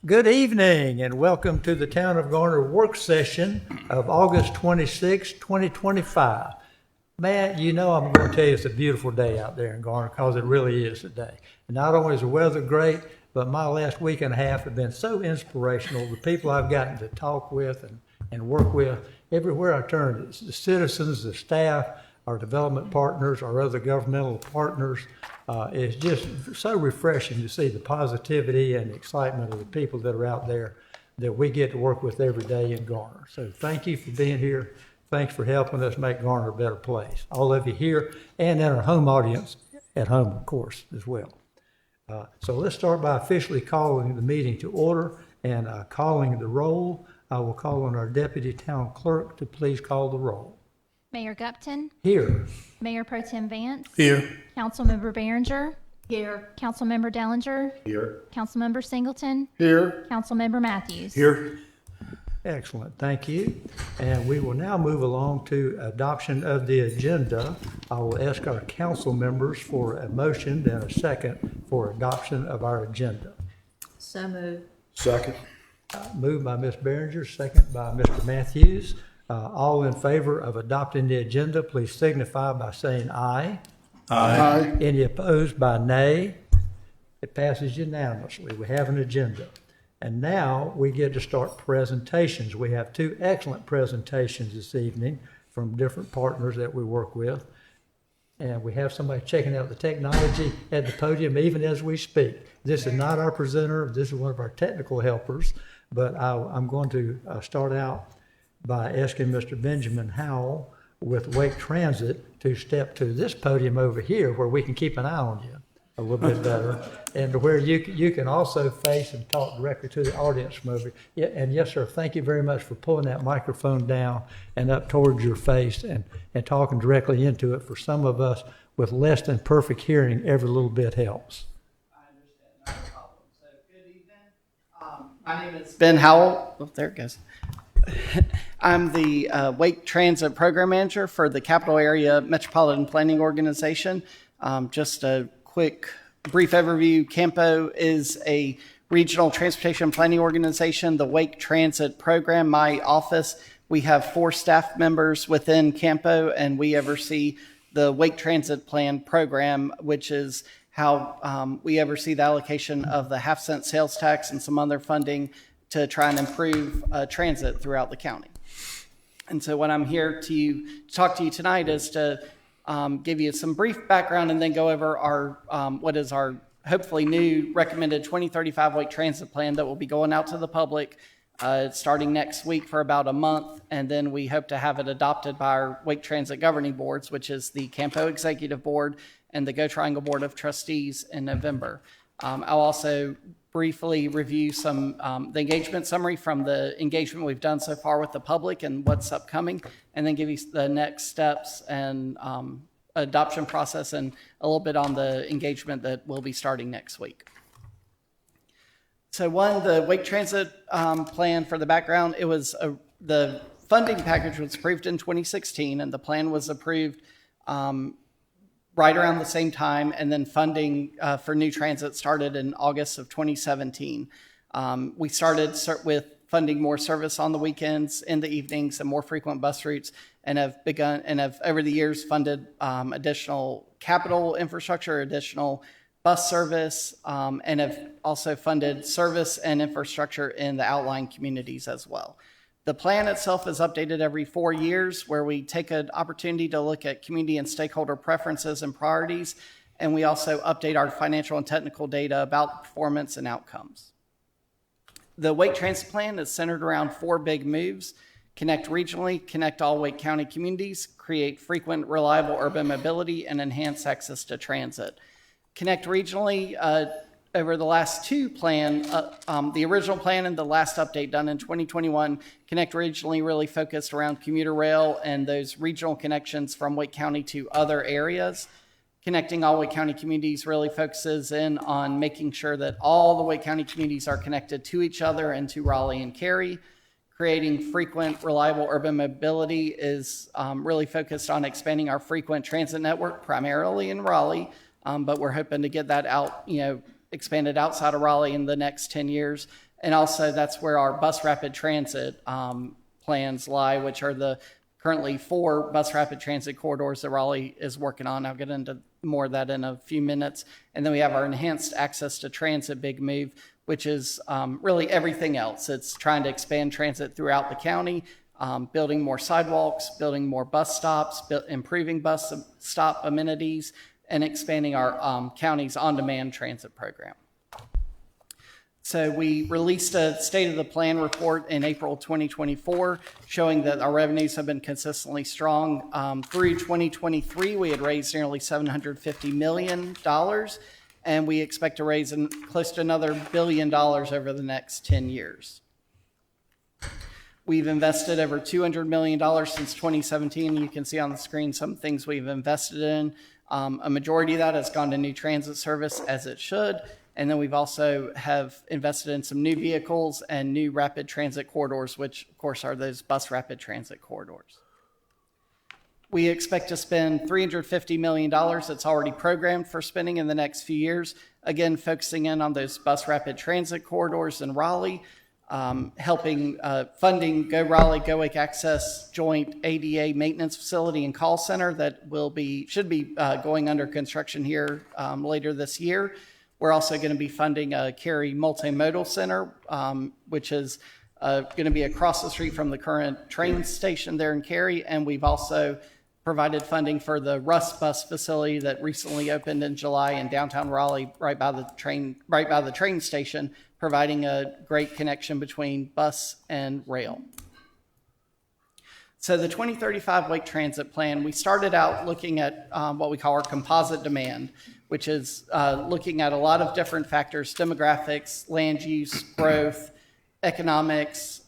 Good evening and welcome to the Town of Garner work session of August 26, 2025. Man, you know I'm going to tell you it's a beautiful day out there in Garner because it really is today. And not only is the weather great, but my last week and a half have been so inspirational. The people I've gotten to talk with and work with, everywhere I turn, it's the citizens, the staff, our development partners, our other governmental partners. It's just so refreshing to see the positivity and excitement of the people that are out there that we get to work with every day in Garner. So thank you for being here. Thanks for helping us make Garner a better place. All of you here and in our home audience at home, of course, as well. So let's start by officially calling the meeting to order and calling the roll. I will call on our deputy town clerk to please call the roll. Mayor Gupton. Here. Mayor Pro Tem Vance. Here. Councilmember Behringer. Here. Councilmember Dellinger. Here. Councilmember Singleton. Here. Councilmember Matthews. Here. Excellent, thank you. And we will now move along to adoption of the agenda. I will ask our council members for a motion and a second for adoption of our agenda. So moved. Second. Moved by Ms. Behringer, second by Mr. Matthews. All in favor of adopting the agenda, please signify by saying aye. Aye. Any opposed by nay? It passes unanimously. We have an agenda. And now we get to start presentations. We have two excellent presentations this evening from different partners that we work with. And we have somebody checking out the technology at the podium even as we speak. This is not our presenter. This is one of our technical helpers. But I'm going to start out by asking Mr. Benjamin Howell with Wake Transit to step to this podium over here where we can keep an eye on you a little bit better, and where you can also face and talk directly to the audience from over. Yeah, and yes, sir, thank you very much for pulling that microphone down and up towards your face and talking directly into it. For some of us with less than perfect hearing, every little bit helps. I understand, not a problem. So good evening. My name is Ben Howell. Oh, there it goes. I'm the Wake Transit Program Manager for the Capital Area Metropolitan Planning Organization. Just a quick, brief overview. CAMPO is a regional transportation planning organization. The Wake Transit Program, my office, we have 4 staff members within CAMPO, and we oversee the Wake Transit Plan program, which is how we oversee the allocation of the half-cent sales tax and some other funding to try and improve transit throughout the county. And so what I'm here to talk to you tonight is to give you some brief background and then go over our what is our hopefully new recommended 2035 Wake Transit Plan that will be going out to the public starting next week for about a month. And then we hope to have it adopted by our Wake Transit Governing Boards, which is the CAMPO Executive Board and the Go Triangle Board of Trustees in November. I'll also briefly review some the engagement summary from the engagement we've done so far with the public and what's upcoming, and then give you the next steps and adoption process and a little bit on the engagement that will be starting next week. So the Wake Transit plan, for the background, it was the funding package was approved in 2016, and the plan was approved right around the same time, and then funding for new transit started in August of 2017. We started with funding more service on the weekends, in the evenings, and more frequent bus routes, and have over the years funded additional capital infrastructure, additional bus service, and have also funded service and infrastructure in the outlying communities as well. The plan itself is updated every 4 years, where we take an opportunity to look at community and stakeholder preferences and priorities, and we also update our financial and technical data about performance and outcomes. The Wake Transit Plan is centered around 4 big moves: connect regionally, connect all Wake County communities, create frequent, reliable urban mobility, and enhance access to transit. Connect regionally, over the last 2 plan, the original plan and the last update done in 2021, Connect Regionally really focused around commuter rail and those regional connections from Wake County to other areas. Connecting all Wake County communities really focuses in on making sure that all the Wake County communities are connected to each other and to Raleigh and Cary. Creating frequent, reliable urban mobility is really focused on expanding our frequent transit network, primarily in Raleigh, but we're hoping to get that out, expanded outside of Raleigh in the next 10 years. And also that's where our bus rapid transit plans lie, which are the currently 4 bus rapid transit corridors that Raleigh is working on. I'll get into more of that in a few minutes. And then we have our enhanced access to transit big move, which is really everything else. It's trying to expand transit throughout the county, building more sidewalks, building more bus stops, improving bus stop amenities, and expanding our county's on-demand transit program. So we released a State of the Plan report in April 2024 showing that our revenues have been consistently strong. Through 2023, we had raised nearly $750 million, and we expect to raise close to another $1 billion over the next 10 years. We've invested over $200 million since 2017. You can see on the screen some things we've invested in. A majority of that has gone to new transit service, as it should. And then we've also have invested in some new vehicles and new rapid transit corridors, which of course are those bus rapid transit corridors. We expect to spend $350 million that's already programmed for spending in the next few years. Again, focusing in on those bus rapid transit corridors in Raleigh, funding Go Raleigh, Go Wake Access joint ADA maintenance facility and call center that should be going under construction here later this year. We're also going to be funding a Cary Multimodal Center, which is going to be across the street from the current train station there in Cary. And we've also provided funding for the Russ Bus facility that recently opened in July in downtown Raleigh, right by the train station, providing a great connection between bus and rail. So the 2035 Wake Transit Plan, we started out looking at what we call our composite demand, which is looking at a lot of different factors: demographics, land use, growth, economics,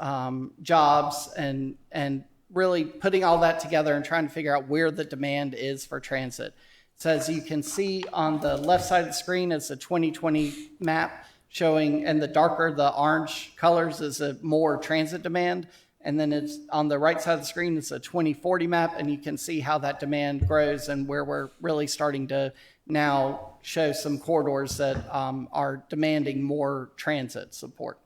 jobs, and really putting all that together and trying to figure out where the demand is for transit. So as you can see on the left side of the screen is a 2020 map showing, and the darker the orange colors is a more transit demand. And then it's on the right side of the screen, it's a 2040 map, and you can see how that demand grows and where we're really starting to now show some corridors that are demanding more transit support.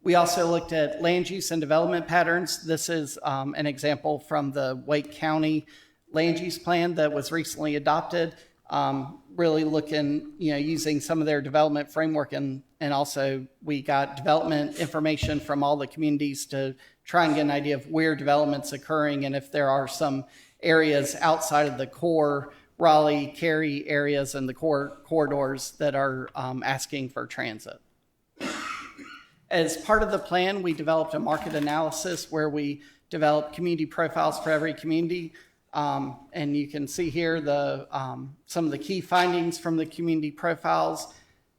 We also looked at land use and development patterns. This is an example from the Wake County land use plan that was recently adopted, really looking, using some of their development framework, and also we got development information from all the communities to try and get an idea of where development's occurring and if there are some areas outside of the core Raleigh, Cary areas and the core corridors that are asking for transit. As part of the plan, we developed a market analysis where we developed community profiles for every community. And you can see here some of the key findings from the community profiles.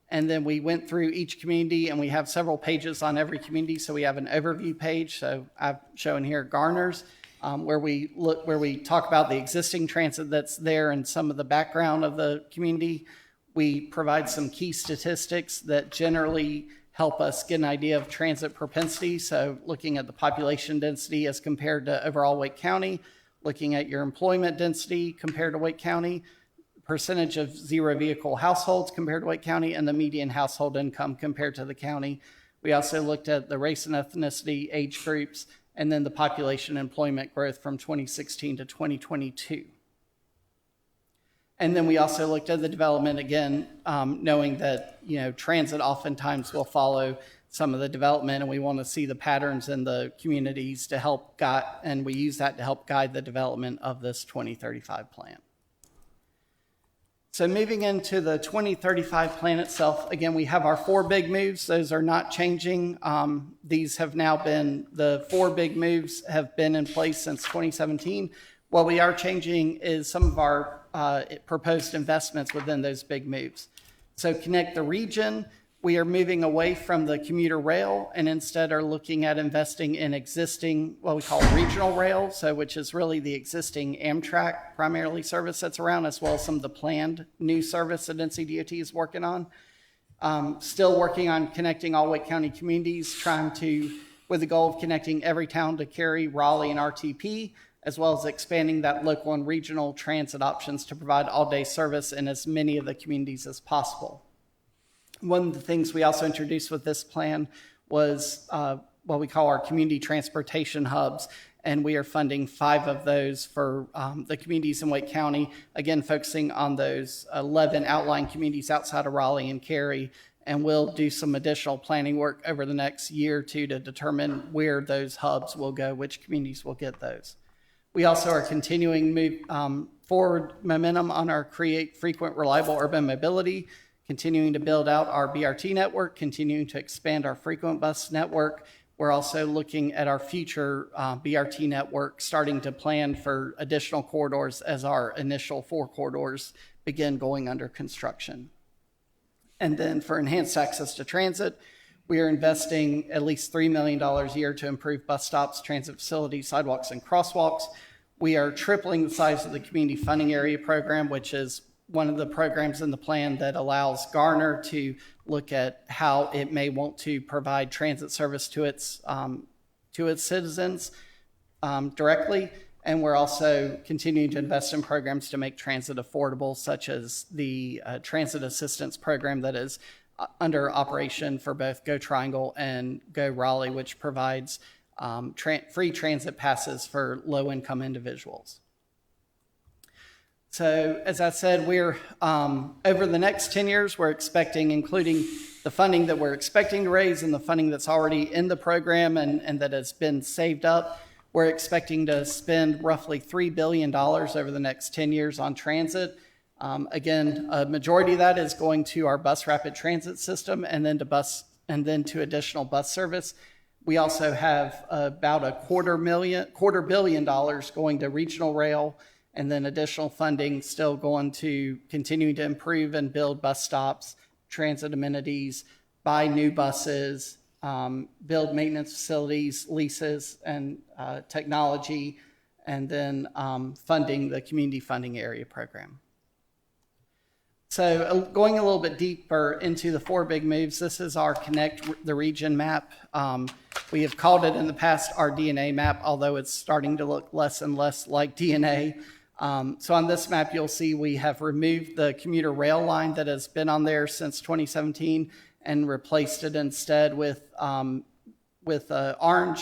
And then we went through each community, and we have several pages on every community. So we have an overview page. So I've shown here Garner's, where we talk about the existing transit that's there and some of the background of the community. We provide some key statistics that generally help us get an idea of transit propensity. So looking at the population density as compared to overall Wake County, looking at your employment density compared to Wake County, percentage of zero vehicle households compared to Wake County, and the median household income compared to the county. We also looked at the race and ethnicity, age groups, and then the population employment growth from 2016 to 2022. And then we also looked at the development again, knowing that transit oftentimes will follow some of the development, and we want to see the patterns in the communities to help guide, and we use that to help guide the development of this 2035 plan. So moving into the 2035 plan itself, again, we have our 4 big moves. Those are not changing. These have now been, the 4 big moves have been in place since 2017. What we are changing is some of our proposed investments within those big moves. So connect the region. We are moving away from the commuter rail and instead are looking at investing in existing, what we call regional rail, so which is really the existing Amtrak primarily service that's around, as well as some of the planned new service that NCDOT is working on. Still working on connecting all Wake County communities, with the goal of connecting every town to Cary, Raleigh, and RTP. as well as expanding that local and regional transit options to provide all-day service in as many of the communities as possible. One of the things we also introduced with this plan was what we call our community transportation hubs, and we are funding 5 of those for the communities in Wake County, again focusing on those 11 outlying communities outside of Raleigh and Cary, and we'll do some additional planning work over the next year or two to determine where those hubs will go, which communities will get those. We also are continuing move forward momentum on our Create Frequent Reliable Urban Mobility, continuing to build out our BRT network, continuing to expand our frequent bus network. We're also looking at our future BRT network, starting to plan for additional corridors as our initial 4 corridors begin going under construction. And then for enhanced access to transit, we are investing at least $3 million a year to improve bus stops, transit facilities, sidewalks, and crosswalks. We are tripling the size of the community funding area program, which is one of the programs in the plan that allows Garner to look at how it may want to provide transit service to its citizens directly. And we're also continuing to invest in programs to make transit affordable, such as the transit assistance program that is under operation for both Go Triangle and Go Raleigh, which provides free transit passes for low-income individuals. So as I said, we're over the next 10 years, we're expecting, including the funding that we're expecting to raise and the funding that's already in the program and that has been saved up, we're expecting to spend roughly $3 billion over the next 10 years on transit. Again, a majority of that is going to our bus rapid transit system and then to additional bus service. We also have about $250 million going to regional rail, and then additional funding still going to continue to improve and build bus stops, transit amenities, buy new buses, build maintenance facilities, leases, and technology, and then funding the community funding area program. So going a little bit deeper into the 4 big moves, this is our Connect the Region map. We have called it in the past our DNA map, although it's starting to look less and less like DNA. So on this map, you'll see we have removed the commuter rail line that has been on there since 2017 and replaced it instead with orange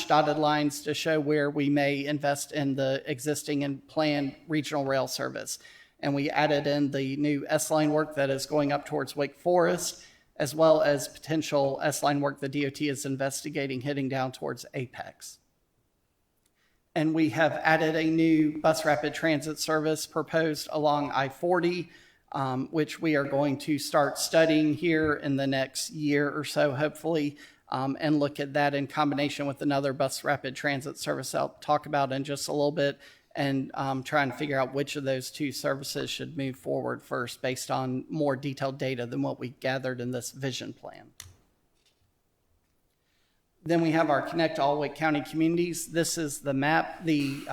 dotted lines to show where we may invest in the existing and planned regional rail service. And we added in the new S-line work that is going up towards Wake Forest, as well as potential S-line work the DOT is investigating heading down towards Apex. And we have added a new bus rapid transit service proposed along I-40, which we are going to start studying here in the next year or so, hopefully, and look at that in combination with another bus rapid transit service I'll talk about in just a little bit, and try and figure out which of those 2 services should move forward first based on more detailed data than what we gathered in this vision plan. Then we have our Connect All Wake County Communities. This is the map. The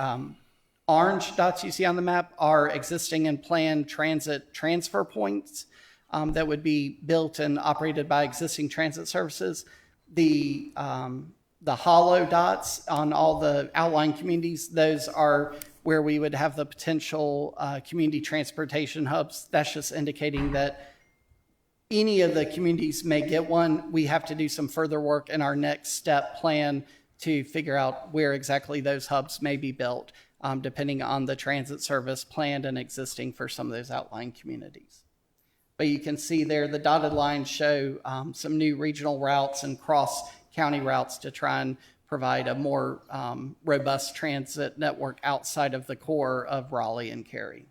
orange dots you see on the map are existing and planned transit transfer points that would be built and operated by existing transit services. The hollow dots on all the outlying communities, those are where we would have the potential community transportation hubs. That's just indicating that any of the communities may get one. We have to do some further work in our next step plan to figure out where exactly those hubs may be built, depending on the transit service planned and existing for some of those outlying communities. But you can see there the dotted lines show some new regional routes and cross-county routes to try and provide a more robust transit network outside of the core of Raleigh and Cary.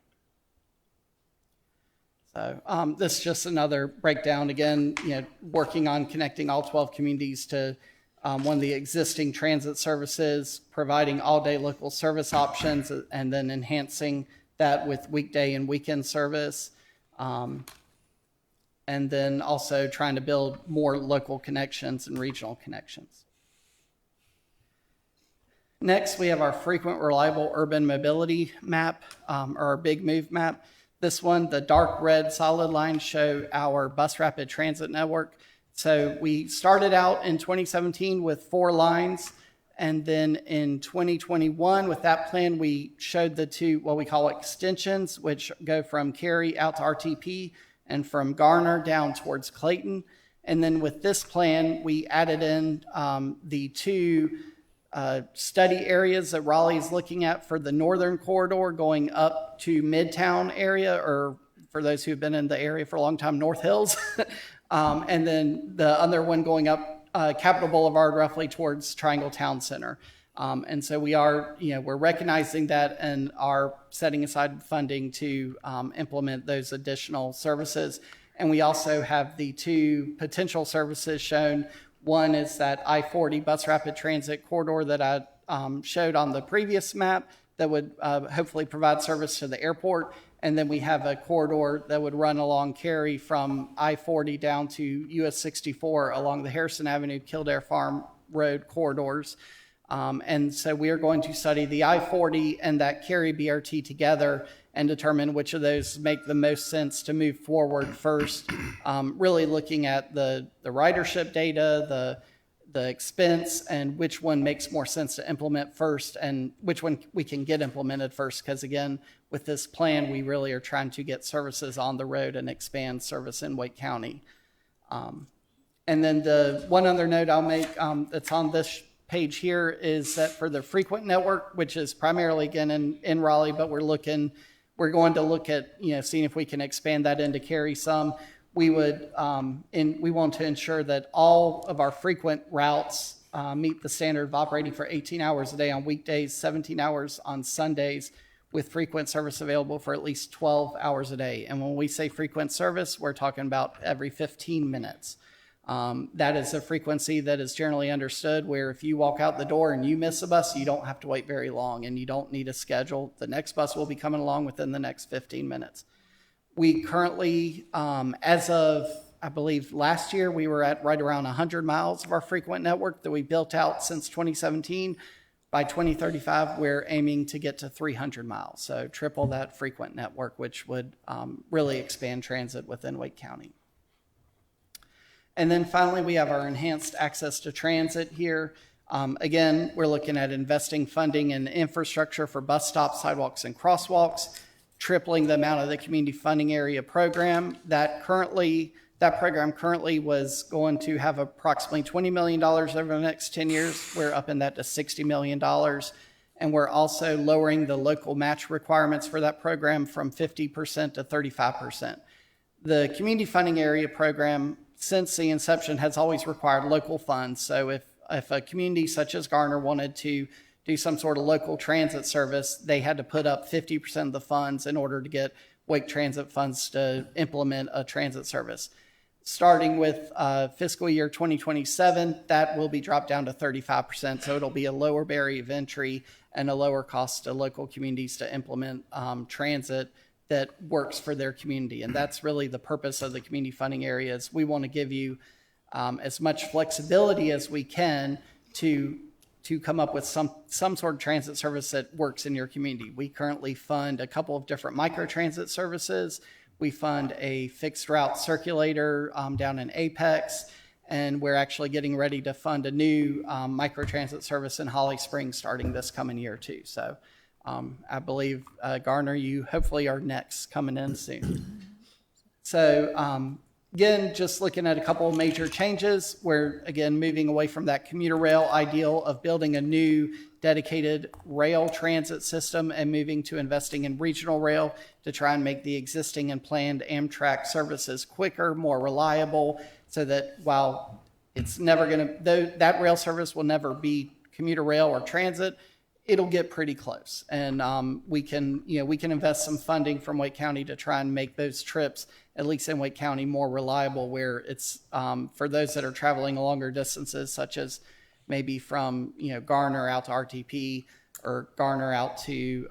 So this is just another breakdown, again, working on connecting all 12 communities to one of the existing transit services, providing all-day local service options, and then enhancing that with weekday and weekend service, and then also trying to build more local connections and regional connections. Next, we have our Frequent Reliable Urban Mobility map, or our Big Move map. This one, the dark red solid lines show our bus rapid transit network. So we started out in 2017 with 4 lines, And then in 2021, with that plan, we showed the two, what we call extensions, which go from Cary out to RTP and from Garner down towards Clayton. And then with this plan, we added in the two study areas that Raleigh is looking at for the northern corridor going up to Midtown area, or for those who've been in the area for a long time, North Hills. And then the other one going up Capitol Boulevard roughly towards Triangle Town Center. And so we are, we're recognizing that and are setting aside funding to implement those additional services. And we also have the two potential services shown. One is that I-40 bus rapid transit corridor that I showed on the previous map that would hopefully provide service to the airport. And then we have a corridor that would run along Cary from I-40 down to US 64 along the Harrison Avenue, Kildare Farm Road corridors. And so we are going to study the I-40 and that Cary BRT together and determine which of those make the most sense to move forward first, really looking at the ridership data, the expense, and which one makes more sense to implement first and which one we can get implemented first. Because again, with this plan, we really are trying to get services on the road and expand service in Wake County. And then the one other note I'll make that's on this page here is that for the frequent network, which is primarily again in Raleigh, but we're going to look at seeing if we can expand that into Cary some. We would we want to ensure that all of our frequent routes meet the standard of operating for 18 hours a day on weekdays, 17 hours on Sundays, with frequent service available for at least 12 hours a day. And when we say frequent service, we're talking about every 15 minutes. That is a frequency that is generally understood where if you walk out the door and you miss a bus, you don't have to wait very long and you don't need a schedule. The next bus will be coming along within the next 15 minutes. We currently, as of, I believe, last year, we were at right around 100 miles of our frequent network that we built out since 2017. By 2035, we're aiming to get to 300 miles, so triple that frequent network, which would really expand transit within Wake County. And then finally, we have our enhanced access to transit here. Again, we're looking at investing funding in infrastructure for bus stops, sidewalks, and crosswalks, tripling the amount of the community funding area program. That program currently was going to have approximately $20 million over the next 10 years. We're upping that to $60 million. And we're also lowering the local match requirements for that program from 50% to 35%. The community funding area program, since the inception, has always required local funds. So if a community such as Garner wanted to do some sort of local transit service, they had to put up 50% of the funds in order to get Wake Transit funds to implement a transit service. Starting with fiscal year 2027, that will be dropped down to 35%. So it'll be a lower barrier of entry and a lower cost to local communities to implement transit that works for their community. And that's really the purpose of the community funding areas. We want to give you as much flexibility as we can to come up with some sort of transit service that works in your community. We currently fund a couple of different microtransit services. We fund a fixed route circulator down in Apex, and we're actually getting ready to fund a new microtransit service in Holly Springs starting this coming year too. So I believe, Garner, you hopefully are next coming in soon. So again, just looking at a couple of major changes. We're, again, moving away from that commuter rail ideal of building a new dedicated rail transit system and moving to investing in regional rail to try and make the existing and planned Amtrak services quicker, more reliable, so that while it's never going to, that rail service will never be commuter rail or transit, it'll get pretty close. And we can invest some funding from Wake County to try and make those trips, at least in Wake County, more reliable, where it's for those that are traveling longer distances, such as maybe from Garner out to RTP or Garner out to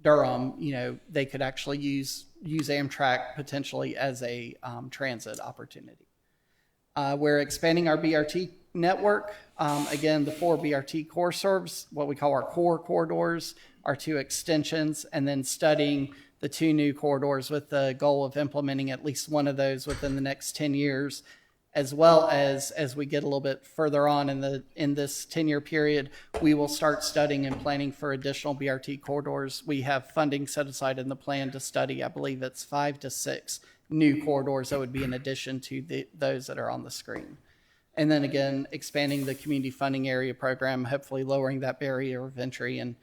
Durham. They could actually use Amtrak potentially as a transit opportunity. We're expanding our BRT network. Again, the 4 BRT core serves, what we call our core corridors, our 2 extensions, and then studying the 2 new corridors with the goal of implementing at least one of those within the next 10 years. as well as we get a little bit further on in this 10-year period, we will start studying and planning for additional BRT corridors. We have funding set aside in the plan to study, I believe it's 5 to 6 new corridors that would be in addition to those that are on the screen. And then again, expanding the community funding area program, hopefully lowering that barrier of entry and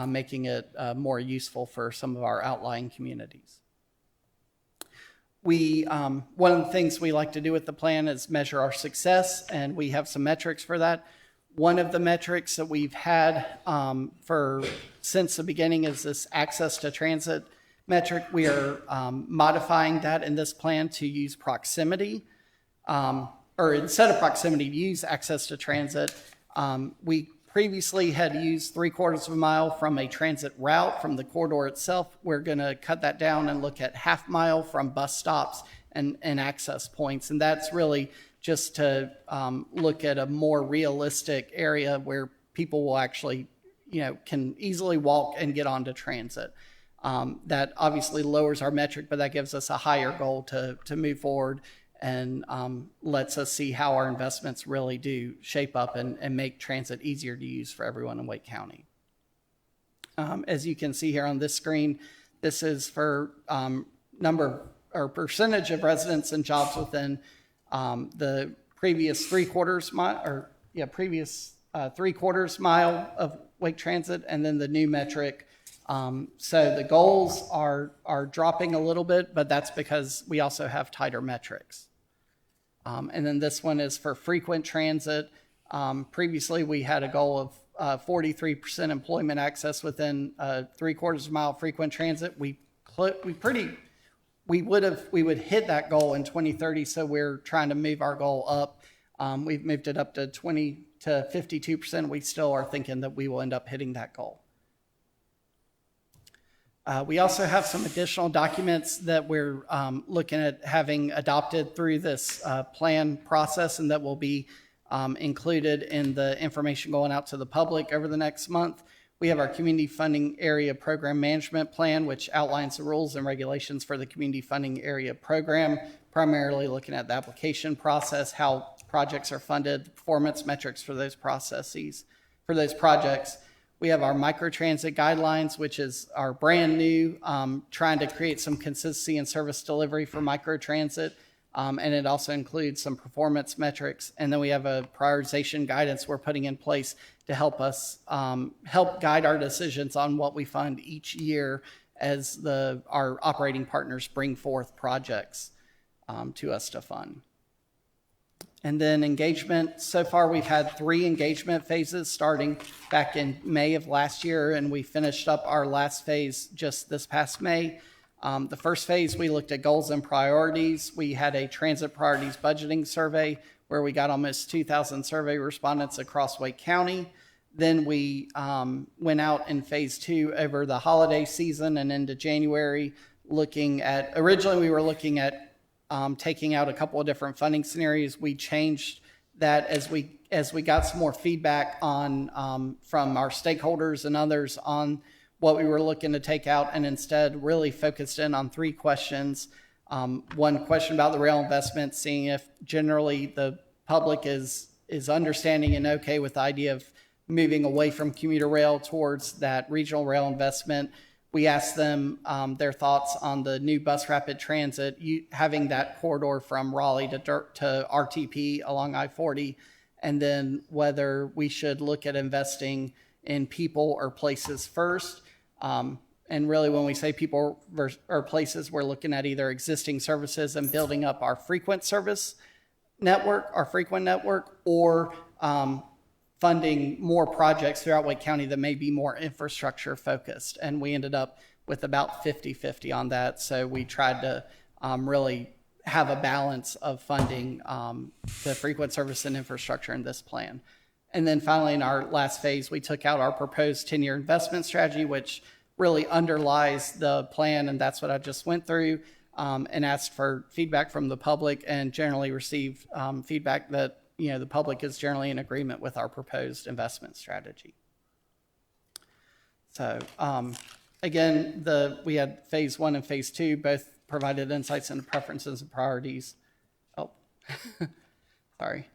making it more useful for some of our outlying communities. One of the things we like to do with the plan is measure our success, and we have some metrics for that. One of the metrics that we've had since the beginning is this access to transit metric. We are modifying that in this plan to use proximity, or instead of proximity, to use access to transit. We previously had used 3/4 of a mile from a transit route from the corridor itself. We're going to cut that down and look at 1/2 mile from bus stops and access points. And that's really just to look at a more realistic area where people will actually, can easily walk and get onto transit. That obviously lowers our metric, but that gives us a higher goal to move forward and lets us see how our investments really do shape up and make transit easier to use for everyone in Wake County. As you can see here on this screen, this is for number or percentage of residents and jobs within the previous 3/4 mile, previous 3/4 mile of Wake Transit, and then the new metric. So the goals are dropping a little bit, but that's because we also have tighter metrics. And then this one is for frequent transit. Previously, we had a goal of 43% employment access within 3/4 mile frequent transit. We would hit that goal in 2030, so we're trying to move our goal up. We've moved it up to 20 to 52%. We still are thinking that we will end up hitting that goal. We also have some additional documents that we're looking at having adopted through this plan process, and that will be included in the information going out to the public over the next month. We have our Community Funding Area Program Management Plan, which outlines the rules and regulations for the Community Funding Area Program, primarily looking at the application process, how projects are funded, the performance metrics for those processes, for those projects. We have our microtransit guidelines, which is our brand new, trying to create some consistency in service delivery for microtransit. And it also includes some performance metrics. And then we have a prioritization guidance we're putting in place to help us help guide our decisions on what we fund each year as our operating partners bring forth projects to us to fund. And then engagement. So far, we've had 3 engagement phases starting back in May of last year, and we finished up our last phase just this past May. The first phase, we looked at goals and priorities. We had a transit priorities budgeting survey where we got almost 2,000 survey respondents across Wake County. Then we went out in phase 2 over the holiday season and into January, originally we were looking at taking out a couple of different funding scenarios. We changed that as we got some more feedback on from our stakeholders and others on what we were looking to take out, and instead really focused in on 3 questions. One question about the rail investment, seeing if generally the public is understanding and okay with the idea of moving away from commuter rail towards that regional rail investment. We asked them their thoughts on the new bus rapid transit, having that corridor from Raleigh to RTP along I-40, and then whether we should look at investing in people or places first. And really, when we say people or places, we're looking at either existing services and building up our frequent service network, or funding more projects throughout Wake County that may be more infrastructure focused. And we ended up with about 50-50 on that. So we tried to really have a balance of funding the frequent service and infrastructure in this plan. And then finally, in our last phase, we took out our proposed 10-year investment strategy, which really underlies the plan. And that's what I just went through, and asked for feedback from the public, and generally received feedback that the public is generally in agreement with our proposed investment strategy. So again, we had phase 1 and phase 2, both provided insights into preferences and priorities. Sorry.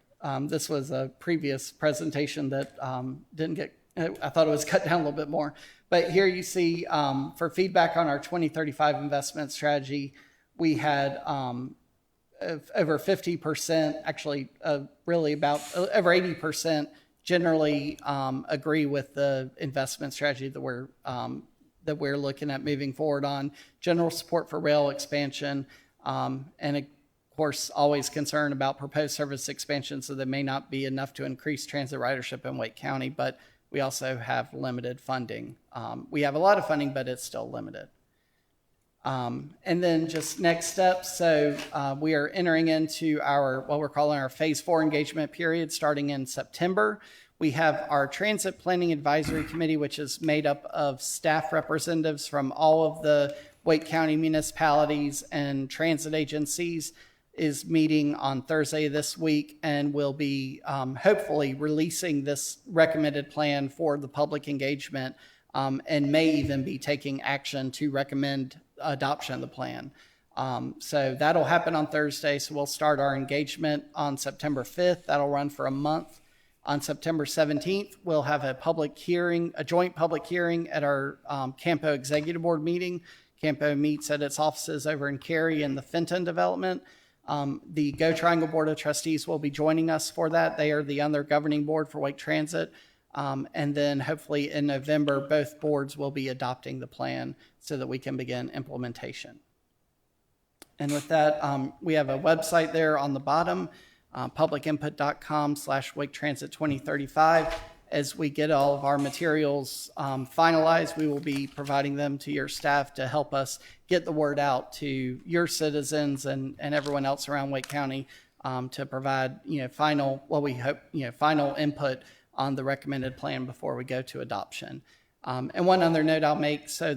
This was a previous presentation that didn't get, I thought it was cut down a little bit more. But here you see for feedback on our 2035 investment strategy, we had over 50%, actually really about over 80% generally agree with the investment strategy that we're looking at moving forward on. General support for rail expansion, and of course always concerned about proposed service expansion, so there may not be enough to increase transit ridership in Wake County, but we also have limited funding. We have a lot of funding, but it's still limited. And then just next steps. So we are entering into what we're calling our phase 4 engagement period starting in September. We have our Transit Planning Advisory Committee, which is made up of staff representatives from all of the Wake County municipalities and transit agencies, is meeting on Thursday this week, and will be hopefully releasing this recommended plan for the public engagement, and may even be taking action to recommend adoption of the plan. So that'll happen on Thursday. So we'll start our engagement on September 5th. That'll run for a month. On September 17th, we'll have a public hearing, a joint public hearing at our Campo Executive Board meeting. Campo meets at its offices over in Cary in the Fenton development. The Go Triangle Board of Trustees will be joining us for that. They are the other governing board for Wake Transit. And then hopefully in November, both boards will be adopting the plan so that we can begin implementation. And with that, we have a website there on the bottom, publicinput.com/Wake Transit 2035. As we get all of our materials finalized, we will be providing them to your staff to help us get the word out to your citizens and everyone else around Wake County, to provide, final, what we hope, final input on the recommended plan before we go to adoption. And one other note I'll make, so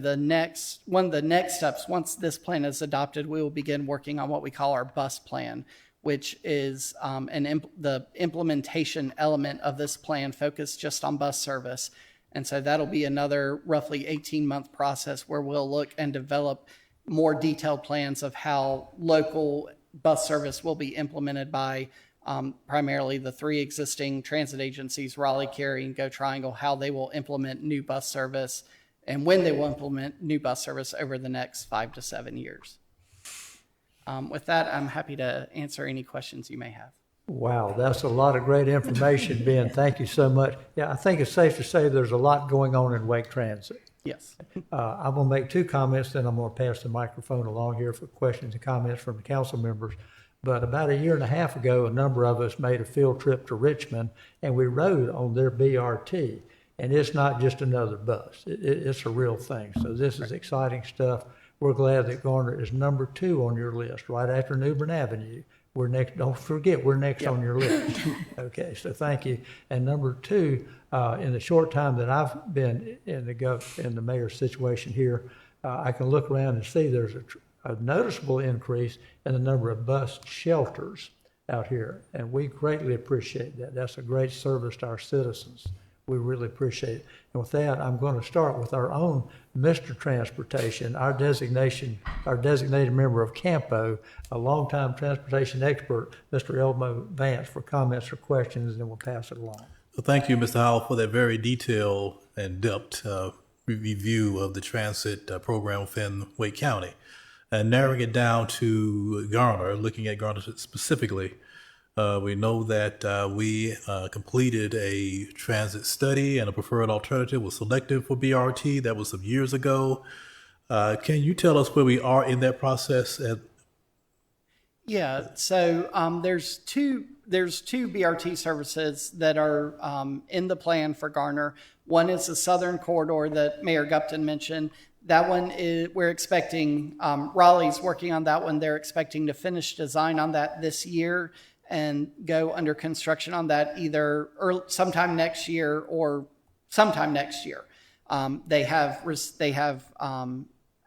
one of the next steps, once this plan is adopted, we will begin working on what we call our bus plan, which is the implementation element of this plan focused just on bus service. And so that'll be another roughly 18-month process where we'll look and develop more detailed plans of how local bus service will be implemented by primarily the 3 existing transit agencies, Raleigh, Cary, and Go Triangle, how they will implement new bus service and when they will implement new bus service over the next 5 to 7 years. With that, I'm happy to answer any questions you may have. Wow, that's a lot of great information, Ben. Thank you so much. Yeah, I think it's safe to say there's a lot going on in Wake Transit. Yes. I'm going to make 2 comments, then I'm going to pass the microphone along here for questions and comments from the council members. But about a year and a half ago, a number of us made a field trip to Richmond, and we rode on their BRT. And it's not just another bus. It's a real thing. So this is exciting stuff. We're glad that Garner is number 2 on your list, right after New Bern Avenue. We're next. Don't forget, we're next on your list. Okay, so thank you. And number 2, in the short time that I've been in the mayor's situation here, I can look around and see there's a noticeable increase in the number of bus shelters out here, and we greatly appreciate that. That's a great service to our citizens. We really appreciate it. And with that, I'm going to start with our own Mr. Transportation, our designated member of Campo, a longtime transportation expert, Mr. Elmo Vance, for comments or questions, and then we'll pass it along. Well, thank you, Mr. Howell, for that very detailed and depth review of the transit program within Wake County. And narrowing it down to Garner, looking at Garner specifically, we know that we completed a transit study and a preferred alternative was selected for BRT. That was some years ago. Can you tell us where we are in that process? Yeah, so there's two BRT services that are in the plan for Garner. One is the Southern Corridor that Mayor Gupton mentioned. That one we're expecting, Raleigh's working on that one. They're expecting to finish design on that this year and go under construction on that either sometime next year or sometime next year. They have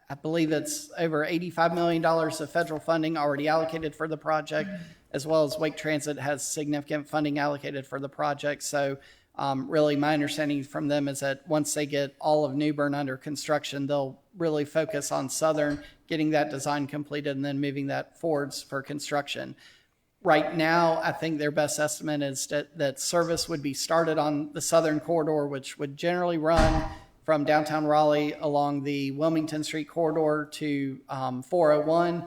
I believe it's over $85 million of federal funding already allocated for the project, as well as Wake Transit has significant funding allocated for the project. So really my understanding from them is that once they get all of New Bern under construction, they'll really focus on Southern, getting that design completed and then moving that forwards for construction. Right now, I think their best estimate is that service would be started on the southern corridor, which would generally run from downtown Raleigh along the Wilmington Street corridor to 401.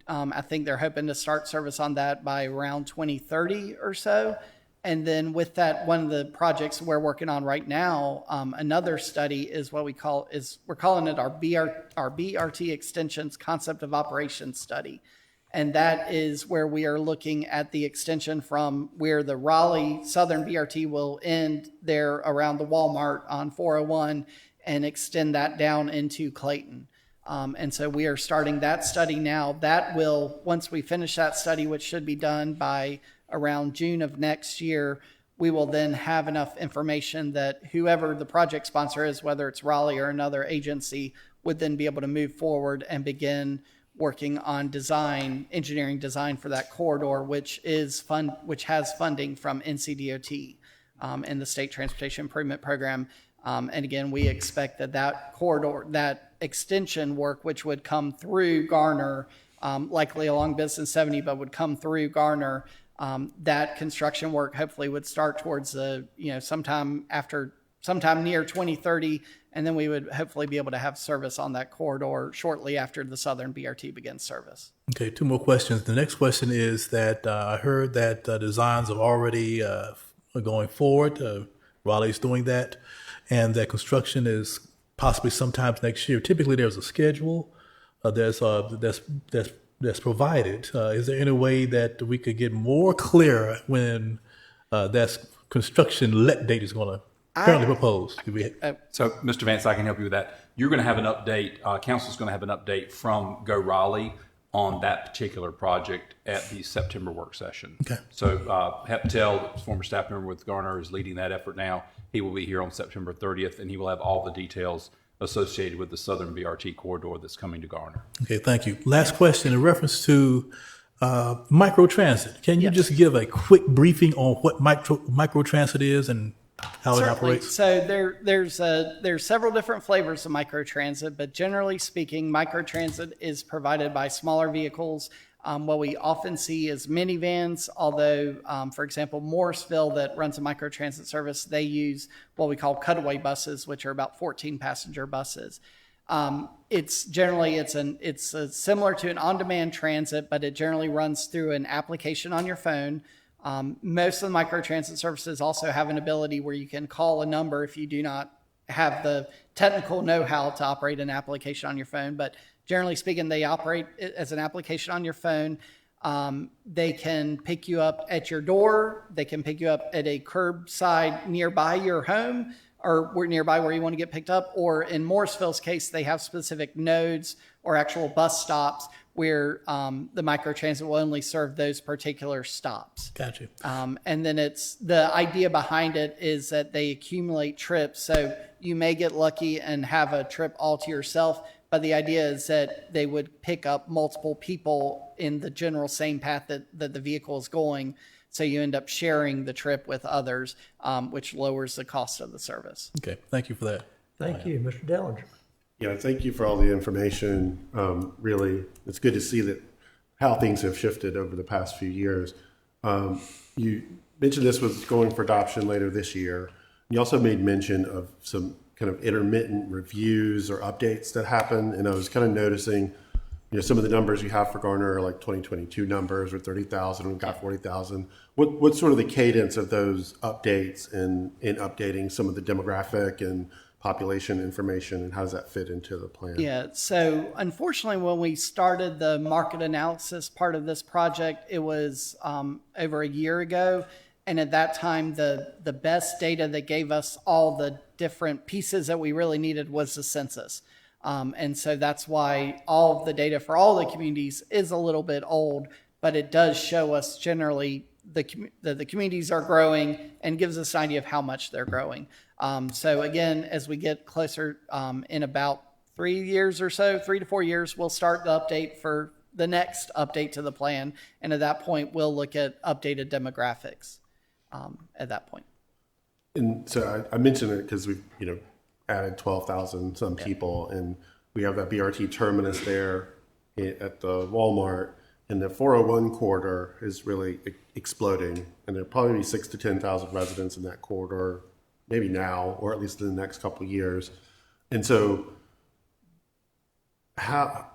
I think they're hoping to start service on that by around 2030 or so. And then with that, one of the projects we're working on right now, another study is we're calling it our BRT Extensions Concept of Operations Study. And that is where we are looking at the extension from where the Raleigh Southern BRT will end there around the Walmart on 401 and extend that down into Clayton. And so we are starting that study now. That will, once we finish that study, which should be done by around June of next year, we will then have enough information that whoever the project sponsor is, whether it's Raleigh or another agency, would then be able to move forward and begin working on engineering design for that corridor, which has funding from NCDOT and the State Transportation Improvement Program. And again, we expect that corridor, that extension work, which would come through Garner, likely along Business 70, but would come through Garner, that construction work hopefully would start towards sometime near 2030, and then we would hopefully be able to have service on that corridor shortly after the Southern BRT begins service. Okay, two more questions. The next question is that I heard that designs are already going forward. Raleigh's doing that, and that construction is possibly sometimes next year. Typically, there's a schedule that's provided. Is there any way that we could get more clear when that construction let date is going to currently proposed? So, Mr. Vance, I can help you with that. You're going to have an update. Council's going to have an update from Go Raleigh on that particular project at the September work session. Okay. So, Hep Patel, former staff member with Garner, is leading that effort now. He will be here on September 30th, and he will have all the details associated with the Southern BRT corridor that's coming to Garner. Okay, thank you. Last question in reference to microtransit. Can you just give a quick briefing on what microtransit is and how it operates? So there's several different flavors of microtransit, but generally speaking, microtransit is provided by smaller vehicles. What we often see is minivans, although, for example, Morrisville, that runs a microtransit service, they use what we call cutaway buses, which are about 14 passenger buses. It's similar to an on-demand transit, but it generally runs through an application on your phone. Most of the microtransit services also have an ability where you can call a number if you do not have the technical know-how to operate an application on your phone. But generally speaking, they operate as an application on your phone. They can pick you up at your door. They can pick you up at a curbside nearby your home or nearby where you want to get picked up. Or in Morrisville's case, they have specific nodes or actual bus stops where the microtransit will only serve those particular stops. Gotcha. And then the idea behind it is that they accumulate trips. So you may get lucky and have a trip all to yourself, but the idea is that they would pick up multiple people in the general same path that the vehicle is going. So you end up sharing the trip with others, which lowers the cost of the service. Okay, thank you for that. Thank you, Mr. Dellinger. Yeah, thank you for all the information. Really, it's good to see that how things have shifted over the past few years. You mentioned this was going for adoption later this year. You also made mention of some kind of intermittent reviews or updates that happen, and I was kind of noticing, some of the numbers you have for Garner are like 2022 numbers or 30,000. We've got 40,000. What's sort of the cadence of those updates and in updating some of the demographic and population information, and how does that fit into the plan? Yeah, so unfortunately, when we started the market analysis part of this project, it was over a year ago. And at that time, the best data that gave us all the different pieces that we really needed was the census. And so that's why all of the data for all the communities is a little bit old, but it does show us generally the communities are growing and gives us an idea of how much they're growing. So again, as we get closer in about 3 years or so, 3 to 4 years, we'll start the update for the next update to the plan. And at that point, we'll look at updated demographics at that point. And so I mentioned it because we've added 12,000 some people, and we have that BRT terminus there at the Walmart. And the 401 corridor is really exploding, and there'll probably be 6,000 to 10,000 residents in that corridor, maybe now, or at least in the next couple of years. And so, how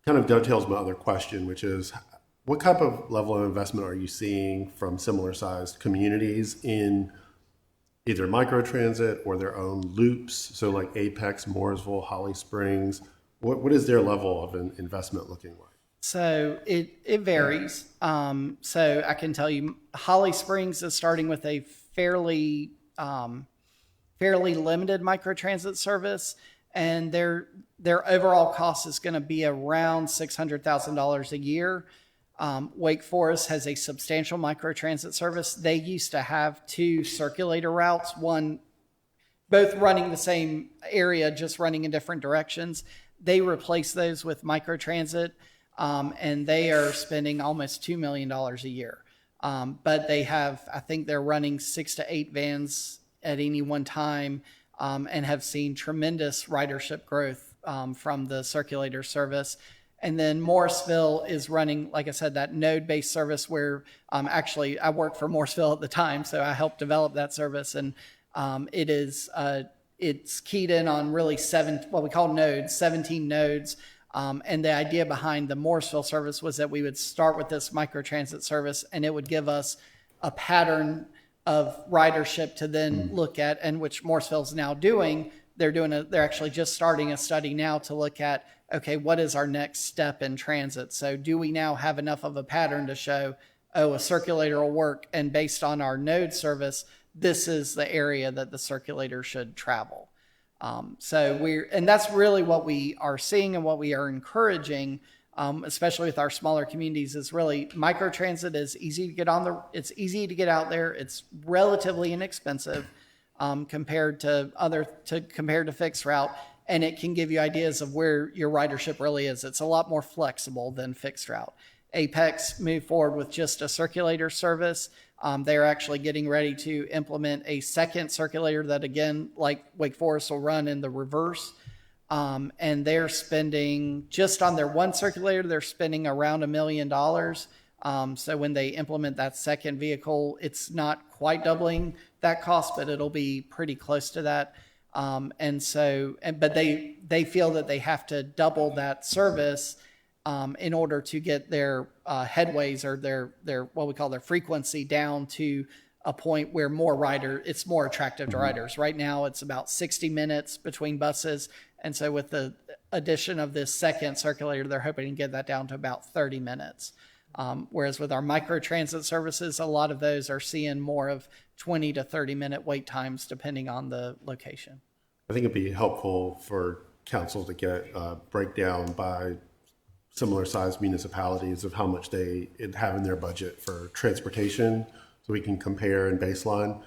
kind of dovetails my other question, which is, what type of level of investment are you seeing from similar-sized communities in either microtransit or their own loops? So, like Apex, Mooresville, Holly Springs. What is their level of investment looking like? So it varies. So I can tell you, Holly Springs is starting with a fairly limited microtransit service, and their overall cost is going to be around $600,000 a year. Wake Forest has a substantial microtransit service. They used to have 2 circulator routes, both running the same area, just running in different directions. They replaced those with microtransit, and they are spending almost $2 million a year. But they have, I think they're running 6 to 8 vans at any one time, and have seen tremendous ridership growth from the circulator service. And then Morrisville is running, like I said, that node-based service where actually I worked for Morrisville at the time, so I helped develop that service. And it's keyed in on really what we call nodes, 17 nodes. And the idea behind the Morrisville service was that we would start with this microtransit service, and it would give us a pattern of ridership to then look at, and which Morrisville is now doing. They're actually just starting a study now to look at, okay, what is our next step in transit? So do we now have enough of a pattern to show, a circulator will work, and based on our node service, this is the area that the circulator should travel. And that's really what we are seeing and what we are encouraging, especially with our smaller communities, is really microtransit is easy to get it's easy to get out there. It's relatively inexpensive, compared to fixed route. And it can give you ideas of where your ridership really is. It's a lot more flexible than fixed route. Apex moved forward with just a circulator service. They're actually getting ready to implement a second circulator that, again, like Wake Forest, will run in the reverse. And they're spending, just on their one circulator, they're spending around $1 million. So when they implement that second vehicle, it's not quite doubling that cost, but it'll be pretty close to that. But they feel that they have to double that service in order to get their headways, or their what we call their frequency, down to a point where it's more attractive to riders. Right now, it's about 60 minutes between buses. And so with the addition of this second circulator, they're hoping to get that down to about 30 minutes. Whereas with our microtransit services, a lot of those are seeing more of 20 to 30 minute wait times depending on the location. I think it'd be helpful for council to get a breakdown by similar sized municipalities of how much they have in their budget for transportation, so we can compare and baseline.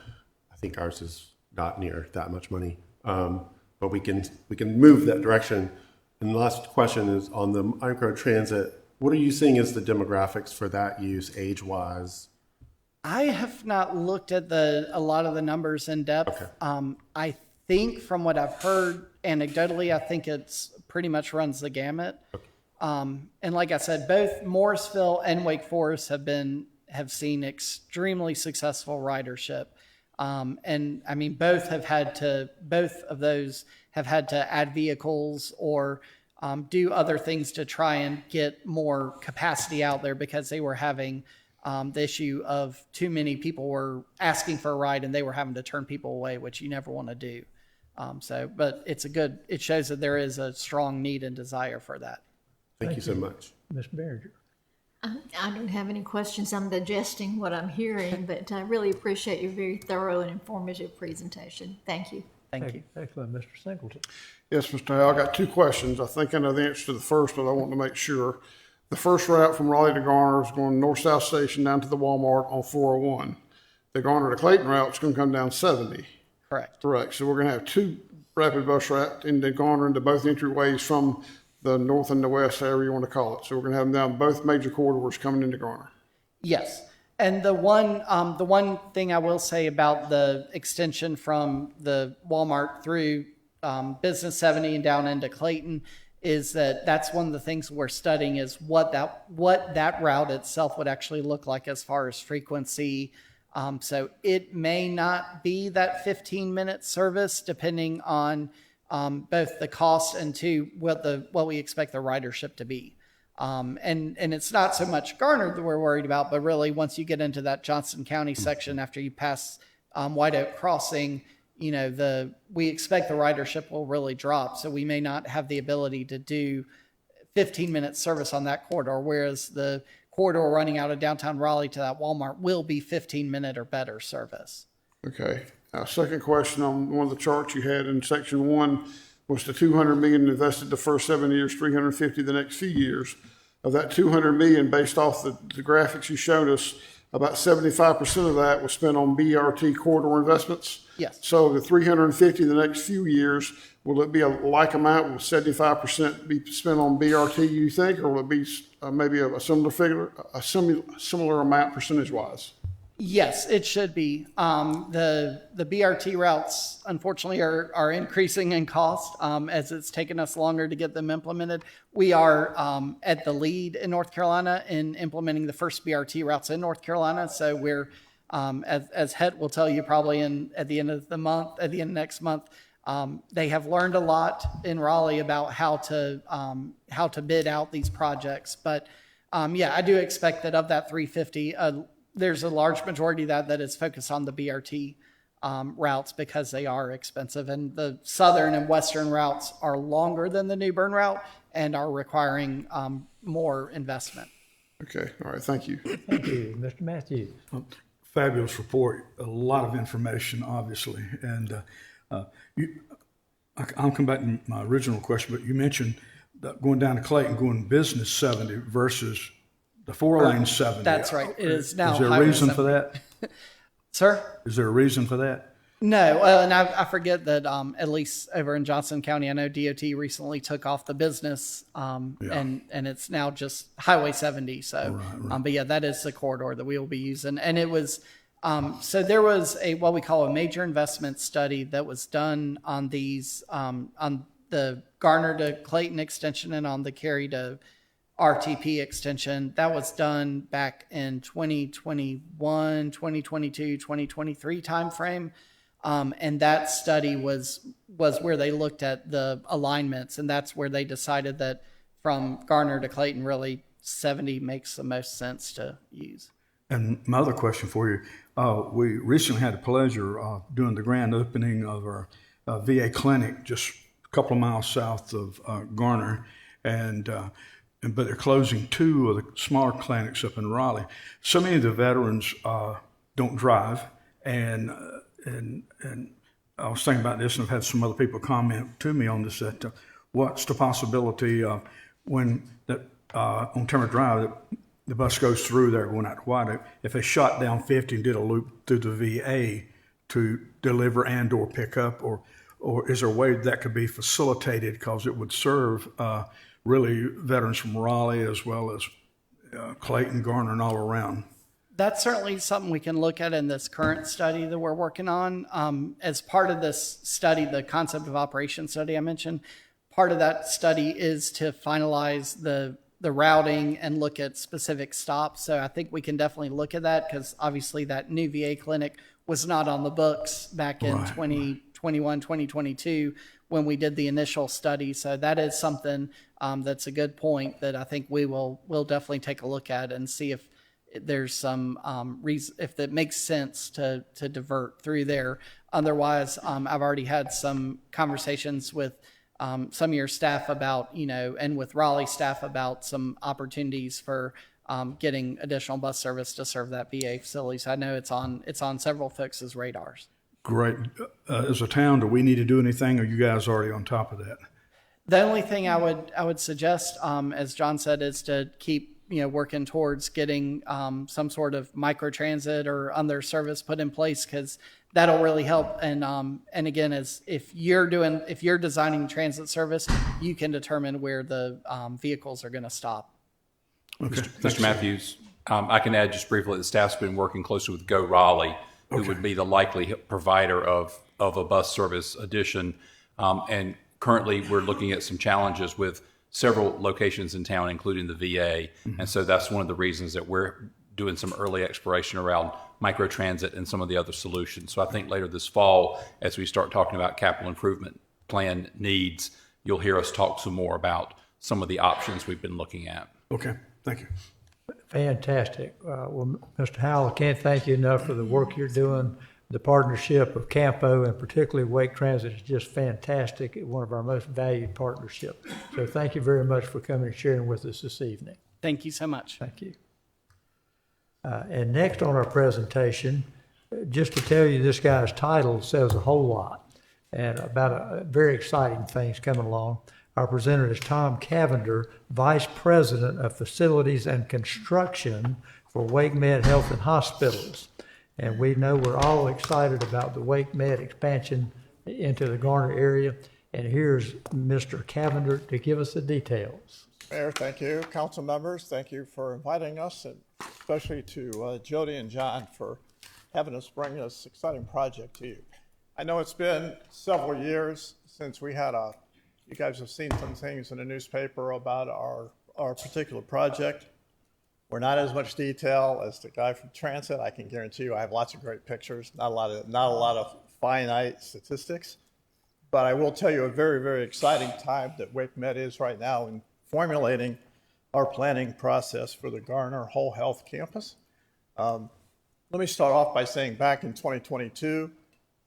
I think ours is not near that much money, but we can move that direction. And the last question is on the microtransit. What are you seeing as the demographics for that use age-wise? I have not looked at a lot of the numbers in depth. Okay. I think from what I've heard anecdotally, I think it's pretty much runs the gamut. Okay. And like I said, both Morrisville and Wake Forest have seen extremely successful ridership. And I mean, both of those have had to add vehicles or do other things to try and get more capacity out there, because they were having the issue of too many people were asking for a ride and they were having to turn people away, which you never want to do. But it shows that there is a strong need and desire for that. Thank you so much. Ms. Behringer. I don't have any questions. I'm digesting what I'm hearing, but I really appreciate your very thorough and informative presentation. Thank you. Thank you. Excellent. Mr. Singleton. Yes, Mr. Howell, I got 2 questions. I think I know the answer to the first, but I want to make sure. The first route from Raleigh to Garner is going north-south station down to the Walmart on 401. The Garner to Clayton route is going to come down 70. Correct. So we're going to have 2 rapid bus routes into Garner into both entryways from the north and the west, however you want to call it. So we're going to have them down both major corridors coming into Garner. Yes. And the one thing I will say about the extension from the Walmart through Business 70 and down into Clayton is that that's one of the things we're studying is what that route itself would actually look like as far as frequency. So it may not be that 15-minute service, depending on both the cost and what we expect the ridership to be. And it's not so much Garner that we're worried about, but really once you get into that Johnson County section after you pass White Oak Crossing, we expect the ridership will really drop. So we may not have the ability to do 15-minute service on that corridor, whereas the corridor running out of downtown Raleigh to that Walmart will be 15-minute or better service. Okay. Second question on one of the charts you had in section 1 was the $200 million invested the first 7 years, $350 the next few years. Of that $200 million, based off the graphics you showed us, about 75% of that was spent on BRT corridor investments. Yes. So the $350 the next few years, will it be a like amount? Will 75% be spent on BRT, you think, or will it be maybe a similar figure, a similar amount percentage-wise? Yes, it should be. The BRT routes, unfortunately, are increasing in cost as it's taken us longer to get them implemented. We are at the lead in North Carolina in implementing the first BRT routes in North Carolina. So we're, as Het will tell you, probably at the end of next month, they have learned a lot in Raleigh about how to bid out these projects. But I do expect that of that 350. There's a large majority of that is focused on the BRT routes because they are expensive. And the southern and western routes are longer than the New Bern route and are requiring more investment. Okay. All right. Thank you. Thank you. Mr. Matthews. Fabulous report. A lot of information, obviously. And I'll come back to my original question, but you mentioned that going down to Clayton, going business 70 versus the 4-lane 70. That's right. It is now. Is there a reason for that? Sir? Is there a reason for that? No, and I forget that at least over in Johnson County, I know DOT recently took off the business, and it's now just Highway 70. So, right. But yeah, that is the corridor that we will be using. And it was, so there was what we call a major investment study that was done on these, on the Garner to Clayton extension and on the Cary to RTP extension. That was done back in 2021, 2022, 2023 timeframe. And that study was where they looked at the alignments, and that's where they decided that from Garner to Clayton, really 70 makes the most sense to use. And my other question for you, we recently had the pleasure of doing the grand opening of our VA clinic just a couple of miles south of Garner, but they're closing 2 of the smaller clinics up in Raleigh. So many of the veterans don't drive, and I was thinking about this, and I've had some other people comment to me on this, that what's the possibility when that on Timber Drive, the bus goes through there going out to White Oak, if they shot down 50 and did a loop through the VA to deliver and or pick up, or is there a way that could be facilitated, because it would serve really veterans from Raleigh as well as Clayton, Garner, and all around? That's certainly something we can look at in this current study that we're working on. As part of this study, the concept of operation study I mentioned, part of that study is to finalize the routing and look at specific stops. So I think we can definitely look at that, because obviously that new VA clinic was not on the books back in 2021, 2022 when we did the initial study. So that is something that's a good point that I think we'll definitely take a look at and see if there's some reason, if it makes sense to divert through there. Otherwise, I've already had some conversations with some of your staff about, and with Raleigh staff about some opportunities for getting additional bus service to serve that VA facility. So I know it's on several folks' radars. Great. As a town, do we need to do anything, or are you guys already on top of that? The only thing I would suggest, as John said, is to keep working towards getting some sort of microtransit or other service put in place, because that'll really help. And again, if you're designing transit service, you can determine where the vehicles are going to stop. Okay. Mr. Matthews, I can add just briefly, the staff's been working closely with Go Raleigh, who would be the likely provider of a bus service addition. And Currently, we're looking at some challenges with several locations in town, including the VA. And so that's one of the reasons that we're doing some early exploration around microtransit and some of the other solutions. So I think later this fall, as we start talking about capital improvement plan needs, you'll hear us talk some more about some of the options we've been looking at. Okay, thank you. Fantastic. Well, Mr. Howell, I can't thank you enough for the work you're doing. The partnership of Campo and particularly Wake Transit is just fantastic. It's one of our most valued partnerships. So thank you very much for coming and sharing with us this evening. Thank you so much. Thank you. And next on our presentation, just to tell you, this guy's title says a whole lot and about very exciting things coming along. Our presenter is Tom Cavender, Vice President of Facilities and Construction for Wake Med Health and Hospitals. And we know we're all excited about the Wake Med expansion into the Garner area. And here's Mr. Cavender to give us the details. Mayor, thank you. Council members, thank you for inviting us, and especially to Jody and John for having us bring this exciting project to you. I know it's been several years since we had you guys have seen some things in the newspaper about our particular project. We're not as much detail as the guy from Transit. I can guarantee you I have lots of great pictures, not a lot of finite statistics. But I will tell you a very, very exciting time that Wake Med is right now in formulating our planning process for the Garner Whole Health Campus. Let me start off by saying back in 2022,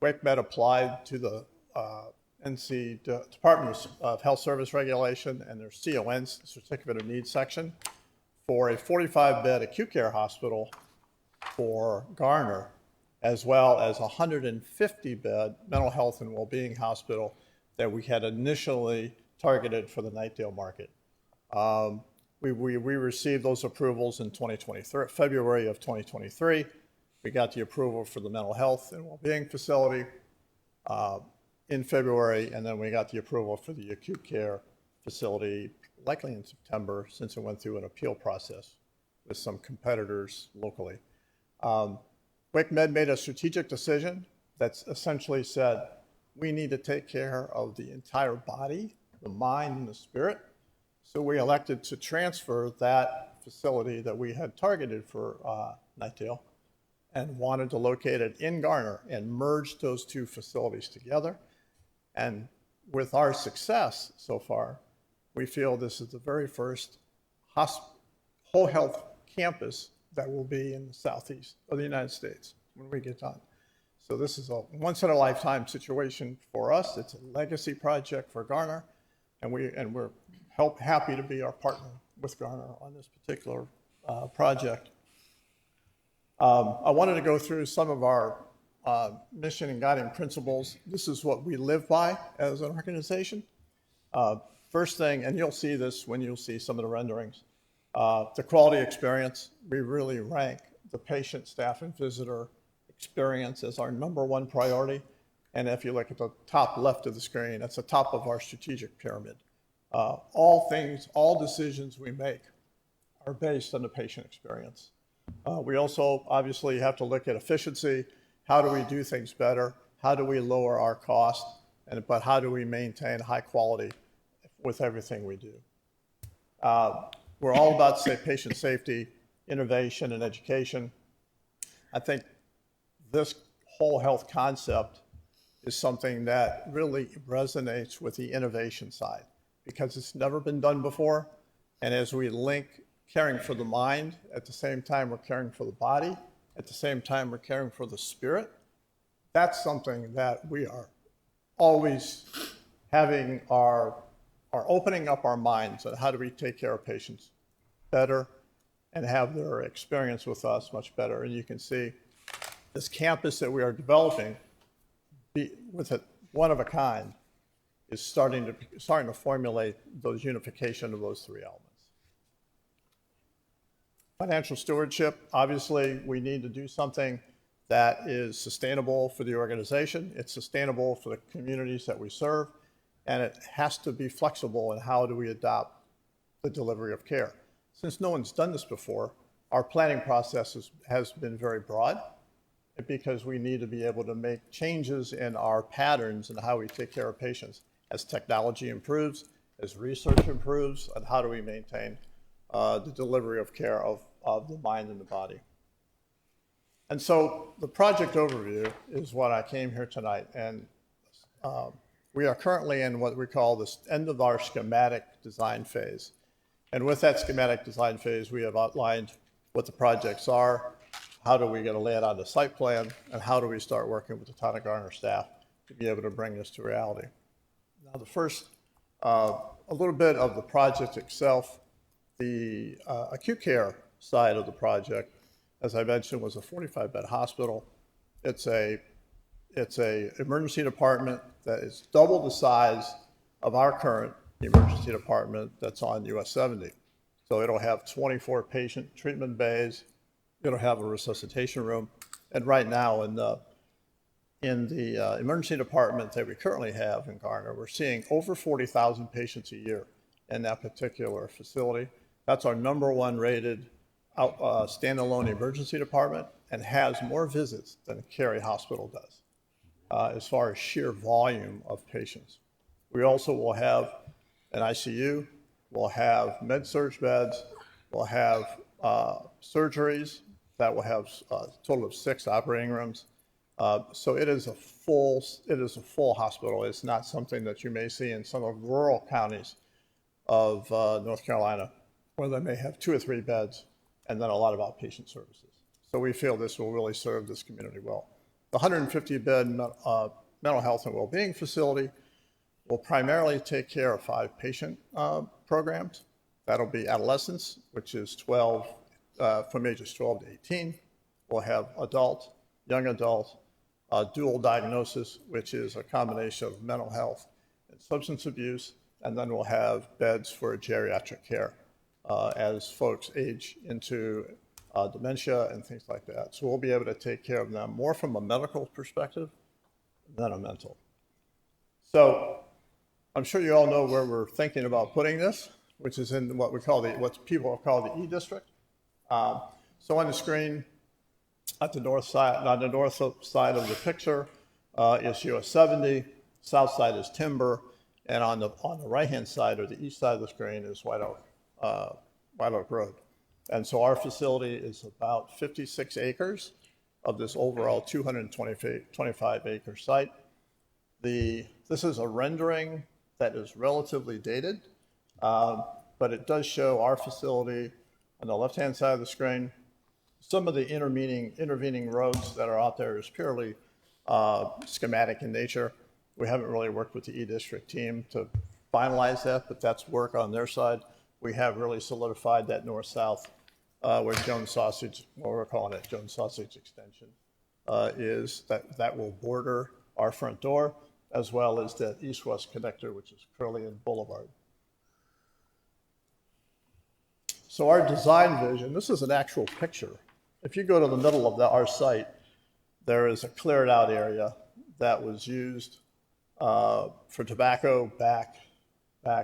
Wake Med applied to the NC Department of Health Service Regulation and their CON's Certificate of Need section for a 45-bed acute care hospital for Garner, as well as a 150-bed mental health and well-being hospital that we had initially targeted for the Knightdale market. We received those approvals in February of 2023. We got the approval for the mental health and well-being facility in February, and then we got the approval for the acute care facility likely in September, since it went through an appeal process with some competitors locally. Wake Med made a strategic decision that's essentially said, we need to take care of the entire body, the mind and the spirit. So we elected to transfer that facility that we had targeted for Knightdale and wanted to locate it in Garner and merge those two facilities together. And with our success so far, we feel this is the very first whole health campus that will be in the southeast of the United States when we get done. So this is a once-in-a-lifetime situation for us. It's a legacy project for Garner, and we're happy to be our partner with Garner on this particular project. I wanted to go through some of our mission and guiding principles. This is what we live by as an organization. First thing, and you'll see this when you'll see some of the renderings, the quality experience. We really rank the patient, staff, and visitor experience as our #1 priority. And if you look at the top left of the screen, that's the top of our strategic pyramid. All decisions we make are based on the patient experience. We also obviously have to look at efficiency. How do we do things better? How do we lower our cost? But how do we maintain high quality with everything we do? We're all about patient safety, innovation, and education. I think this whole health concept is something that really resonates with the innovation side because it's never been done before. And as we link caring for the mind, at the same time we're caring for the body, at the same time we're caring for the spirit, that's something that we are always having our opening up our minds on how do we take care of patients better and have their experience with us much better. And you can see this campus that we are developing with it one of a kind is starting to formulate those unification of those three elements. Financial stewardship, obviously we need to do something that is sustainable for the organization. It's sustainable for the communities that we serve, and it has to be flexible in how do we adopt the delivery of care. Since no one's done this before, our planning process has been very broad because we need to be able to make changes in our patterns and how we take care of patients as technology improves, as research improves, and how do we maintain the delivery of care of the mind and the body. And so the project overview is what I came here tonight, and we are currently in what we call the end of our schematic design phase. And with that schematic design phase, we have outlined what the projects are, how do we get a layout on the site plan, and how do we start working with the Town of Garner staff to be able to bring this to reality. Now, the first, a little bit of the project itself, the acute care side of the project, as I mentioned, was a 45-bed hospital. It's a emergency department that is double the size of our current emergency department that's on US 70. So it'll have 24 patient treatment bays. It'll have a resuscitation room. And right now in the emergency department that we currently have in Garner, we're seeing over 40,000 patients a year in that particular facility. That's our #1 rated standalone emergency department and has more visits than Cary Hospital does as far as sheer volume of patients. We also will have an ICU, we'll have med-surg beds, we'll have surgeries that will have a total of 6 operating rooms. So it is a full hospital. It's not something that you may see in some of the rural counties of North Carolina, where they may have 2 or 3 beds and then a lot of outpatient services. So we feel this will really serve this community well. The 150-bed mental health and well-being facility will primarily take care of 5 patient programs. That'll be adolescents, which is 12, from ages 12 to 18. We'll have adult, young adult, dual diagnosis, which is a combination of mental health and substance abuse. And then we'll have beds for geriatric care as folks age into dementia and things like that. So we'll be able to take care of them more from a medical perspective than a mental. So I'm sure you all know where we're thinking about putting this, which is in what people call the E district. So on the screen, on the north side of the picture is US 70, south side is Timber, and on the right-hand side or the east side of the screen is White Oak Road. And so our facility is about 56 acres of this overall 225-acre site. This is a rendering that is relatively dated, but it does show our facility on the left-hand side of the screen. Some of the intervening roads that are out there is purely schematic in nature. We haven't really worked with the E-District team to finalize that, but that's work on their side. We have really solidified that north-south where Jones Sausage, what we're calling it, Jones Sausage Extension, is that will border our front door, as well as that east-west connector, which is Curlean Boulevard. So our design vision, this is an actual picture. If you go to the middle of our site, there is a cleared out area that was used for tobacco back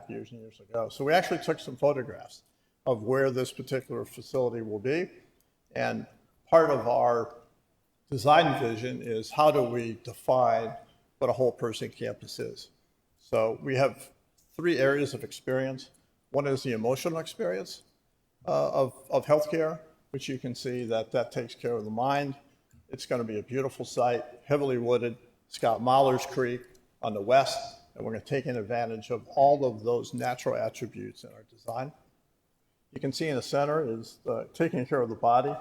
years and years ago. So we actually took some photographs of where this particular facility will be. And part of our design vision is how do we define what a whole person campus is. So we have 3 areas of experience. One is the emotional experience of healthcare, which you can see that takes care of the mind. It's going to be a beautiful site, heavily wooded. It's got Mahler's Creek on the west, and we're going to take advantage of all of those natural attributes in our design. You can see in the center is taking care of the body,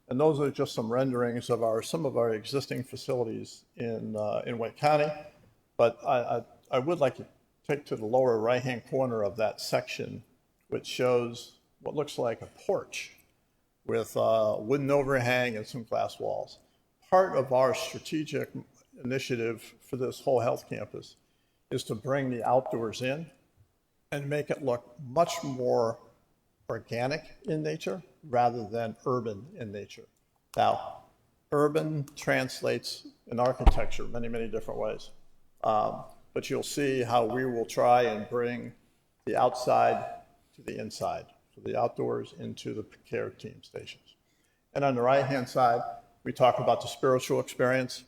and those are just some renderings of some of our existing facilities in Wake County. But I would like to take to the lower right-hand corner of that section, which shows what looks like a porch with a wooden overhang and some glass walls. Part of our strategic initiative for this whole health campus is to bring the outdoors in and make it look much more organic in nature rather than urban in nature. Now, urban translates in architecture many, many different ways. But you'll see how we will try and bring the outside to the inside, so the outdoors into the care team stations. And on the right-hand side, we talk about the spiritual experience.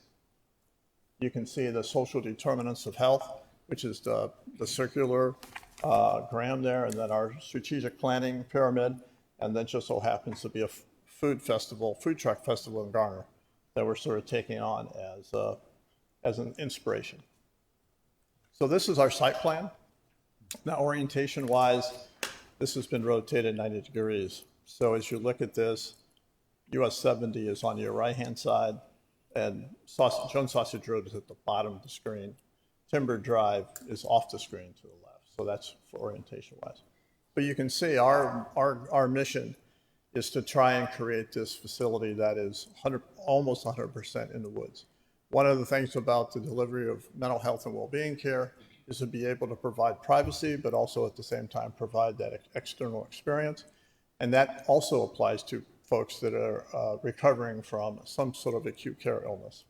You can see the social determinants of health. which is the circular gram there, and then our strategic planning pyramid, and then just so happens to be a food truck festival in Garner that we're sort of taking on as an inspiration. So this is our site plan. Now, orientation-wise, this has been rotated 90 degrees. So as you look at this, US 70 is on your right-hand side, and Jones Sausage Road is at the bottom of the screen. Timber Drive is off the screen to the left. So that's for orientation-wise. But you can see our mission is to try and create this facility that is almost 100% in the woods. One of the things about the delivery of mental health and well-being care is to be able to provide privacy, but also at the same time provide that external experience. And that also applies to folks that are recovering from some sort of acute care illness.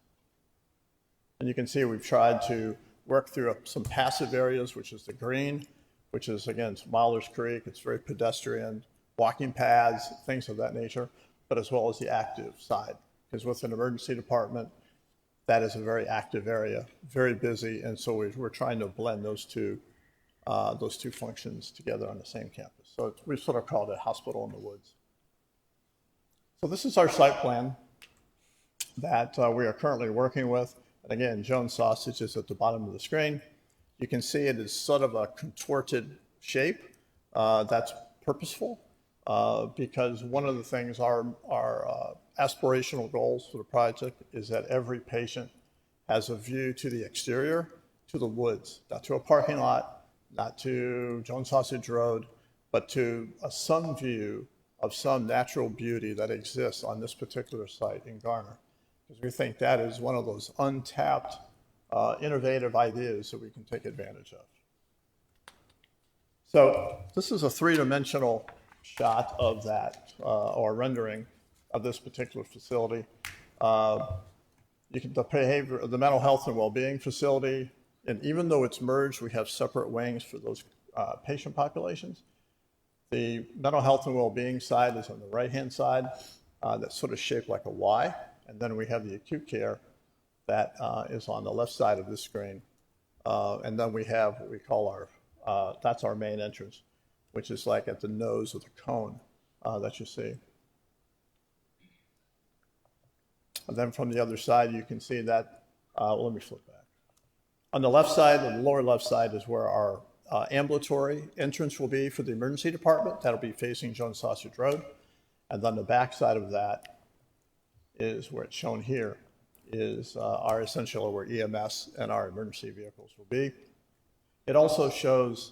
And you can see we've tried to work through some passive areas, which is the green, which is, again, it's Miller's Creek. It's very pedestrian, walking paths, things of that nature, but as well as the active side. Because with an emergency department, that is a very active area, very busy, and so we're trying to blend those two functions together on the same campus. So we sort of called it hospital in the woods. So this is our site plan that we are currently working with. And again, Jones Sausage is at the bottom of the screen. You can see it is sort of a contorted shape. That's purposeful because one of the things our aspirational goals for the project is that every patient has a view to the exterior, to the woods, not to a parking lot, not to Jones Sausage Road, but to some view of some natural beauty that exists on this particular site in Garner. Because we think that is one of those untapped, innovative ideas that we can take advantage of. So this is a three-dimensional shot of that, or rendering of this particular facility. The mental health and well-being facility, and even though it's merged, we have separate wings for those patient populations. The mental health and well-being side is on the right-hand side. That's sort of shaped like a Y. And then we have the acute care that is on the left side of this screen. And then we have what we call that's our main entrance, which is like at the nose of the cone that you see. And then from the other side, you can see that, let me flip back. On the left side, the lower left side is where our ambulatory entrance will be for the emergency department. That'll be facing Jones Sausage Road. And then the back side of that is where it's shown here, is our essentially where EMS and our emergency vehicles will be. It also shows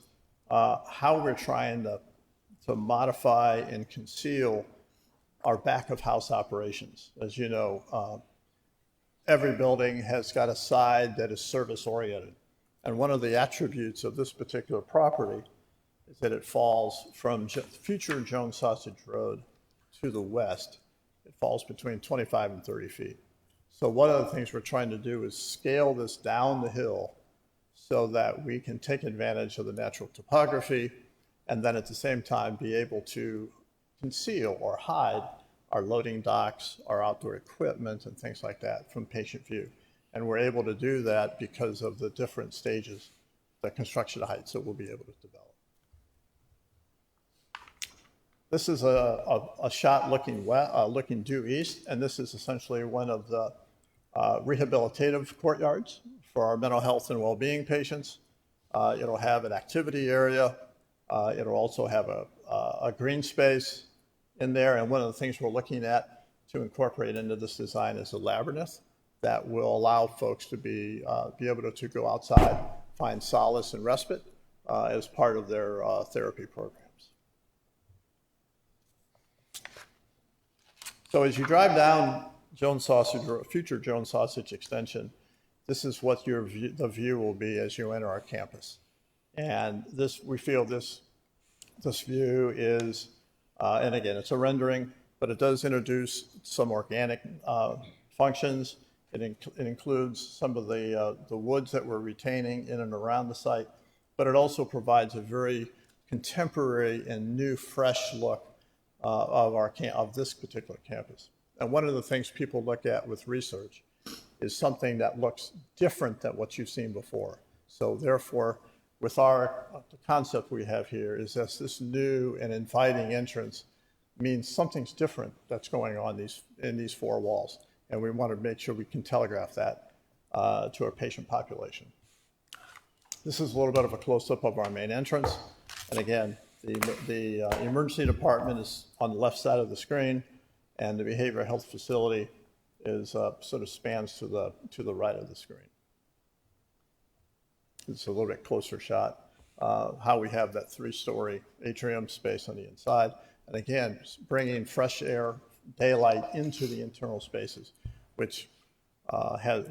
how we're trying to modify and conceal our back of house operations. As you know, every building has got a side that is service oriented. And one of the attributes of this particular property is that it falls from future Jones Sausage Road to the west. It falls between 25 and 30 feet. So one of the things we're trying to do is scale this down the hill so that we can take advantage of the natural topography and then at the same time be able to conceal or hide our loading docks, our outdoor equipment, and things like that from patient view. And we're able to do that because of the different stages, the construction heights that we'll be able to develop. This is a shot looking due east, and this is essentially one of the rehabilitative courtyards for our mental health and well-being patients. It'll have an activity area. It'll also have a green space in there, and one of the things we're looking at to incorporate into this design is a labyrinth that will allow folks to be able to go outside, find solace and respite as part of their therapy programs. So as you drive down Jones Sausage or future Jones Sausage Extension, this is what the view will be as you enter our campus. And we feel this view is, and again, it's a rendering, but it does introduce some organic functions. It includes some of the woods that we're retaining in and around the site, but it also provides a very contemporary and new, fresh look of this particular campus. And one of the things people look at with research is something that looks different than what you've seen before. So therefore, with the concept we have here is that this new and inviting entrance means something's different that's going on in these four walls. And we want to make sure we can telegraph that to our patient population. This is a little bit of a close-up of our main entrance. And again, the emergency department is on the left side of the screen, and the behavioral health facility is sort of spans to the right of the screen. It's a little bit closer shot, how we have that 3-story atrium space on the inside. And again, bringing fresh air, daylight into the internal spaces, which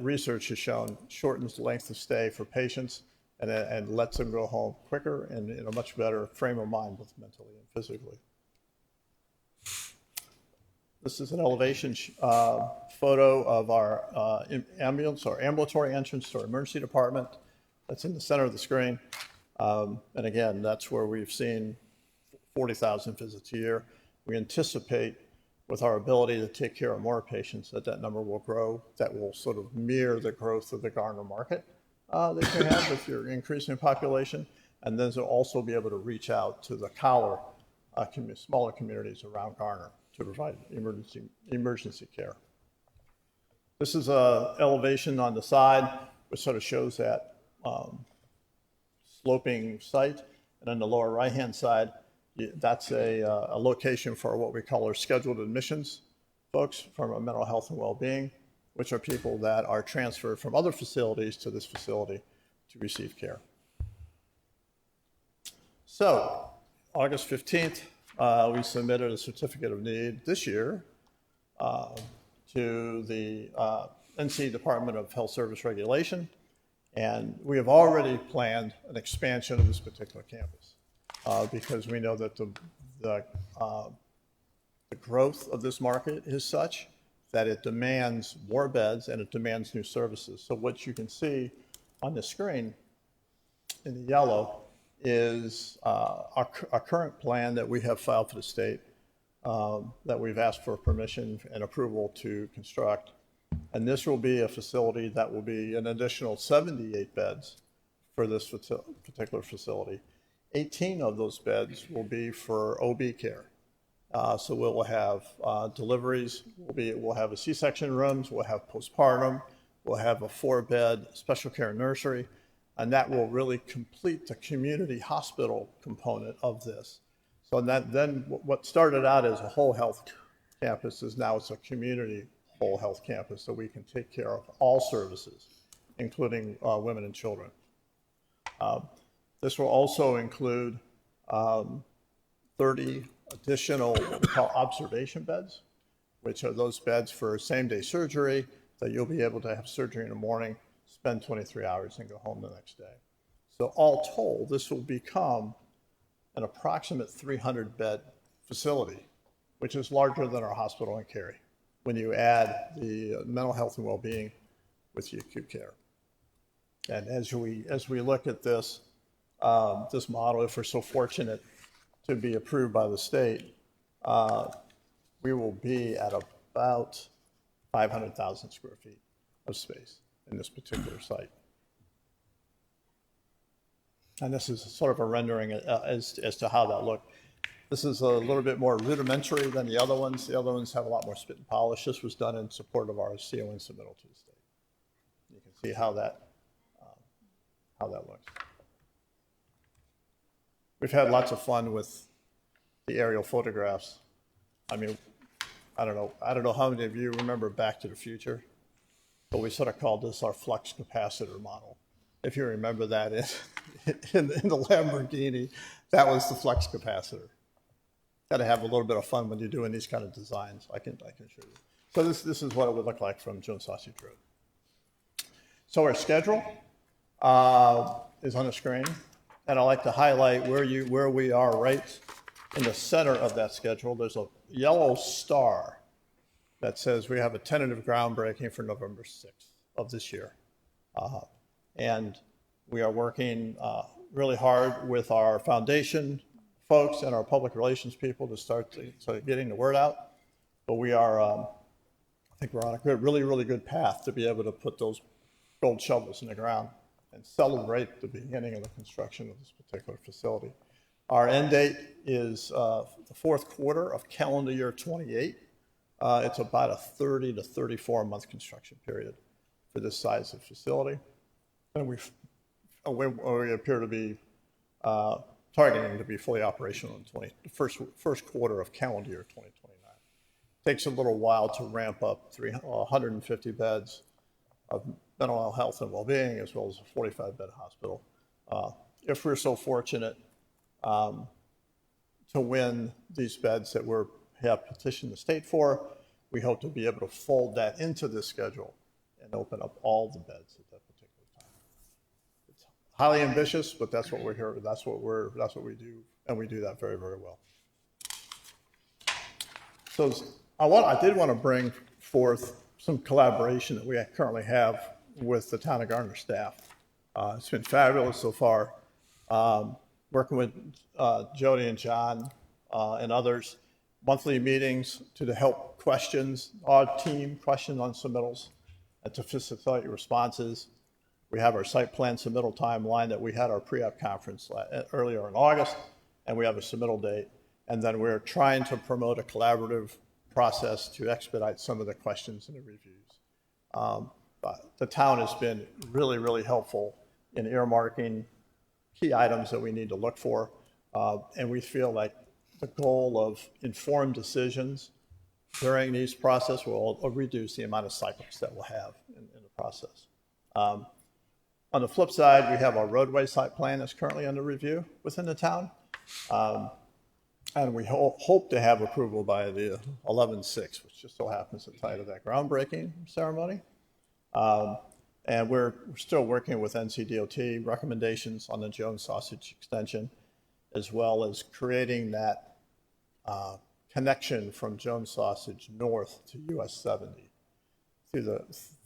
research has shown shortens the length of stay for patients and lets them go home quicker and in a much better frame of mind, both mentally and physically. This is an elevation photo of our ambulance or ambulatory entrance to our emergency department. That's in the center of the screen. And again, that's where we've seen 40,000 visits a year. We anticipate with our ability to take care of more patients that number will grow. That will sort of mirror the growth of the Garner market that you have with your increasing population. And then to also be able to reach out to the collar, smaller communities around Garner to provide emergency care. This is an elevation on the side, which sort of shows that sloping site. And on the lower right-hand side, that's a location for what we call our scheduled admissions folks from a mental health and well-being, which are people that are transferred from other facilities to this facility to receive care. So, August 15th, we submitted a certificate of need this year to the NC Department of Health Service Regulation, and we have already planned an expansion of this particular campus because we know that the growth of this market is such that it demands more beds and it demands new services. So what you can see on the screen in the yellow is our current plan that we have filed for the state that we've asked for permission and approval to construct. And this will be a facility that will be an additional 78 beds for this particular facility. 18 of those beds will be for OB care. So we'll have deliveries, we'll have a C-section rooms, we'll have postpartum, we'll have a 4-bed special care nursery, and that will really complete the community hospital component of this. So then what started out as a whole health campus is now it's a community whole health campus, so we can take care of all services, including women and children. This will also include 30 additional what we call observation beds, which are those beds for same-day surgery that you'll be able to have surgery in the morning, spend 23 hours, and go home the next day. So all told, this will become an approximate 300-bed facility, which is larger than our hospital in Cary when you add the mental health and well-being with the acute care. And as we look at this model, if we're so fortunate to be approved by the state, we will be at about 500,000 square feet of space in this particular site. And this is sort of a rendering as to how that looked. This is a little bit more rudimentary than the other ones. The other ones have a lot more spit and polish. This was done in support of our CON submittal to the state. You can see how that looks. We've had lots of fun with the aerial photographs. I mean, I don't know how many of you remember Back to the Future, but we sort of called this our flux capacitor model. If you remember that in the Lamborghini, that was the flux capacitor. Got to have a little bit of fun when you're doing these kind of designs. I can show you. So this is what it would look like from Jones Sausage Road. So our schedule is on the screen, and I'd like to highlight where we are right in the center of that schedule. There's a yellow star that says we have a tentative groundbreaking for November 6th of this year. And we are working really hard with our foundation folks and our public relations people to start getting the word out. But we are, I think we're on a really good path to be able to put those gold shovels in the ground and celebrate the beginning of the construction of this particular facility. Our end date is the fourth quarter of calendar year 28. It's about a 30 to 34 month construction period for this size of facility. And we appear to be targeting to be fully operational in the first quarter of calendar year 2029. Takes a little while to ramp up 150 beds of mental health and well-being, as well as a 45-bed hospital. If we're so fortunate to win these beds that we have petitioned the state for, we hope to be able to fold that into this schedule and open up all the beds at that particular time. It's highly ambitious, but that's what we're here. That's what we do, and we do that very, very well. So I did want to bring forth some collaboration that we currently have with the town of Garner staff. It's been fabulous so far. Working with Jody and John and others, monthly meetings to help our team question on submittals and to facilitate responses. We have our site plan submittal timeline that we had our pre-app conference earlier in August, and we have a submittal date. And then we're trying to promote a collaborative process to expedite some of the questions and the reviews. The town has been really, really helpful in earmarking key items that we need to look for. And we feel like the goal of informed decisions during these process will reduce the amount of cycles that we'll have in the process. On the flip side, we have our roadway site plan that's currently under review within the town. And we hope to have approval by the 11/6, which just so happens to tie to that groundbreaking ceremony. And we're still working with NC.DOT recommendations on the Jones Sausage extension, as well as creating that connection from Jones Sausage north to US 70.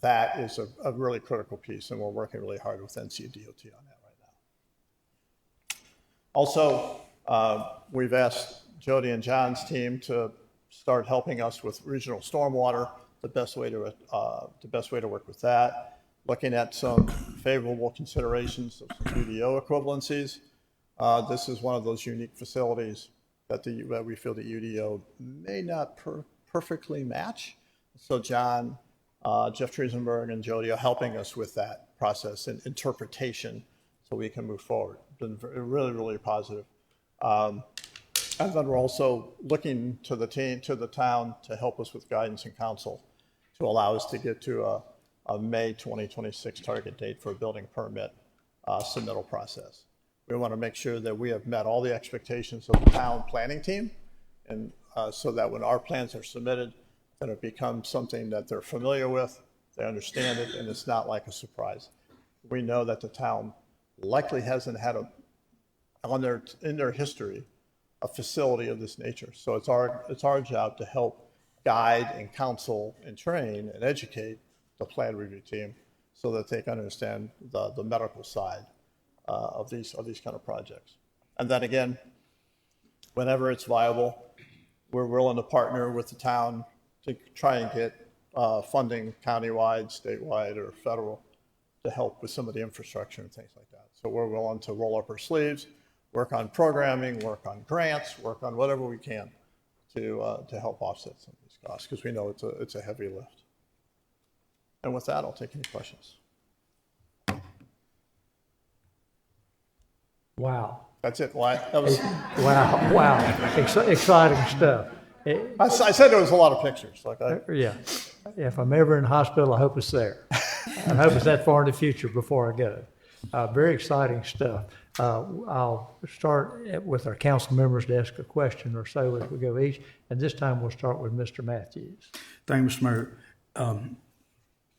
That is a really critical piece, and we're working really hard with NC.DOT on that right now. Also, we've asked Jody and John's team to start helping us with regional stormwater, the best way to work with that, looking at some favorable considerations of some UDO equivalencies. This is one of those unique facilities that we feel the UDO may not perfectly match. So John, Jeff Triesenberg, and Jody are helping us with that process and interpretation so we can move forward. Been really, really positive. And then we're also looking to the town to help us with guidance and counsel to allow us to get to a May 2026 target date for a building permit submittal process. We want to make sure that we have met all the expectations of the town planning team, and so that when our plans are submitted, then it becomes something that they're familiar with, they understand it, and it's not like a surprise. We know that the town likely hasn't had in their history a facility of this nature. So it's our job to help guide and counsel and train and educate the plan review team so that they can understand the medical side of these kind of projects. And then again, whenever it's viable, we're willing to partner with the town to try and get funding countywide, statewide, or federal to help with some of the infrastructure and things like that. So we're willing to roll up our sleeves, work on programming, work on grants, work on whatever we can to help offset some of these costs, because we know it's a heavy lift. And with that, I'll take any questions. Wow. That's it. Why? That was. Wow. Exciting stuff. I said there was a lot of pictures. Yeah. If I'm ever in the hospital, I hope it's there. I hope it's that far in the future before I get it. Very exciting stuff. I'll start with our council members to ask a question or so as we go each. And this time we'll start with Mr. Matthews. Thank you, Mr. Mayor.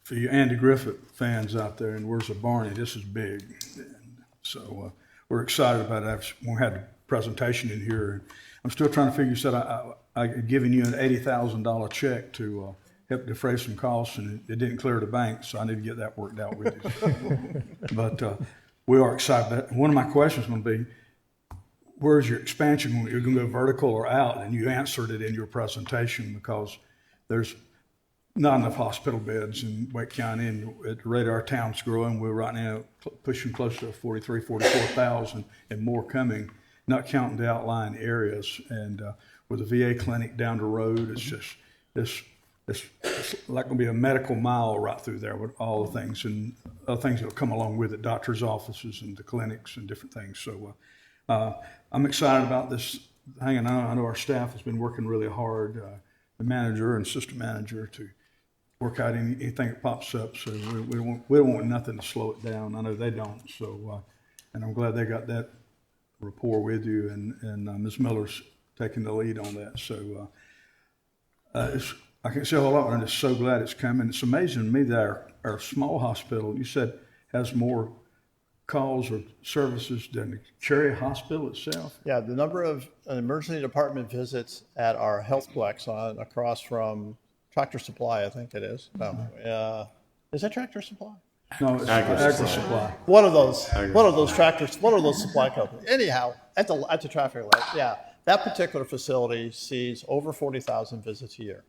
For you Andy Griffith fans out there, and where's the Barney? This is big. And so we're excited about it. We had a presentation in here. I'm still trying to figure. You said I'd given you an $80,000 check to help defray some costs, and it didn't clear the bank, so I need to get that worked out with you. But we are excited. One of my questions is going to be, where's your expansion? You're going to go vertical or out? And you answered it in your presentation, because there's not enough hospital beds in Wake County, and at the rate our town's growing, we're right now pushing close to 44,000 and more coming, not counting the outlying areas. And with the VA clinic down the road, it's just, it's like going to be a medical mile right through there with all the things and other things that will come along with it, doctors' offices and the clinics and different things. So I'm excited about this hanging on. I know our staff has been working really hard, the manager and assistant manager, to work out anything that pops up. So we don't want nothing to slow it down. I know they don't. So, and I'm glad they got that rapport with you, and Ms. Miller's taking the lead on that. So I can't say a whole lot, but I'm just so glad it's coming. It's amazing to me that our small hospital, you said, has more calls or services than the Cherry Hospital itself. Yeah, the number of emergency department visits at our healthplex across from Tractor Supply, I think it is. No, is it Tractor Supply? No, it's Agri Supply. One of those supply companies. Anyhow, at the traffic light, yeah, that particular facility sees over 40,000 visits a year.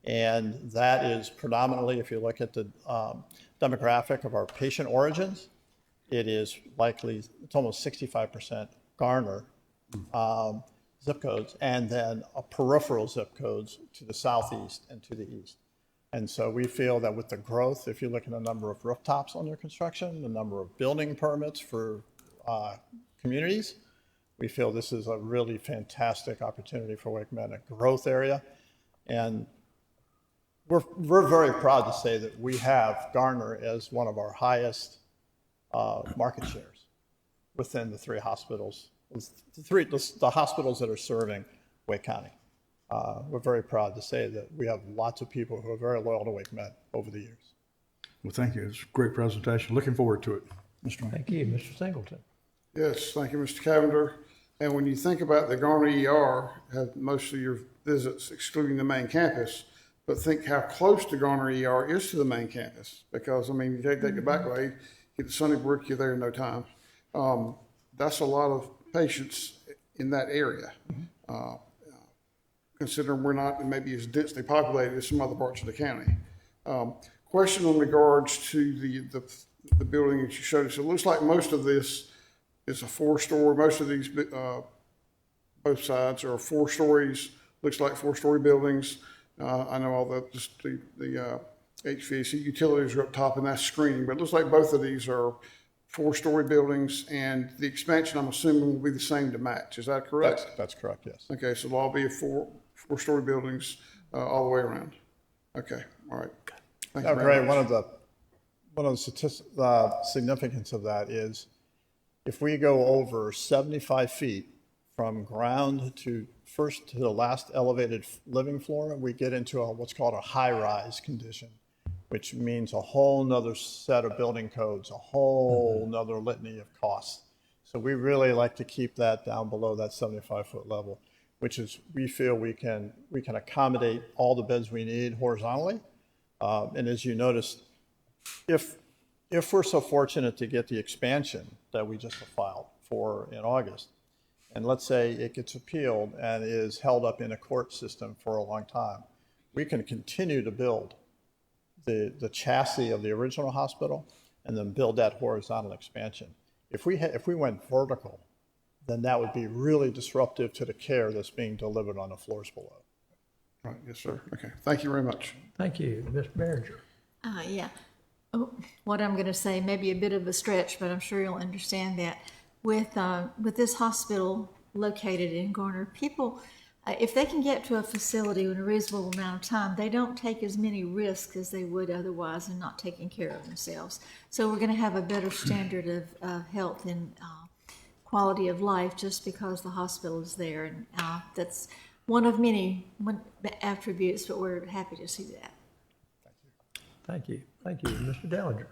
And that is predominantly, if you look at the demographic of our patient origins, it's almost 65% Garner zip codes, and then peripheral zip codes to the southeast and to the east. And so we feel that with the growth, if you look at the number of rooftops under construction, the number of building permits for communities, we feel this is a really fantastic opportunity for Wake Med, a growth area. And we're very proud to say that we have Garner as one of our highest market shares within the three hospitals, the hospitals that are serving Wake County. We're very proud to say that we have lots of people who are very loyal to Wake Med over the years. Well, thank you. It's a great presentation. Looking forward to it. Mr. Mayor. Thank you, Mr. Singleton. Yes, thank you, Mr. Cavender. And when you think about the Garner ER, have most of your visits excluding the main campus, but think how close the Garner ER is to the main campus. Because, I mean, you take the back way, get to Sunnybrook, you're there in no time. That's a lot of patients in that area. Considering we're not maybe as densely populated as some other parts of the county. Question in regards to the building that you showed us. It looks like most of this is a 4-story. Most of these, both sides are 4 stories. Looks like 4-story buildings. I know all the HVAC utilities are up top, and that's screening. But it looks like both of these are 4-story buildings, and the expansion, I'm assuming, will be the same to match. Is that correct? That's correct, yes. Okay, so they'll all be 4-story buildings all the way around. Okay, all right. Thank you very much. One of the significance of that is if we go over 75 feet from ground to the last elevated living floor, we get into what's called a high-rise condition, which means a whole nother set of building codes, a whole nother litany of costs. So we really like to keep that down below that 75-foot level, which is, we feel we can accommodate all the beds we need horizontally. And as you noticed, if we're so fortunate to get the expansion that we just filed for in August, and let's say it gets appealed and is held up in a court system for a long time, we can continue to build the chassis of the original hospital and then build that horizontal expansion. If we went vertical, then that would be really disruptive to the care that's being delivered on the floors below. Right, yes, sir. Okay, thank you very much. Thank you, Ms. Behringer. Yeah. Oh, what I'm going to say may be a bit of a stretch, but I'm sure you'll understand that. With this hospital located in Garner, people, if they can get to a facility in a reasonable amount of time, they don't take as many risks as they would otherwise in not taking care of themselves. So we're going to have a better standard of health and quality of life just because the hospital is there. And that's one of many attributes, but we're happy to see that. Thank you. Thank you, Mr. Dellinger.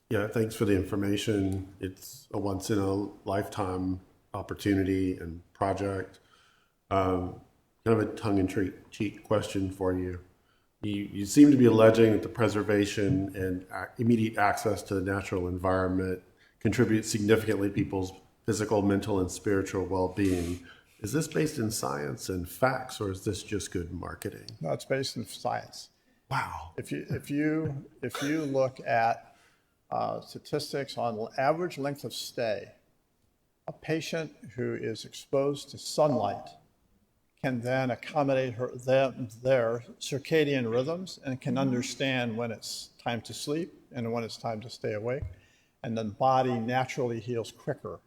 Yeah, thanks for the information. It's a once in a lifetime opportunity and project. Kind of a tongue-in-cheek question for you. You seem to be alleging that the preservation and immediate access to the natural environment contributes significantly to people's physical, mental, and spiritual well-being. Is this based in science and facts, or is this just good marketing? No, it's based in science. Wow. If you look at statistics on average length of stay, a patient who is exposed to sunlight can then accommodate their circadian rhythms and can understand when it's time to sleep and when it's time to stay awake. And then body naturally heals quicker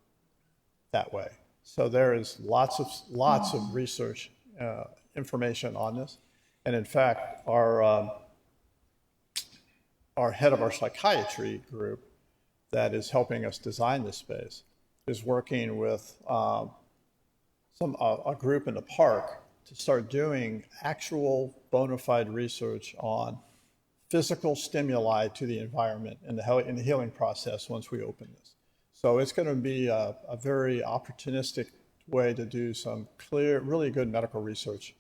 that way. So there is lots of research information on this. And in fact, our head of our psychiatry group that is helping us design this space is working with a group in the park to start doing actual bona fide research on physical stimuli to the environment in the healing process once we open this. So it's going to be a very opportunistic way to do some clear, really good medical research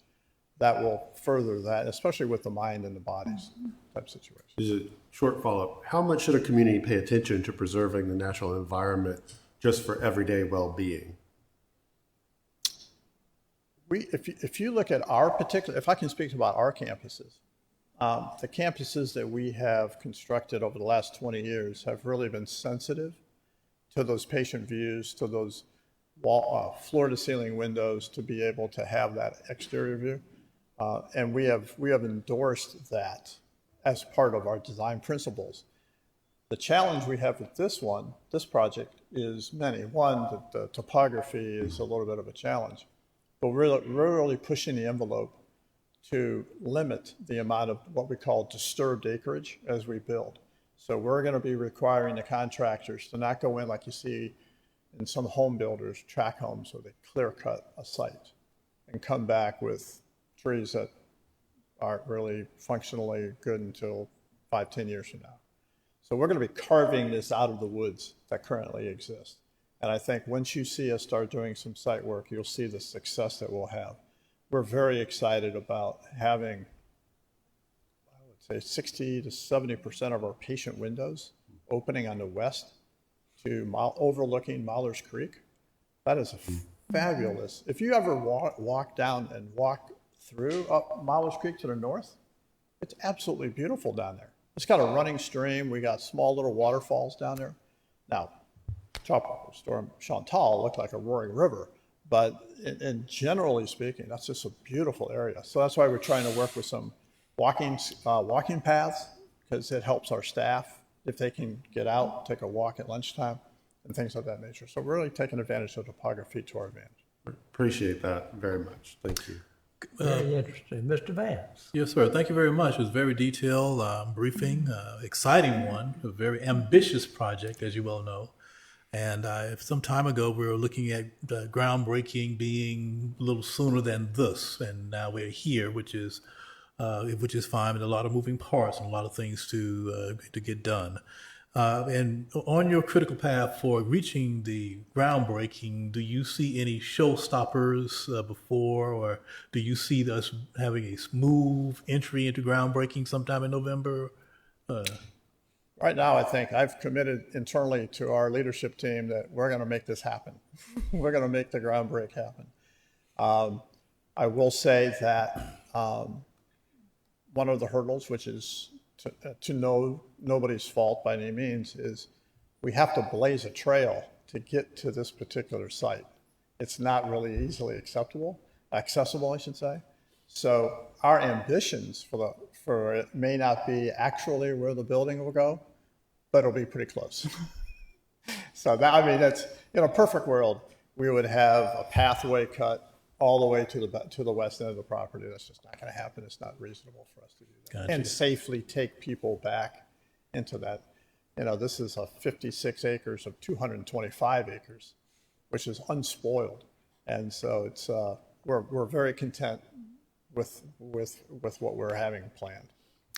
that will further that, especially with the mind and the bodies type situation. Is a short follow-up. How much should a community pay attention to preserving the natural environment just for everyday well-being? If you look at our particular, if I can speak about our campuses, the campuses that we have constructed over the last 20 years have really been sensitive to those patient views, to those floor-to-ceiling windows, to be able to have that exterior view. And we have endorsed that as part of our design principles. The challenge we have with this project is many. One, the topography is a little bit of a challenge, but we're really pushing the envelope to limit the amount of what we call disturbed acreage as we build. So we're going to be requiring the contractors to not go in like you see in some home builders, tract homes, where they clear cut a site and come back with trees that aren't really functionally good until 5-10 years from now. So we're going to be carving this out of the woods that currently exist. And I think once you see us start doing some site work, you'll see the success that we'll have. We're very excited about having, I would say, 60 to 70% of our patient windows opening on the west to overlooking Mahler's Creek. That is fabulous. If you ever walk down and walk through up Mahler's Creek to the north, it's absolutely beautiful down there. It's got a running stream. We got small little waterfalls down there. Now, Tropical Storm Chantal looked like a roaring river, but in generally speaking, that's just a beautiful area. So that's why we're trying to work with some walking paths, because it helps our staff if they can get out, take a walk at lunchtime, and things of that nature. So we're really taking advantage of topography to our advantage. Appreciate that very much. Thank you. Very interesting. Mr. Vance. Yes, sir. Thank you very much. It was a very detailed briefing, exciting one, a very ambitious project, as you well know. And some time ago, we were looking at groundbreaking being a little sooner than this, and now we're here, which is fine, and a lot of moving parts and a lot of things to get done. And on your critical path for reaching the groundbreaking, do you see any showstoppers before, or do you see us having a smooth entry into groundbreaking sometime in November? Right now, I think I've committed internally to our leadership team that we're going to make this happen. We're going to make the groundbreak happen. I will say that one of the hurdles, which is nobody's fault by any means, is we have to blaze a trail to get to this particular site. It's not really easily accessible, I should say. So our ambitions for it may not be actually where the building will go, but it'll be pretty close. So that, I mean, that's, in a perfect world, we would have a pathway cut all the way to the west end of the property. That's just not going to happen. It's not reasonable for us to do that. Gotcha. And safely take people back into that. You know, this is a 56 acres of 225 acres, which is unspoiled. And so it's we're very content with what we're having planned.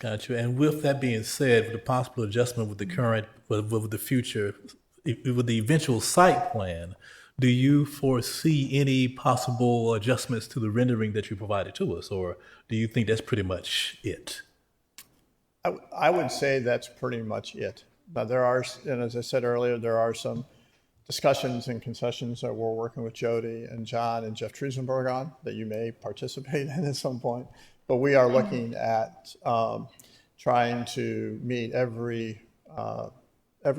Gotcha. And with that being said, with the possible adjustment with the current, with the future, with the eventual site plan, do you foresee any possible adjustments to the rendering that you provided to us, or do you think that's pretty much it? I would say that's pretty much it. Now there are, and as I said earlier, there are some discussions and concessions that we're working with Jody and John and Jeff Trusenberg on that you may participate in at some point. But we are looking at trying to meet every part of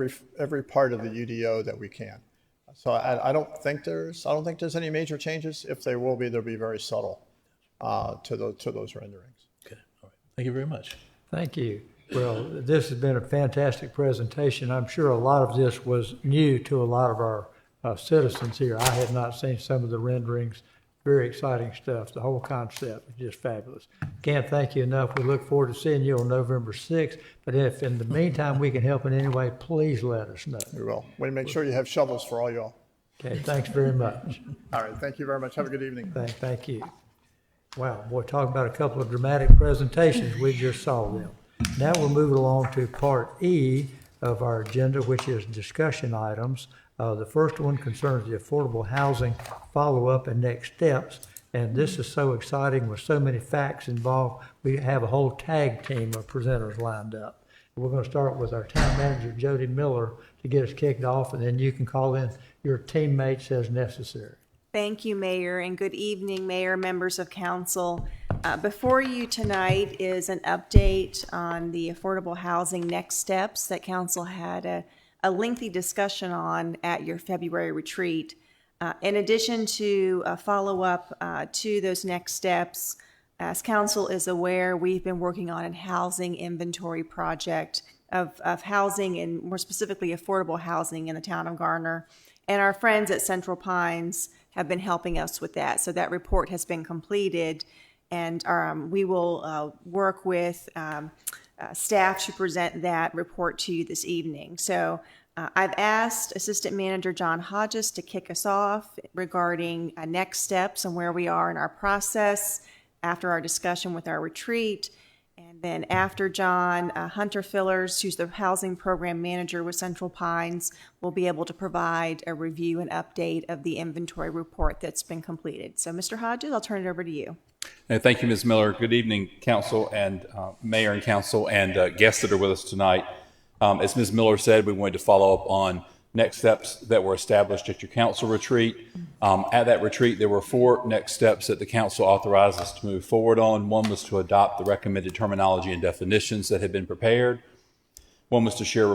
the UDO that we can. So I don't think there's any major changes. If there will be, they'll be very subtle to those renderings. Okay. All right. Thank you very much. Thank you. Well, this has been a fantastic presentation. I'm sure a lot of this was new to a lot of our citizens here. I had not seen some of the renderings. Very exciting stuff. The whole concept is just fabulous. Can't thank you enough. We look forward to seeing you on November 6th. But if in the meantime we can help in any way, please let us know. We will. We make sure you have shovels for all y'all. Okay, thanks very much. All right. Thank you very much. Have a good evening. Thank you. Wow, boy, talking about a couple of dramatic presentations, we just saw them. Now we're moving along to Part E of our agenda, which is discussion items. The first one concerns the affordable housing follow-up and next steps. And this is so exciting with so many facts involved. We have a whole tag team of presenters lined up. We're going to start with our town manager, Jody Miller, to get us kicked off, and then you can call in your teammates as necessary. Thank you, Mayor, and good evening, Mayor, members of council. Before you tonight is an update on the affordable housing next steps that council had a lengthy discussion on at your February retreat. In addition to a follow-up to those next steps, as council is aware, we've been working on a housing inventory project of housing, and more specifically affordable housing in the town of Garner. And our friends at Central Pines have been helping us with that. So that report has been completed, and we will work with staff to present that report to you this evening. So I've asked Assistant Manager John Hodges to kick us off regarding next steps and where we are in our process after our discussion with our retreat. And then after John, Hunter Fillers, who's the housing program manager with Central Pines, will be able to provide a review and update of the inventory report that's been completed. So Mr. Hodges, I'll turn it over to you. Thank you, Ms. Miller. Good evening, council and mayor and council and guests that are with us tonight. As Ms. Miller said, we wanted to follow up on next steps that were established at your council retreat. At that retreat, there were 4 next steps that the council authorized us to move forward on. One was to adopt the recommended terminology and definitions that had been prepared. One was to share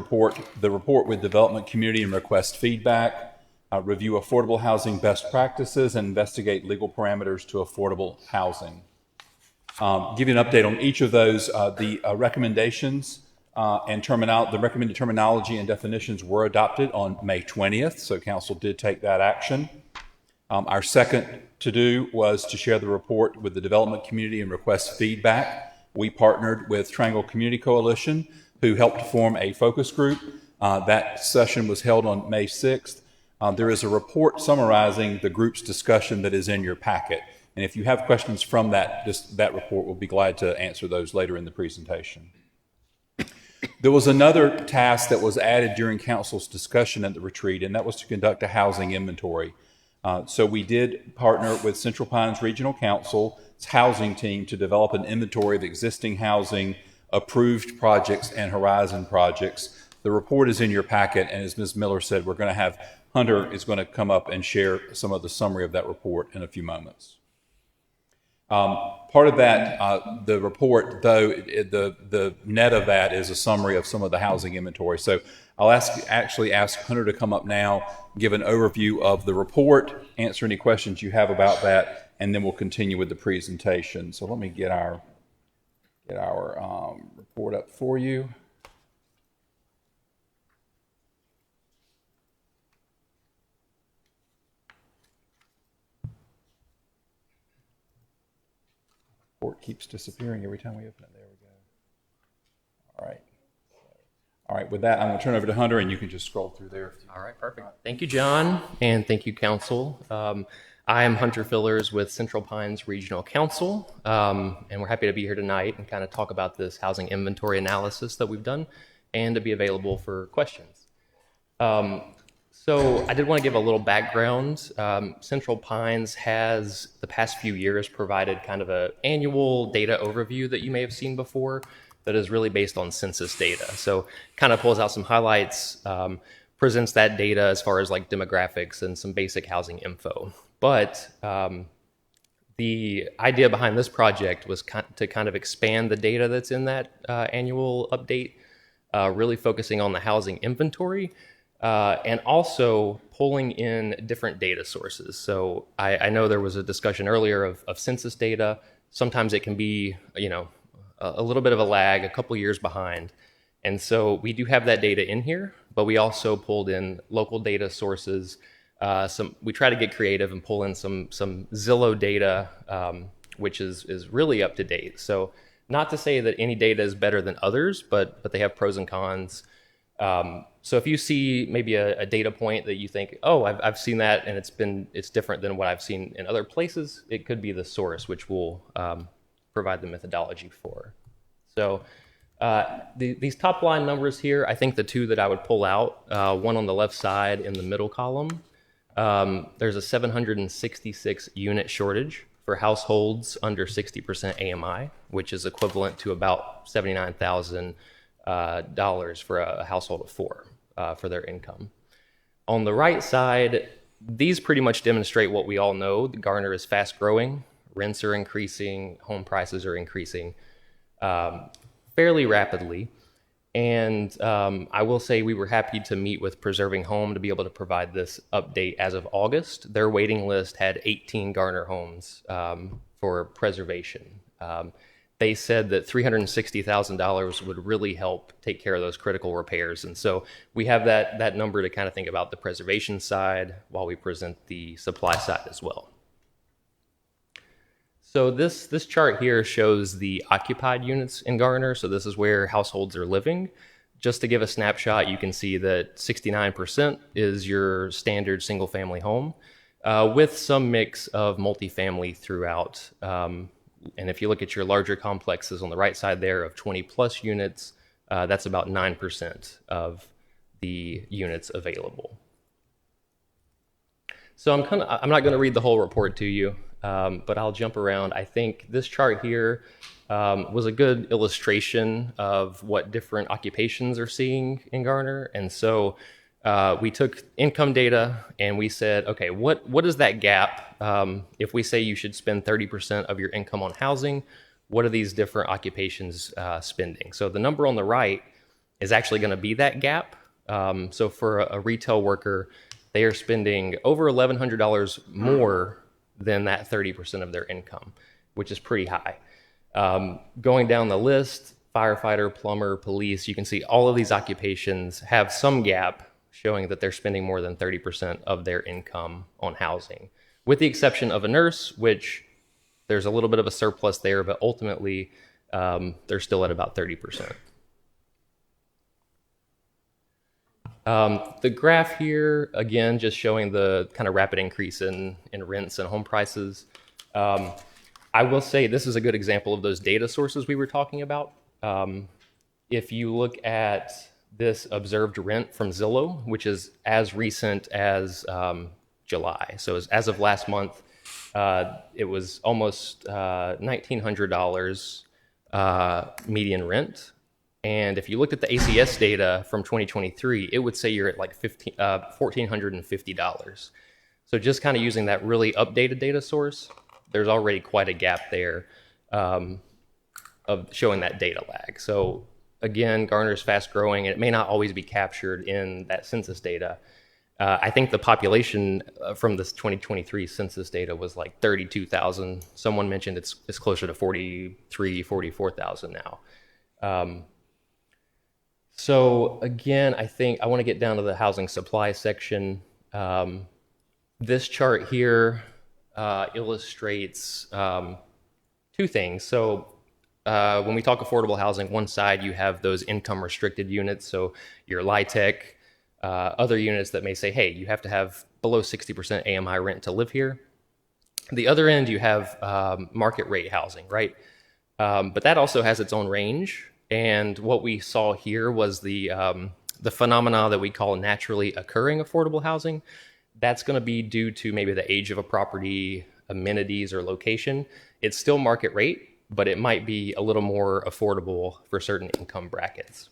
the report with development community and request feedback, review affordable housing best practices, and investigate legal parameters to affordable housing. Give you an update on each of those. The recommendations and the recommended terminology and definitions were adopted on May 20th, so council did take that action. Our second to do was to share the report with the development community and request feedback. We partnered with Triangle Community Coalition, who helped form a focus group. That session was held on May 6th. There is a report summarizing the group's discussion that is in your packet. And if you have questions from that report, we'll be glad to answer those later in the presentation. There was another task that was added during council's discussion at the retreat, and that was to conduct a housing inventory. So we did partner with Central Pines Regional Council's housing team to develop an inventory of existing housing, approved projects, and horizon projects. The report is in your packet, and as Ms. Miller said, Hunter is going to come up and share some of the summary of that report in a few moments. Part of that, the report, though, the net of that is a summary of some of the housing inventory. So I'll actually ask Hunter to come up now, give an overview of the report, answer any questions you have about that, and then we'll continue with the presentation. So let me get our report up for you. Report keeps disappearing every time we open it. There we go. All right. With that, I'm going to turn over to Hunter, and you can just scroll through there. All right, perfect. Thank you, John, and thank you, council. I am Hunter Fillers with Central Pines Regional Council, and we're happy to be here tonight and kind of talk about this housing inventory analysis that we've done and to be available for questions. So I did want to give a little background. Central Pines has, the past few years, provided kind of an annual data overview that you may have seen before that is really based on census data. So kind of pulls out some highlights. presents that data as far as like demographics and some basic housing info. But the idea behind this project was to kind of expand the data that's in that annual update, really focusing on the housing inventory, and also pulling in different data sources. So I know there was a discussion earlier of census data. Sometimes it can be, a little bit of a lag, a couple years behind. And so we do have that data in here, but we also pulled in local data sources. We try to get creative and pull in some Zillow data, which is really up to date. So not to say that any data is better than others, but they have pros and cons. So if you see maybe a data point that you think, oh, I've seen that and it's different than what I've seen in other places, it could be the source, which we'll provide the methodology for. So these top line numbers here, I think the two that I would pull out, one on the left side in the middle column, there's a 766 unit shortage for households under 60% AMI, which is equivalent to about $79,000 for a household of four for their income. On the right side, these pretty much demonstrate what we all know. Garner is fast growing, rents are increasing, home prices are increasing fairly rapidly. And I will say we were happy to meet with Preserving Home to be able to provide this update as of August. Their waiting list had 18 Garner homes for preservation. They said that $360,000 would really help take care of those critical repairs. And so we have that number to kind of think about the preservation side while we present the supply side as well. So this chart here shows the occupied units in Garner. So this is where households are living. Just to give a snapshot, you can see that 69% is your standard single family home with some mix of multifamily throughout. And if you look at your larger complexes on the right side there of 20 plus units, that's about 9% of the units available. So I'm not going to read the whole report to you, but I'll jump around. I think this chart here was a good illustration of what different occupations are seeing in Garner. And so we took income data and we said, okay, what is that gap? If we say you should spend 30% of your income on housing, what are these different occupations spending? So the number on the right is actually going to be that gap. So for a retail worker, they are spending over $1,100 more than that 30% of their income, which is pretty high. Going down the list, firefighter, plumber, police, you can see all of these occupations have some gap showing that they're spending more than 30% of their income on housing, with the exception of a nurse, which there's a little bit of a surplus there, but ultimately they're still at about 30%. The graph here, again, just showing the kind of rapid increase in rents and home prices. I will say this is a good example of those data sources we were talking about. If you look at this observed rent from Zillow, which is as recent as July. So as of last month, it was almost $1,900 median rent. And if you looked at the ACS data from 2023, it would say you're at like $1,450. So just kind of using that really updated data source, there's already quite a gap there of showing that data lag. So again, Garner's fast growing, and it may not always be captured in that census data. I think the population from this 2023 census data was like 32,000. Someone mentioned it's closer to 44,000 now. So again, I think I want to get down to the housing supply section. This chart here illustrates two things. So when we talk affordable housing, one side you have those income restricted units, so your LIHTC, other units that may say, hey, you have to have below 60% AMI rent to live here. The other end you have market rate housing, right? But that also has its own range. And what we saw here was the phenomena that we call naturally occurring affordable housing. That's going to be due to maybe the age of a property, amenities, or location. It's still market rate, but it might be a little more affordable for certain income brackets.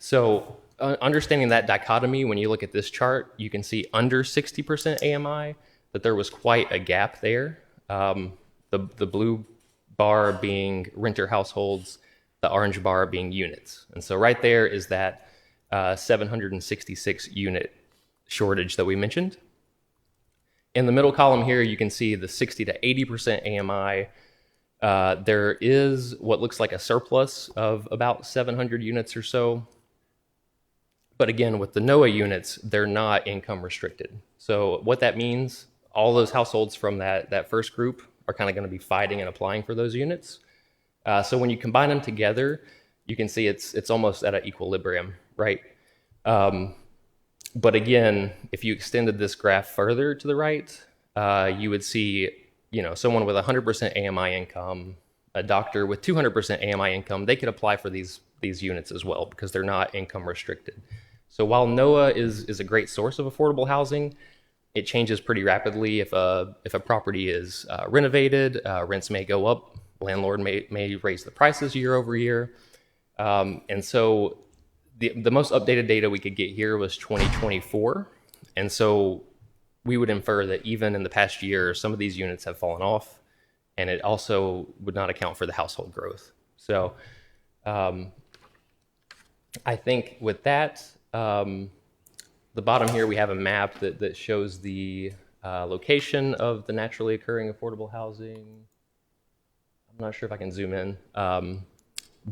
So understanding that dichotomy, when you look at this chart, you can see under 60% AMI that there was quite a gap there. The blue bar being renter households, the orange bar being units. And so right there is that 766 unit shortage that we mentioned. In the middle column here, you can see the 60 to 80% AMI. There is what looks like a surplus of about 700 units or so. But again, with the NOAA units, they're not income restricted. So what that means, all those households from that first group are kind of going to be fighting and applying for those units. So when you combine them together, you can see it's almost at an equilibrium, right? But again, if you extended this graph further to the right, you would see, someone with 100% AMI income, a doctor with 200% AMI income, they could apply for these units as well because they're not income restricted. So while NOAA is a great source of affordable housing, it changes pretty rapidly. If a property is renovated, rents may go up, landlord may raise the prices year over year. And so the most updated data we could get here was 2024. And so we would infer that even in the past year, some of these units have fallen off, and it also would not account for the household growth. So I think with that, the bottom here, we have a map that shows the location of the naturally occurring affordable housing. I'm not sure if I can zoom in.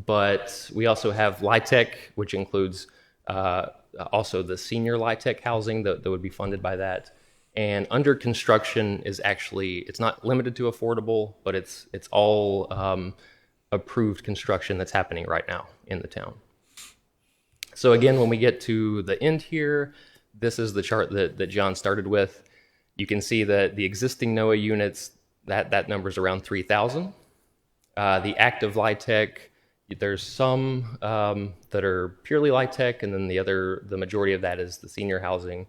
But we also have LIHTC, which includes also the senior LIHTC housing that would be funded by that. And under construction is actually, it's not limited to affordable, but it's all approved construction that's happening right now in the town. So again, when we get to the end here, this is the chart that John started with. You can see that the existing NOAA units, that number's around 3,000. The active LIHTC, there's some that are purely LIHTC, and then the majority of that is the senior housing.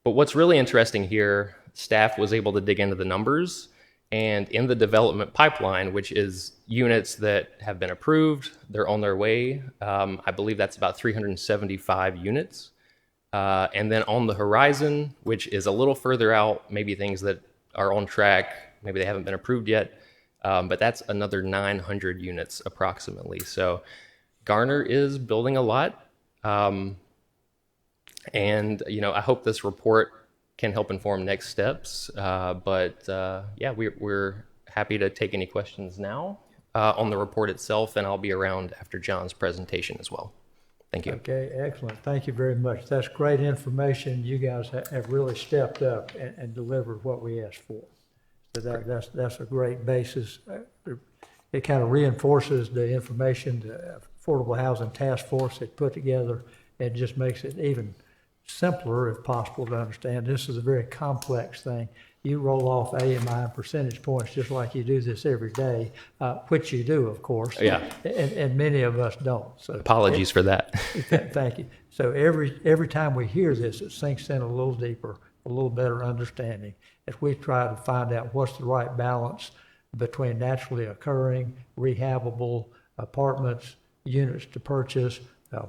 But what's really interesting here, staff was able to dig into the numbers, and in the development pipeline, which is units that have been approved, they're on their way. I believe that's about 375 units. And then on the horizon, which is a little further out, maybe things that are on track, maybe they haven't been approved yet, but that's another 900 units approximately. So Garner is building a lot. And, I hope this report can help inform next steps. We're happy to take any questions now on the report itself, and I'll be around after John's presentation as well. Thank you. Okay, excellent. Thank you very much. That's great information. You guys have really stepped up and delivered what we asked for. So that's a great basis. It kind of reinforces the information the Affordable Housing Task Force had put together, and just makes it even simpler, if possible, to understand. This is a very complex thing. You roll off AMI and percentage points just like you do this every day, which you do, of course. Yeah. And many of us don't. So apologies for that. Thank you. So every time we hear this, it sinks in a little deeper, a little better understanding, as we try to find out what's the right balance between naturally occurring, rehabable apartments, units to purchase,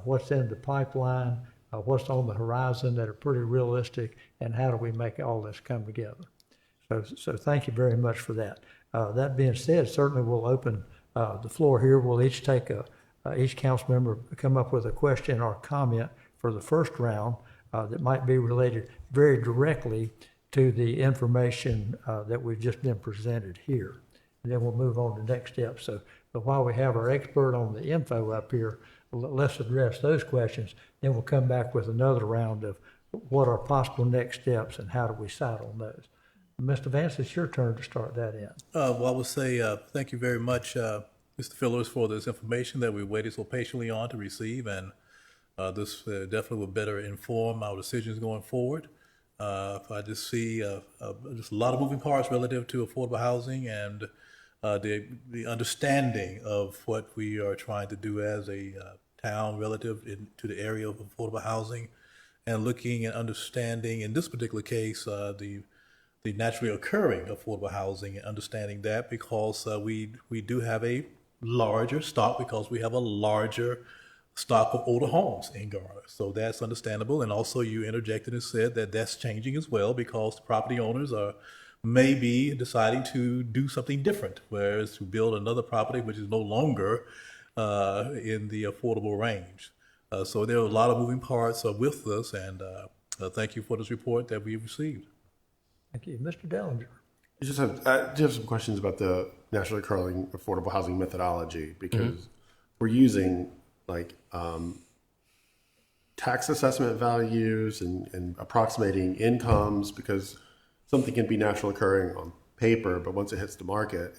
what's in the pipeline, what's on the horizon that are pretty realistic, and how do we make all this come together. So thank you very much for that. That being said, certainly we'll open the floor here. We'll each take each council member come up with a question or comment for the first round that might be related very directly to the information that we've just been presented here. And then we'll move on to next steps. But while we have our expert on the info up here, let's address those questions. Then we'll come back with another round of what are possible next steps and how do we decide on those. Mr. Vance, it's your turn to start that in. Well, I would say thank you very much, Mr. Fillers, for this information that we waited so patiently on to receive, and this definitely will better inform our decisions going forward. I just see just a lot of moving parts relative to affordable housing and the understanding of what we are trying to do as a town relative to the area of affordable housing, and looking and understanding, in this particular case, the naturally occurring affordable housing, and understanding that because we do have a larger stock, because we have a larger stock of older homes in Garner. So that's understandable. And also you interjected and said that that's changing as well because the property owners are maybe deciding to do something different, whereas to build another property which is no longer in the affordable range. So there are a lot of moving parts with this, and thank you for this report that we've received. Thank you. Mr. Dellinger. I do have some questions about the naturally occurring affordable housing methodology, because we're using like tax assessment values and approximating incomes, because something can be naturally occurring on paper, but once it hits the market,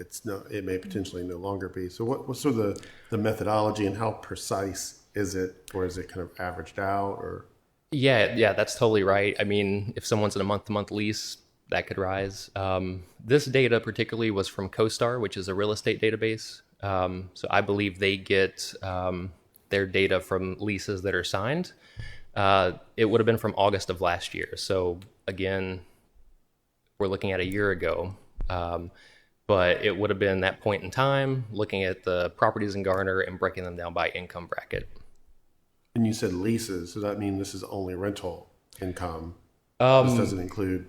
it may potentially no longer be. So what's sort of the methodology, and how precise is it, or is it kind of averaged out? Or Yeah, that's totally right. I mean, if someone's in a month-to-month lease, that could rise. This data particularly was from CoStar, which is a real estate database. So I believe they get their data from leases that are signed. It would have been from August of last year. So again, we're looking at a year ago. But it would have been that point in time, looking at the properties in Garner and breaking them down by income bracket. And you said leases, so that means this is only rental income. This doesn't include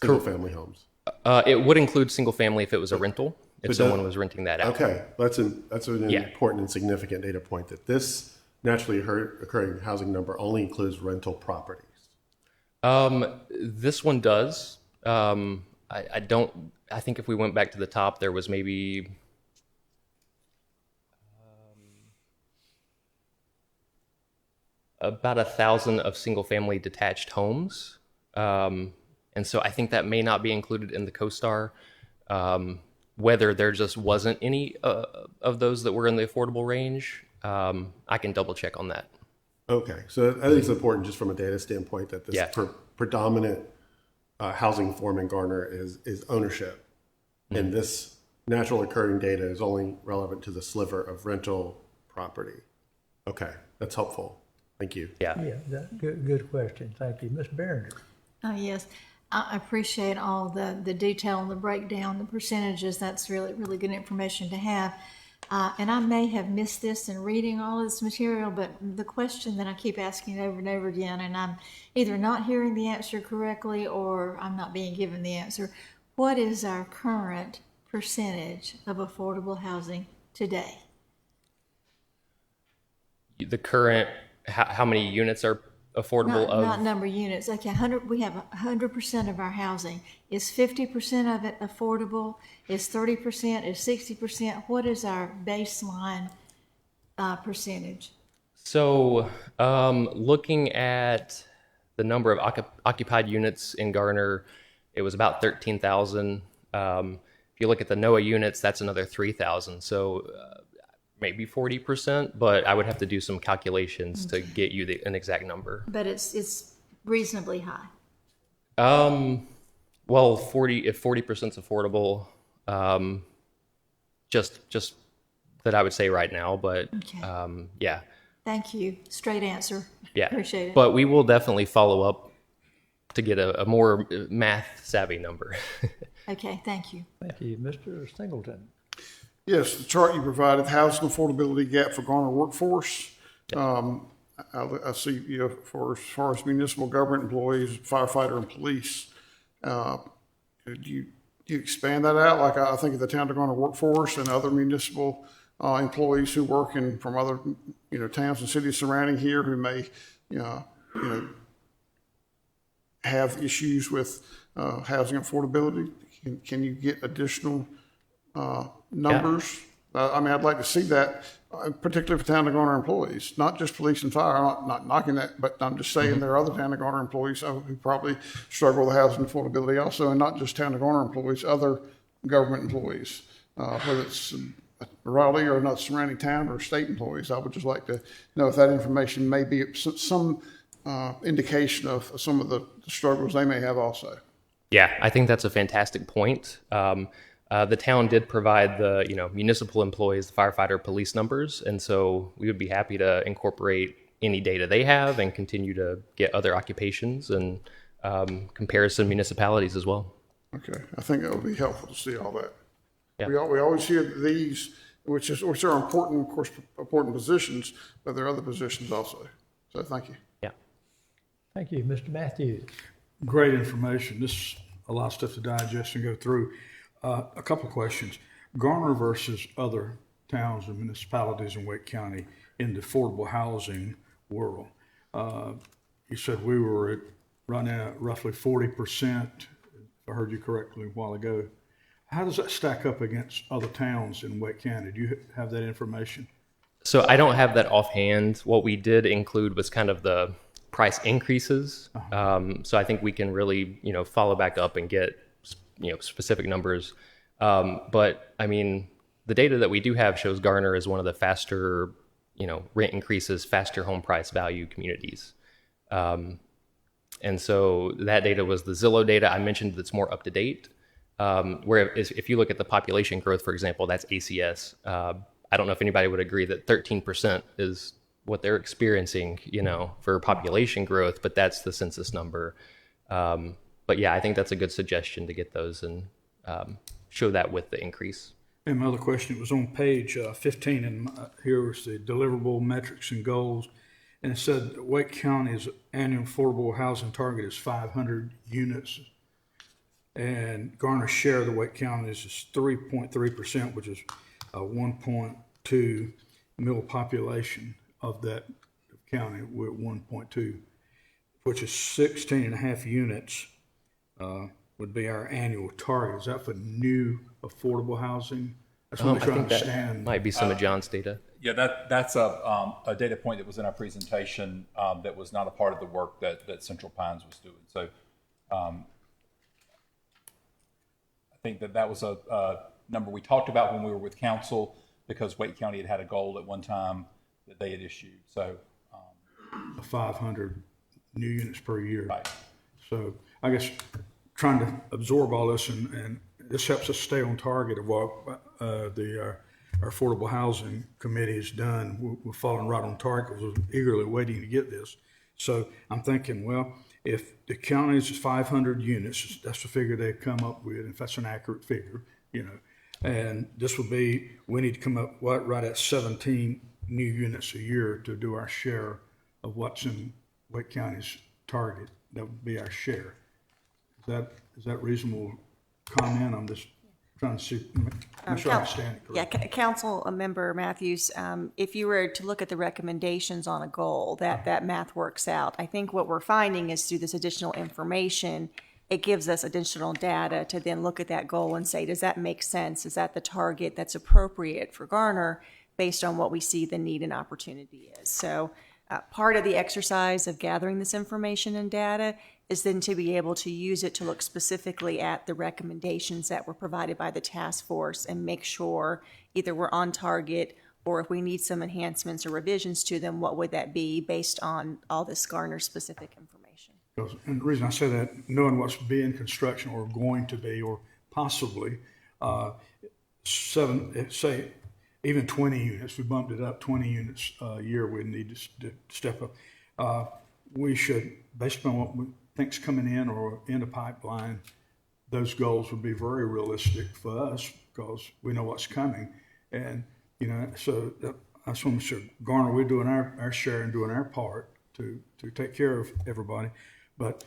single-family homes. It would include single family if it was a rental, if someone was renting that out. Okay, that's an important and significant data point, that this naturally occurring housing number only includes rental properties. This one does. I think if we went back to the top, there was maybe about 1,000 of single-family detached homes. And so I think that may not be included in the CoStar. Whether there just wasn't any of those that were in the affordable range, I can double check on that. Okay, so I think it's important just from a data standpoint that this predominant housing form in Garner is ownership. And this natural occurring data is only relevant to the sliver of rental property. Okay, that's helpful. Thank you. Yeah, Good question. Thank you. Ms. Behringer. Yes, I appreciate all the detail and the breakdown, the percentages. That's really, really good information to have. And I may have missed this in reading all of this material, but the question that I keep asking over and over again, and I'm either not hearing the answer correctly or I'm not being given the answer. What is our current percentage of affordable housing today? The current, how many units are affordable? Not number of units. Okay, we have 100% of our housing. Is 50% of it affordable? Is 30%? Is 60%? What is our baseline percentage? So looking at the number of occupied units in Garner, it was about 13,000. If you look at the NOAA units, that's another 3,000. So maybe 40%, but I would have to do some calculations to get you an exact number. But it's reasonably high. Well, if 40% is affordable, just that I would say right now, but okay. Yeah. Thank you. Straight answer. Yeah. Appreciate it. But we will definitely follow up to get a more math savvy number. Okay, thank you. Thank you. Mr. Singleton. Yes, the chart you provided, housing affordability gap for Garner workforce. I see, as far as municipal government employees, firefighter and police, do you expand that out? Like I think of the town of Garner workforce and other municipal employees who work from other, towns and cities surrounding here who may, have issues with housing affordability. Can you get additional numbers? Yeah. I'd like to see that, particularly for town of Garner employees, not just police and fire. I'm not knocking that, but I'm just saying there are other town of Garner employees who probably struggle with housing affordability also, and not just town of Garner employees, other government employees, whether it's Raleigh or not surrounding town or state employees. I would just like to know if that information may be some indication of some of the struggles they may have also. Yeah, I think that's a fantastic point. The town did provide the municipal employees, the firefighter, police numbers, and so we would be happy to incorporate any data they have and continue to get other occupations and comparison municipalities as well. Okay, I think that would be helpful to see all that. Yeah. We always hear that these which are important, of course, important positions, but there are other positions also. So thank you. Yeah. Thank you, Mr. Matthews. Great information. This is a lot of stuff to digest and go through. A couple of questions. Garner versus other towns and municipalities in Wake County in the affordable housing world. You said we were running at roughly 40%, if I heard you correctly a while ago. How does that stack up against other towns in Wake County? Do you have that information? So I don't have that offhand. What we did include was kind of the price increases. So I think we can really, follow back up and get, specific numbers. But I mean, the data that we do have shows Garner is one of the faster, rent increases, faster home price value communities. And so that data was the Zillow data. I mentioned that's more up to date. Where if you look at the population growth, for example, that's ACS. I don't know if anybody would agree that 13% is what they're experiencing, for population growth, but that's the census number. But yeah, I think that's a good suggestion to get those and show that with the increase. And my other question, it was on page 15, and here was the deliverable metrics and goals. And it said Wake County's annual affordable housing target is 500 units. And Garner's share of the Wake County is 3.3%, which is a 1.2 mil population of that county. We're at 1.2, which is 16 and a half units would be our annual target. Is that for new affordable housing? That's what I'm trying to understand. That might be some of John's data. Yeah, that's a data point that was in our presentation that was not a part of the work that Central Pines was doing. So I think that was a number we talked about when we were with council, because Wake County had a goal at one time that they had issued. So 500 new units per year. Right. So I guess trying to absorb all this, and this helps us stay on target of what our Affordable Housing Committee has done. We're following right on target because we're eagerly waiting to get this. So I'm thinking, well, if the county is 500 units, that's the figure they've come up with, if that's an accurate figure, and this would be, we need to come up right at 17 new units a year to do our share of what's in Wake County's target. That would be our share. Is that reasonable comment? I'm just trying to see, make sure I understand it correctly. Yeah, Council Member Matthews, if you were to look at the recommendations on a goal, that math works out. I think what we're finding is through this additional information, it gives us additional data to then look at that goal and say, does that make sense? Is that the target that's appropriate for Garner based on what we see the need and opportunity is? So part of the exercise of gathering this information and data is then to be able to use it to look specifically at the recommendations that were provided by the task force and make sure either we're on target, or if we need some enhancements or revisions to them, what would that be based on all this Garner specific information? And the reason I say that, knowing what's being construction or going to be, or possibly, say even 20 units, we bumped it up 20 units a year, we need to step up. We should, based on what we think's coming in or in the pipeline, those goals would be very realistic for us because we know what's coming. And, so I just want to make sure, Garner, we're doing our share and doing our part to take care of everybody. But,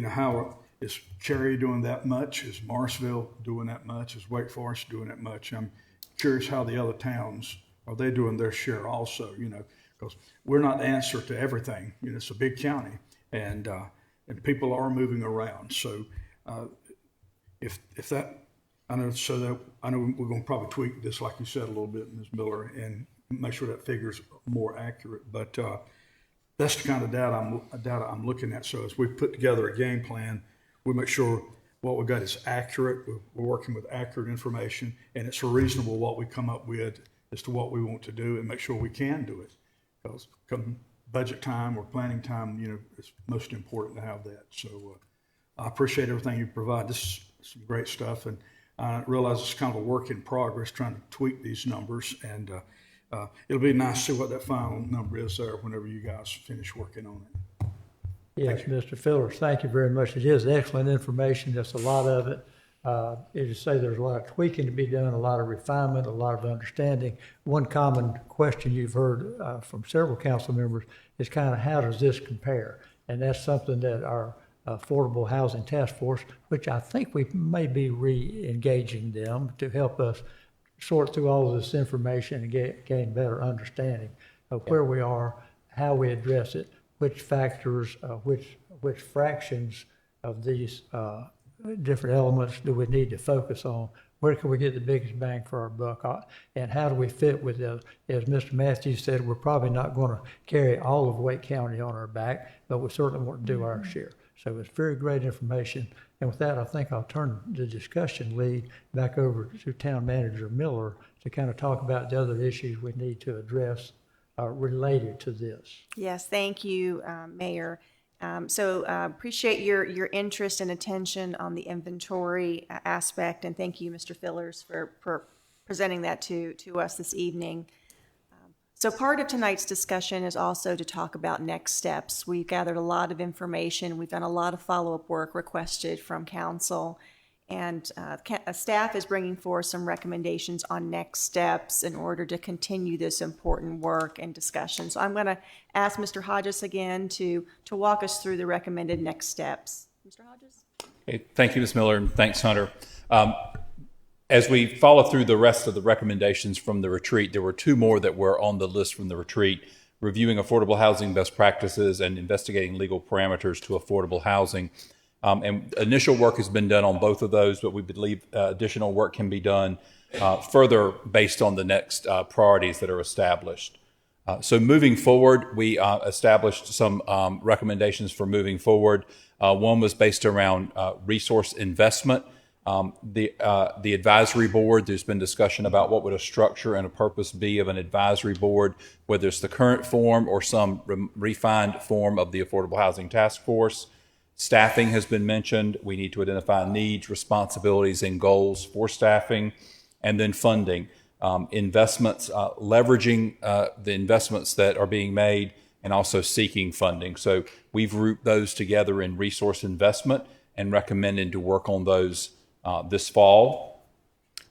how is Cary doing that much? Is Morrisville doing that much? Is Wake Forest doing that much? I'm curious how the other towns, are they doing their share also, because we're not the answer to everything. It's a big county, and people are moving around. So if that, I know we're going to probably tweak this, like you said, a little bit, Ms. Miller, and make sure that figure's more accurate. But that's the kind of data I'm looking at. So as we put together a game plan, we make sure what we got is accurate. We're working with accurate information, and it's reasonable what we come up with as to what we want to do, and make sure we can do it. Because come budget time or planning time, it's most important to have that. So I appreciate everything you provide. This is some great stuff, and I realize it's kind of a work in progress trying to tweak these numbers, and it'll be nice to see what that final number is there whenever you guys finish working on it. Yes, Mr. Fillers, thank you very much. It is excellent information. There's a lot of it. As you say, there's a lot of tweaking to be done, a lot of refinement, a lot of understanding. One common question you've heard from several council members is kind of how does this compare? And that's something that our Affordable Housing Task Force, which I think we may be re-engaging them to help us sort through all of this information and gain better understanding of where we are, how we address it, which factors, which fractions of these different elements do we need to focus on? Where can we get the biggest bang for our buck? And how do we fit with the, as Mr. Matthews said, we're probably not going to carry all of Wake County on our back, but we certainly want to do our share. So it's very great information. And with that, I think I'll turn the discussion lead back over to Town Manager Miller to kind of talk about the other issues we need to address related to this. Yes, thank you, Mayor. Appreciate your interest and attention on the inventory aspect, and thank you, Mr. Fillers, for presenting that to us this evening. So part of tonight's discussion is also to talk about next steps. We've gathered a lot of information. We've done a lot of follow-up work requested from council, and staff is bringing forth some recommendations on next steps in order to continue this important work and discussion. So I'm going to ask Mr. Hodges again to walk us through the recommended next steps. Mr. Hodges? Okay, thank you, Ms. Miller, and thanks, Hunter. As we follow through the rest of the recommendations from the retreat, there were two more that were on the list from the retreat: reviewing affordable housing best practices and investigating legal parameters to affordable housing. And initial work has been done on both of those, but we believe additional work can be done further based on the next priorities that are established. So moving forward, we established some recommendations for moving forward. One was based around resource investment. The advisory board, there's been discussion about what would a structure and a purpose be of an advisory board, whether it's the current form or some refined form of the Affordable Housing Task Force. Staffing has been mentioned. We need to identify needs, responsibilities, and goals for staffing. And then funding, investments, leveraging the investments that are being made, and also seeking funding. So we've grouped those together in resource investment and recommended to work on those this fall.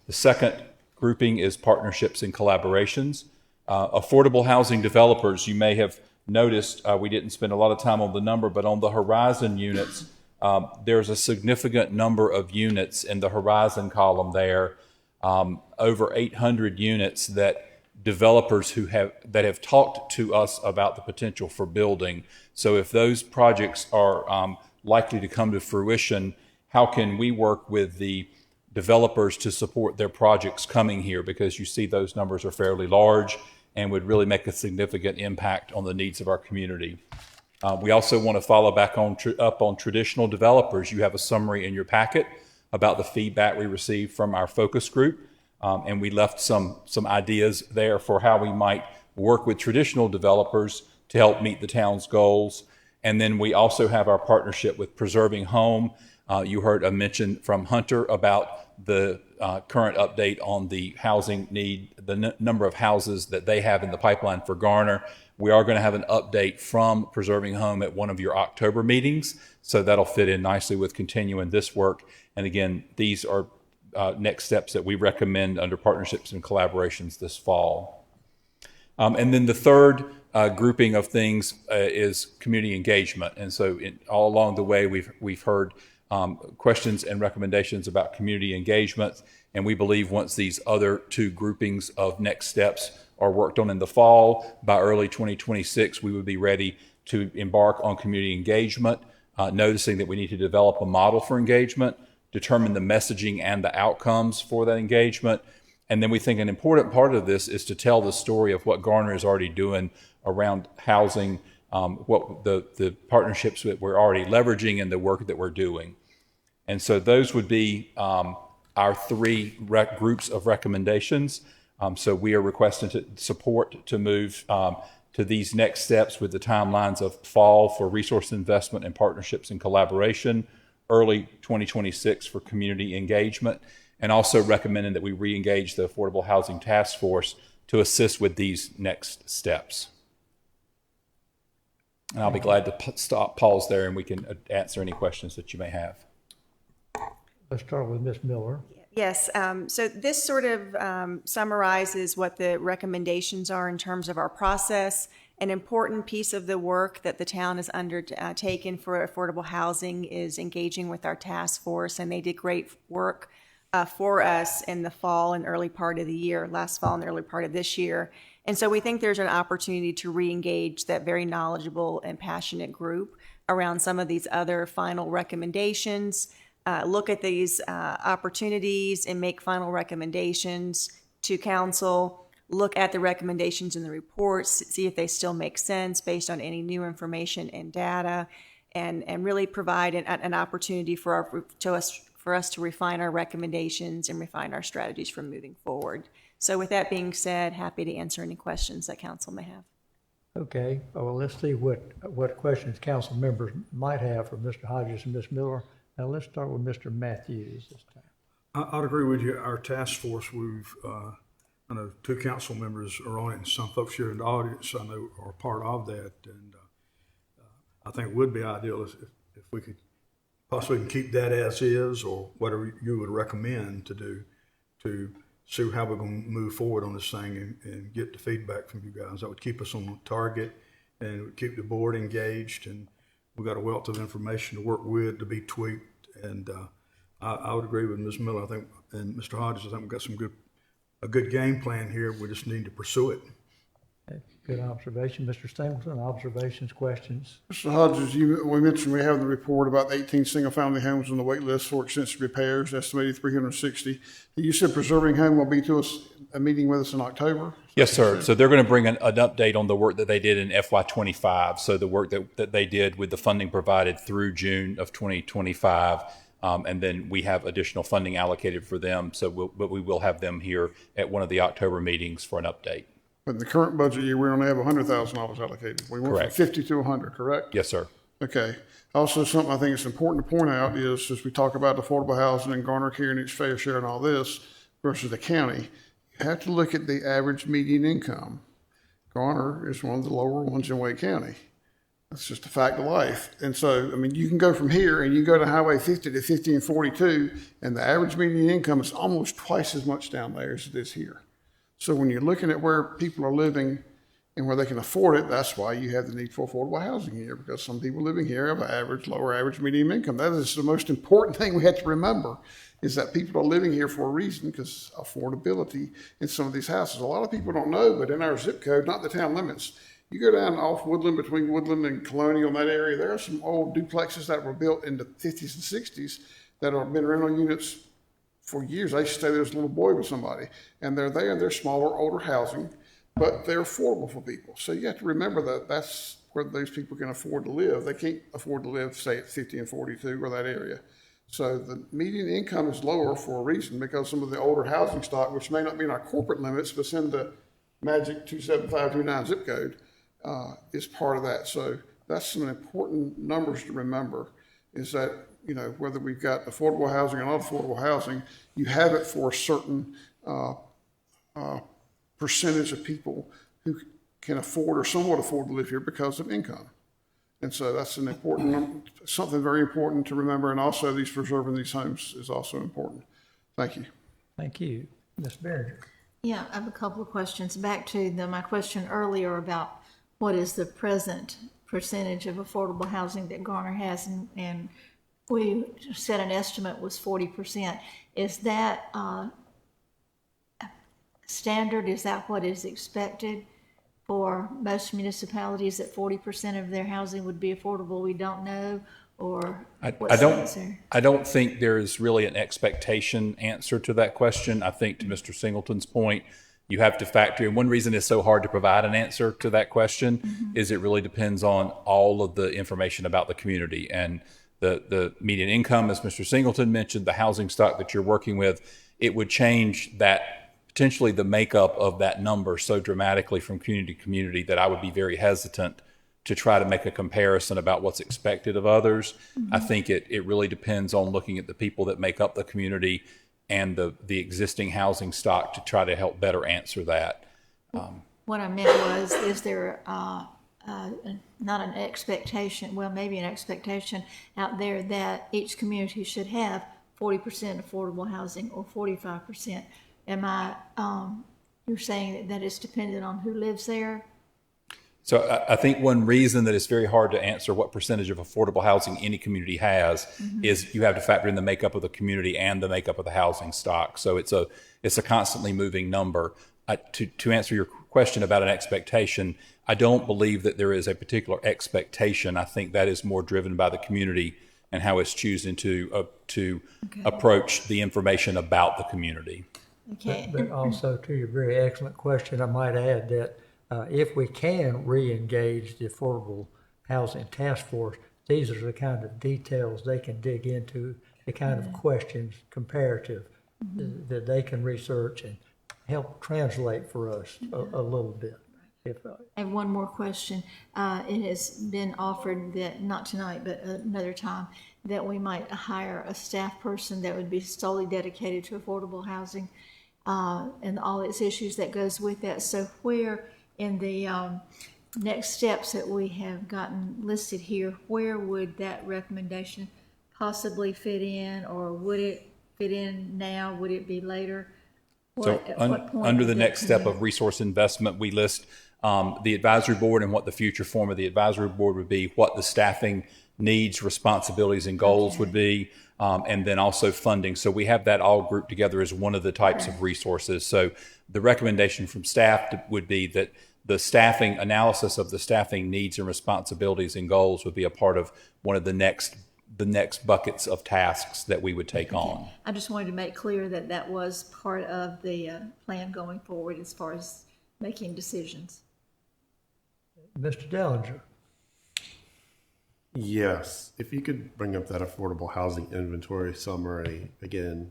The second grouping is partnerships and collaborations. Affordable housing developers, you may have noticed, we didn't spend a lot of time on the number, but on the Horizon units, there's a significant number of units in the Horizon column there, over 800 units that developers that have talked to us about the potential for building. So if those projects are likely to come to fruition, how can we work with the developers to support their projects coming here? Because you see those numbers are fairly large and would really make a significant impact on the needs of our community. We also want to follow back up on traditional developers. You have a summary in your packet about the feedback we received from our focus group, and we left some ideas there for how we might work with traditional developers to help meet the town's goals. And then we also have our partnership with Preserving Home. You heard a mention from Hunter about the current update on the housing need, the number of houses that they have in the pipeline for Garner. We are going to have an update from Preserving Home at one of your October meetings, so that'll fit in nicely with continuing this work. And again, these are next steps that we recommend under partnerships and collaborations this fall. And then the third grouping of things is community engagement. And so all along the way, we've heard questions and recommendations about community engagement. And we believe once these other two groupings of next steps are worked on in the fall, by early 2026, we would be ready to embark on community engagement, noticing that we need to develop a model for engagement, determine the messaging and the outcomes for that engagement. And then we think an important part of this is to tell the story of what Garner is already doing around housing, what the partnerships that we're already leveraging and the work that we're doing. And so those would be our three groups of recommendations. So we are requesting support to move to these next steps with the timelines of fall for resource investment and partnerships and collaboration, early 2026 for community engagement, and also recommending that we re-engage the Affordable Housing Task Force to assist with these next steps. And I'll be glad to pause there and we can answer any questions that you may have. Let's start with Ms. Miller. Yes, so this sort of summarizes what the recommendations are in terms of our process. An important piece of the work that the town has undertaken for affordable housing is engaging with our task force, and they did great work for us in the fall and early part of the year, last fall and early part of this year. And so we think there's an opportunity to re-engage that very knowledgeable and passionate group around some of these other final recommendations. Look at these opportunities and make final recommendations to council. Look at the recommendations in the reports, see if they still make sense based on any new information and data, and really provide an opportunity for us to refine our recommendations and refine our strategies for moving forward. So with that being said, happy to answer any questions that council may have. Okay, well, let's see what questions council members might have for Mr. Hodges and Ms. Miller. Now, let's start with Mr. Matthews this time. I'd agree with you. Our task force, I know 2 council members are on it, and some folks here in the audience I know are part of that. And I think it would be ideal if we could possibly keep that as is, or whatever you would recommend to do, to see how we're going to move forward on this thing and get the feedback from you guys. That would keep us on target, and it would keep the board engaged, and we've got a wealth of information to work with, to be tweaked. And I would agree with Ms. Miller, I think, and Mr. Hodges. I think we've got a good game plan here. We just need to pursue it. Okay, good observation. Mr. Singleton, observations, questions? Mr. Hodges, we mentioned we have the report about 18 single-family homes on the wait list for extensive repairs, estimated 360. You said Preserving Home will be to us, a meeting with us in October? Yes, sir. So they're going to bring an update on the work that they did in FY25. So the work that they did with the funding provided through June of 2025. And then we have additional funding allocated for them. So we will have them here at one of the October meetings for an update. But in the current budget year, we only have $100,000 allocated. We went Correct. from 50 to 100, correct? Yes, sir. Okay. Also, something I think it's important to point out is, as we talk about affordable housing and Garner carrying its fair share and all this versus the county, you have to look at the average median income. Garner is one of the lower ones in Wake County. That's just a fact of life. And so, I mean, you can go from here and you go to Highway 50 to 50 and 42, and the average median income is almost twice as much down there as it is here. So when you're looking at where people are living and where they can afford it, that's why you have the need for affordable housing here, because some people living here have an lower average median income. That is the most important thing we have to remember, is that people are living here for a reason, because affordability in some of these houses. A lot of people don't know, but in our zip code, not the town limits, you go down off Woodland, between Woodland and Colonial, in that area, there are some old duplexes that were built in the 50s and 60s that have been rental units for years. I used to stay there as a little boy with somebody, and they're there, and they're smaller, older housing, but they're affordable for people. So you have to remember that that's where those people can afford to live. They can't afford to live, say, at 50 and 42 or that area. So the median income is lower for a reason, because some of the older housing stock, which may not be in our corporate limits, but it's in the magic 27529 zip code, is part of that. So that's some important numbers to remember, is that, you know, whether we've got affordable housing or unaffordable housing, you have it for a certain percentage of people who can afford or somewhat afford to live here because of income. And so that's an important, something very important to remember. And also preserving these homes is also important. Thank you. Thank you. Ms. Behringer. Yeah, I have a couple of questions. Back to my question earlier about what is the present percentage of affordable housing that Garner has, and we said an estimate was 40%. Is that standard? Is that what is expected for most municipalities, that 40% of their housing would be affordable? We don't know, or what's the answer? I don't think there is really an expectation answer to that question. I think, to Mr. Singleton's point, you have to factor in. One reason it's so hard to provide an answer to that question is it really depends on all of the information about the community and the median income, as Mr. Singleton mentioned, the housing stock that you're working with. It would change that, potentially the makeup of that number so dramatically from community to community, that I would be very hesitant to try to make a comparison about what's expected of others. I think it really depends on looking at the people that make up the community and the existing housing stock to try to help better answer that. What I meant was, is there not an expectation, well, maybe an expectation out there that each community should have 40% affordable housing or 45%. Am I, you're saying that it's dependent on who lives there? So I think one reason that it's very hard to answer what percentage of affordable housing any community has is you have to factor in the makeup of the community and the makeup of the housing stock. So it's a constantly moving number. To answer your question about an expectation, I don't believe that there is a particular expectation. I think that is more driven by the community and how it's choosing to approach the information about the community. Okay. But also to your very excellent question, I might add that if we can re-engage the Affordable Housing Task Force, these are the kind of details they can dig into, the kind of questions comparative that they can research and help translate for us a little bit. I have one more question. It has been offered that, not tonight, but another time, that we might hire a staff person that would be solely dedicated to affordable housing and all its issues that goes with that. So where in the next steps that we have gotten listed here, where would that recommendation possibly fit in, or would it fit in now? Would it be later? At what point Under would the that next come step in? of resource investment, we list the advisory board and what the future form of the advisory board would be, what the staffing needs, responsibilities, and goals would be, and then also funding. So we have that all grouped together as one of the types of resources. So the recommendation from staff would be that the staffing analysis of the staffing needs and responsibilities and goals would be a part of one of the next buckets of tasks that we would take on. I just wanted to make clear that that was part of the plan going forward as far as making decisions. Mr. Dellinger. Yes, if you could bring up that affordable housing inventory summary again.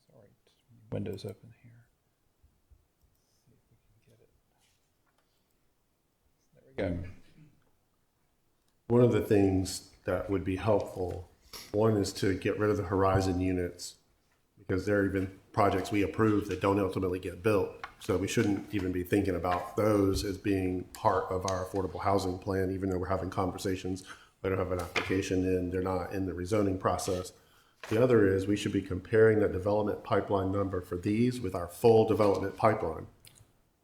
Sorry, windows open here. See if we can get it. There we go. One of the things that would be helpful, one is to get rid of the horizon units, because there are even projects we approve that don't ultimately get built. So we shouldn't even be thinking about those as being part of our affordable housing plan, even though we're having conversations. They don't have an application in, they're not in the rezoning process. The other is we should be comparing that development pipeline number for these with our full development pipeline.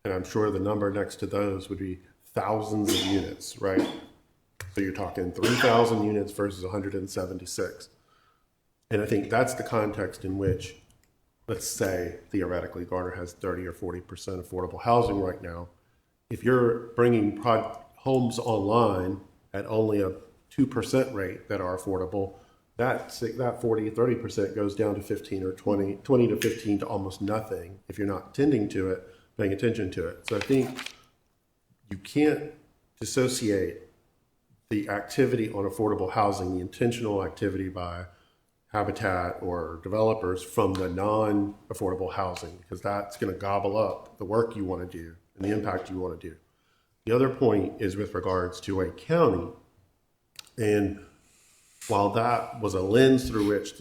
And I'm sure the number next to those would be thousands of units, right? So you're talking 3,000 units versus 176. And I think that's the context in which, let's say, theoretically, Garner has 30 or 40% affordable housing right now. If you're bringing homes online at only a 2% rate that are affordable, that 40, 30% goes down to 15 or 20 to 15 to almost nothing if you're not tending to it, paying attention to it. So I think you can't dissociate the activity on affordable housing, the intentional activity by Habitat or developers, from the non-affordable housing, because that's going to gobble up the work you want to do and the impact you want to do. The other point is with regards to Wake County. And while that was a lens through which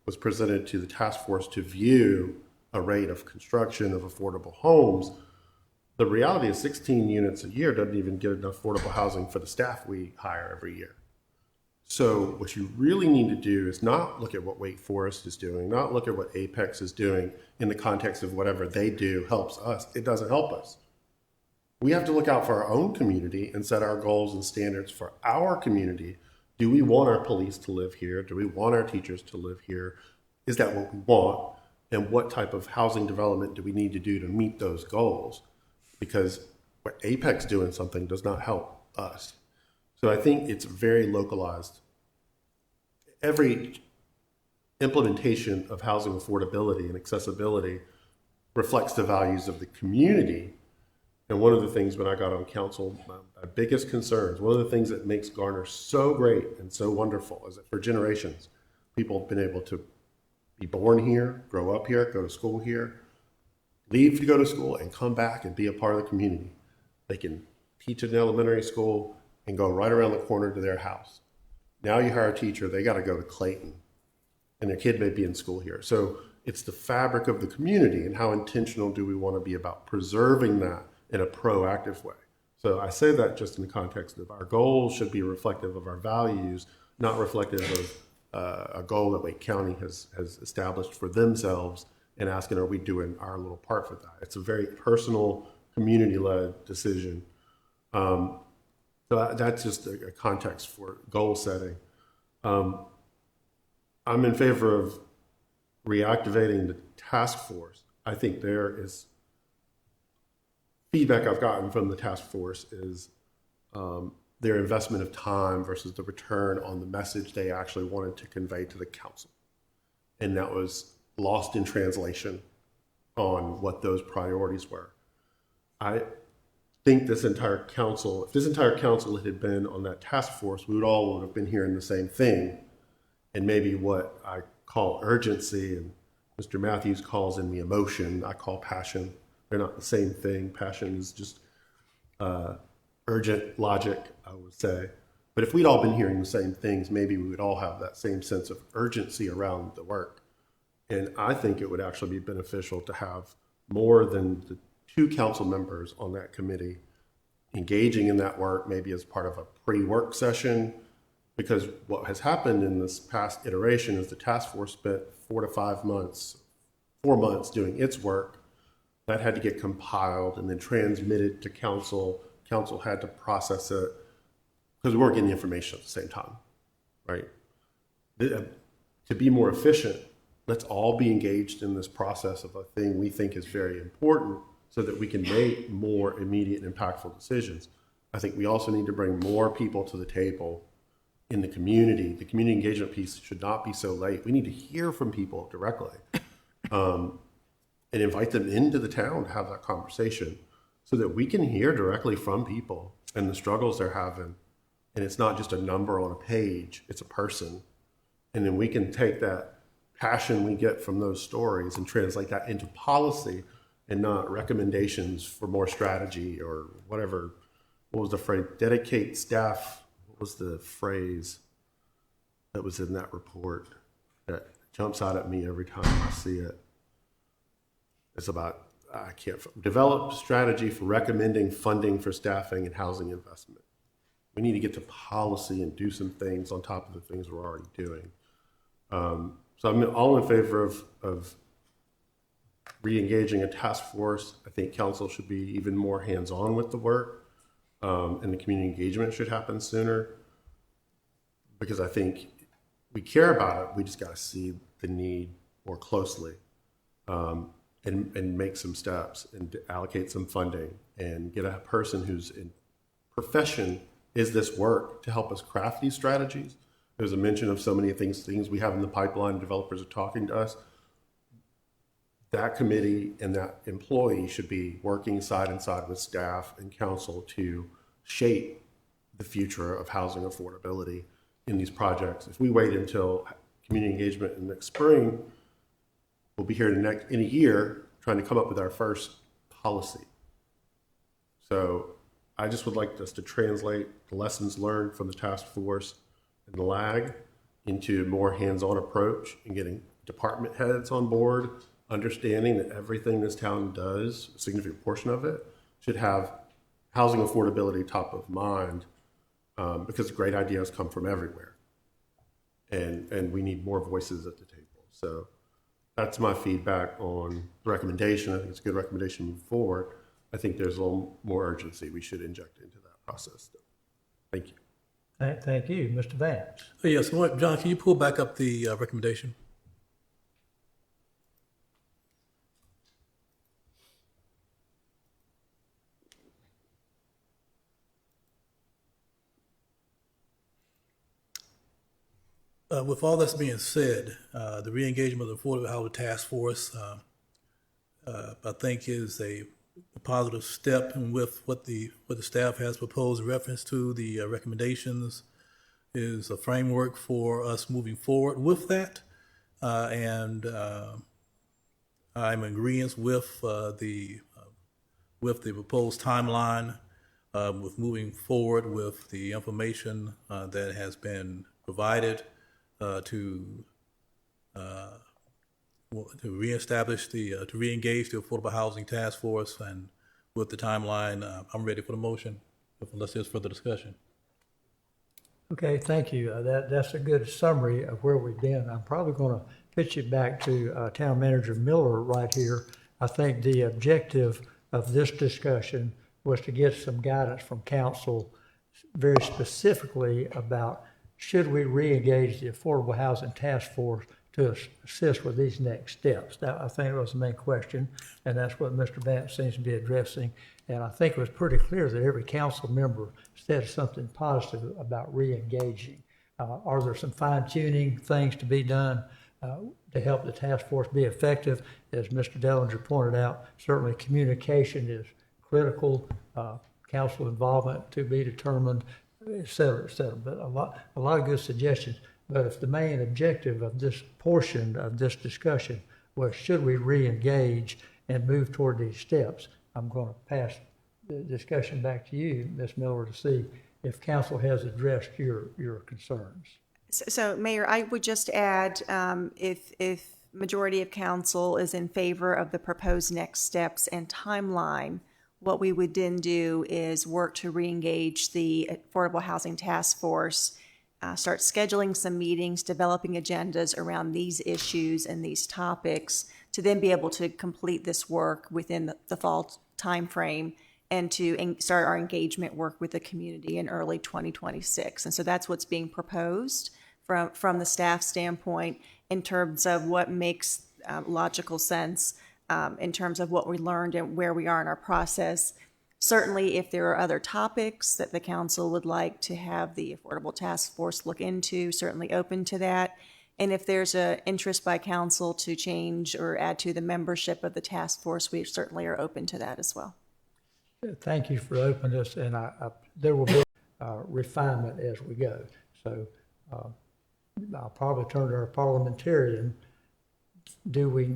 was presented to the task force to view a rate of construction of affordable homes, the reality is 16 units a year doesn't even get enough affordable housing for the staff we hire every year. So what you really need to do is not look at what Wake Forest is doing, not look at what Apex is doing in the context of whatever they do helps us. It doesn't help us. We have to look out for our own community and set our goals and standards for our community. Do we want our police to live here? Do we want our teachers to live here? Is that what we want? And what type of housing development do we need to do to meet those goals? Because what Apex doing something does not help us. So I think it's very localized. Every implementation of housing affordability and accessibility reflects the values of the community. And one of the things when I got on council, my biggest concerns, one of the things that makes Garner so great and so wonderful is that for generations, people have been able to be born here, grow up here, go to school here, leave to go to school, and come back and be a part of the community. They can teach in elementary school and go right around the corner to their house. Now you hire a teacher, they got to go to Clayton, and their kid may be in school here. So it's the fabric of the community, and how intentional do we want to be about preserving that in a proactive way? So I say that just in the context of our goals should be reflective of our values, not reflective of a goal that Wake County has established for themselves and asking, are we doing our little part for that? It's a very personal, community-led decision. So that's just a context for goal setting. I'm in favor of reactivating the task force. I think there is feedback I've gotten from the task force is their investment of time versus the return on the message they actually wanted to convey to the council. And that was lost in translation on what those priorities were. I think this entire council, if this entire council had been on that task force, we would all have been hearing the same thing. And maybe what I call urgency and Mr. Matthews calls in me emotion, I call passion. They're not the same thing. Passion is just urgent logic, I would say. But if we'd all been hearing the same things, maybe we would all have that same sense of urgency around the work. And I think it would actually be beneficial to have more than the 2 council members on that committee engaging in that work, maybe as part of a pre-work session, because what has happened in this past iteration is the task force spent 4 months doing its work. That had to get compiled and then transmitted to council. Council had to process it because we weren't getting the information at the same time, right? To be more efficient, let's all be engaged in this process of a thing we think is very important so that we can make more immediate and impactful decisions. I think we also need to bring more people to the table in the community. The community engagement piece should not be so late. We need to hear from people directly and invite them into the town to have that conversation so that we can hear directly from people and the struggles they're having. And it's not just a number on a page, it's a person. And then we can take that passion we get from those stories and translate that into policy and not recommendations for more strategy or whatever. What was the phrase? Dedicate staff. What was the phrase that was in that report that jumps out at me every time I see it? It's about, develop strategy for recommending funding for staffing and housing investment. We need to get to policy and do some things on top of the things we're already doing. So I'm all in favor of re-engaging a task force. I think council should be even more hands-on with the work, and the community engagement should happen sooner, because I think we care about it. We just got to see the need more closely, and make some steps and allocate some funding and get a person who's in profession is this work to help us craft these strategies. There's a mention of so many things we have in the pipeline. Developers are talking to us. That committee and that employee should be working side and side with staff and council to shape the future of housing affordability in these projects. If we wait until community engagement in next spring, we'll be here in a year trying to come up with our first policy. So I just would like us to translate the lessons learned from the task force and the lag into a more hands-on approach and getting department heads on board, understanding that everything this town does, a significant portion of it, should have housing affordability top of mind, because great ideas come from everywhere. And we need more voices at the table. So that's my feedback on the recommendation. I think it's a good recommendation to move forward. I think there's a little more urgency we should inject into that process. Thank you. Thank you, Mr. Vance. Yes, John, can you pull back up the recommendation? With all that's being said, the re-engagement of the Affordable Housing Task Force, I think is a positive step, and with what the staff has proposed in reference to the recommendations is a framework for us moving forward with that. And I'm in agreement with the proposed timeline, with moving forward with the information that has been provided to reestablish to re-engage the Affordable Housing Task Force, and with the timeline, I'm ready for the motion. unless there's further discussion. Okay, thank you. That's a good summary of where we've been. I'm probably going to pitch it back to Town Manager Miller right here. I think the objective of this discussion was to get some guidance from council very specifically about should we re-engage the Affordable Housing Task Force to assist with these next steps. That, I think, was the main question, and that's what Mr. Vance seems to be addressing. And I think it was pretty clear that every council member said something positive about re-engaging. Are there some fine-tuning things to be done to help the task force be effective? As Mr. Dellinger pointed out, certainly communication is critical, council involvement to be determined, et cetera, et cetera. But a lot of good suggestions. But if the main objective of this portion of this discussion was should we re-engage and move toward these steps, I'm going to pass the discussion back to you, Ms. Miller, to see if council has addressed your concerns. So, Mayor, I would just add, if majority of council is in favor of the proposed next steps and timeline, what we would then do is work to re-engage the Affordable Housing Task Force, start scheduling some meetings, developing agendas around these issues and these topics to then be able to complete this work within the fall timeframe and to start our engagement work with the community in early 2026. And so that's what's being proposed from the staff standpoint in terms of what makes logical sense in terms of what we learned and where we are in our process. Certainly, if there are other topics that the council would like to have the Affordable Task Force look into, certainly open to that. And if there's an interest by council to change or add to the membership of the task force, we certainly are open to that as well. Thank you for openness, and there will be refinement as we go. So I'll probably turn to our parliamentarian. Do we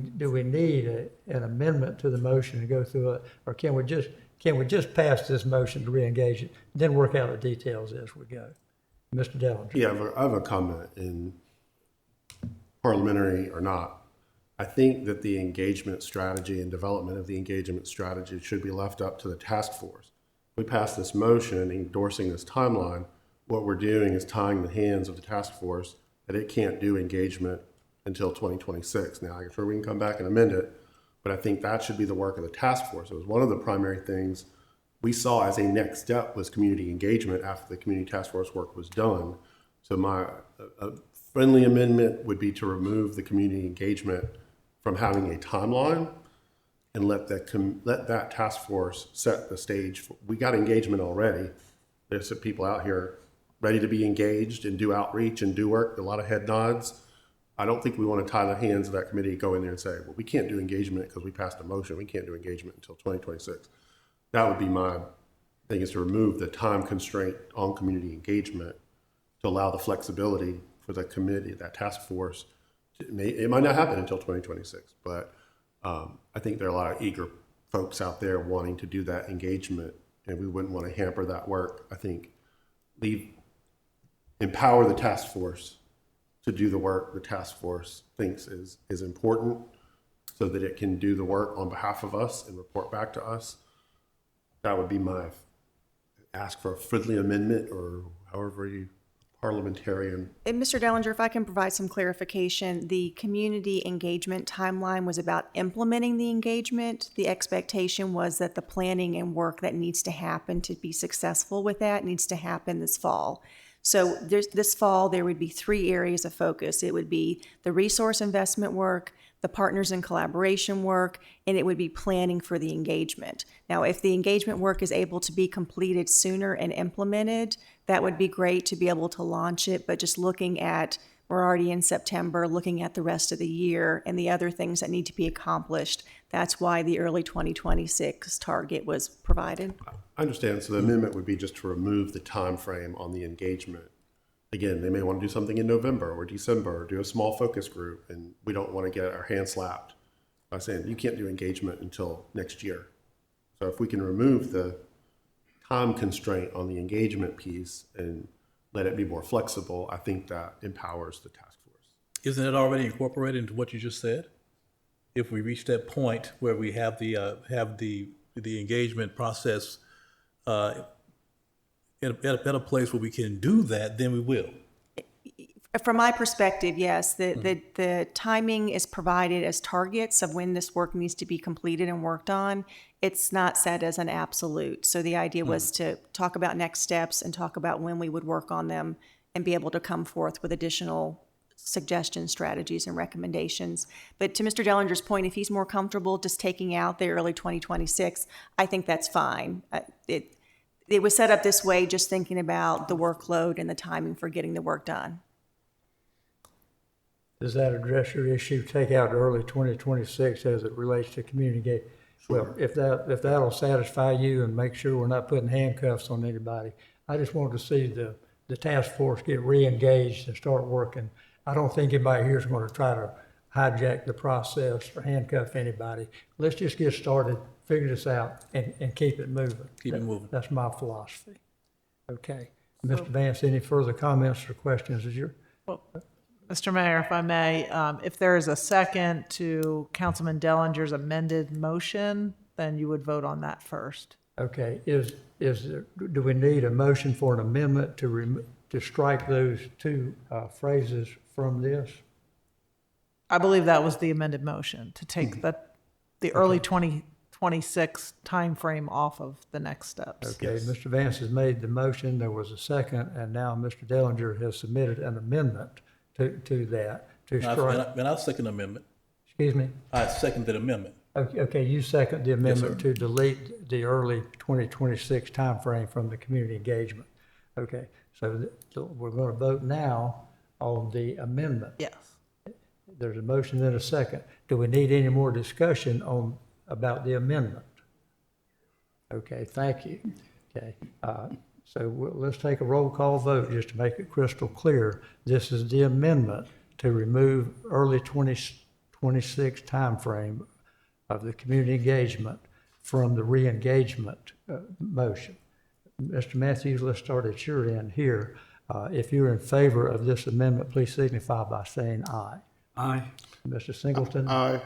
need an amendment to the motion to go through it, or can we just pass this motion to re-engage it, then work out the details as we go? Mr. Dellinger. Yeah, I have a comment, in parliamentary or not. I think that the engagement strategy and development of the engagement strategy should be left up to the task force. We pass this motion endorsing this timeline. What we're doing is tying the hands of the task force that it can't do engagement until 2026. Now, I'm sure we can come back and amend it, but I think that should be the work of the task force. It was one of the primary things we saw as a next step was community engagement after the community task force work was done. So my friendly amendment would be to remove the community engagement from having a timeline and let that task force set the stage. We got engagement already. There's some people out here ready to be engaged and do outreach and do work, a lot of head nods. I don't think we want to tie the hands of that committee, go in there and say, well, we can't do engagement because we passed a motion. We can't do engagement until 2026. That would be my thing, is to remove the time constraint on community engagement to allow the flexibility for the committee, that task force. It might not happen until 2026, but I think there are a lot of eager folks out there wanting to do that engagement, and we wouldn't want to hamper that work. I think empower the task force to do the work the task force thinks is important so that it can do the work on behalf of us and report back to us. That would be my ask for a friendly amendment, or however you parliamentarian. And Mr. Dellinger, if I can provide some clarification, the community engagement timeline was about implementing the engagement. The expectation was that the planning and work that needs to happen to be successful with that needs to happen this fall. So this fall, there would be 3 areas of focus. It would be the resource investment work, the partners in collaboration work, and it would be planning for the engagement. Now, if the engagement work is able to be completed sooner and implemented, that would be great to be able to launch it. But just looking at, we're already in September, looking at the rest of the year and the other things that need to be accomplished, that's why the early 2026 target was provided. I understand. So the amendment would be just to remove the time frame on the engagement. Again, they may want to do something in November or December, or do a small focus group, and we don't want to get our hands slapped by saying you can't do engagement until next year. So if we can remove the time constraint on the engagement piece and let it be more flexible, I think that empowers the task force. Isn't it already incorporated into what you just said? If we reach that point where we have the engagement process at a place where we can do that, then we will. From my perspective, yes, the timing is provided as targets of when this work needs to be completed and worked on. It's not set as an absolute. So the idea was to talk about next steps and talk about when we would work on them and be able to come forth with additional suggestions, strategies, and recommendations. But to Mr. Dellinger's point, if he's more comfortable just taking out the early 2026, I think that's fine. It was set up this way just thinking about the workload and the timing for getting the work done. Does that address your issue, take out early 2026 as it relates to community engagement? Well, if that'll satisfy you and make sure we're not putting handcuffs on anybody, I just wanted to see the task force get re-engaged and start working. I don't think anybody here is going to try to hijack the process or handcuff anybody. Let's just get started, figure this out, and keep it moving. Keep it moving. That's my philosophy. Okay. Mr. Vance, any further comments or questions? Mr. Mayor, if I may, if there is a second to Councilman Dellinger's amended motion, then you would vote on that first. Okay, do we need a motion for an amendment to strike those two phrases from this? I believe that was the amended motion, to take the early 2026 timeframe off of the next steps. Okay, yes. Mr. Vance has made the motion, there was a second, and now Mr. Dellinger has submitted an amendment to that, to strike. And I'll second the amendment. Excuse me? I second the amendment. Okay, you second the amendment Yes, to delete the early 2026 timeframe from the community engagement. Okay, so we're going to vote now on the amendment. Yes. There's a motion and a second. Do we need any more discussion about the amendment? Okay, thank you. Okay, so let's take a roll call vote just to make it crystal clear. This is the amendment to remove early 2026 timeframe of the community engagement from the re-engagement motion. Mr. Matthews, let's start at your end here. If you're in favor of this amendment, please signify by saying aye. Aye. Mr. Singleton? Aye.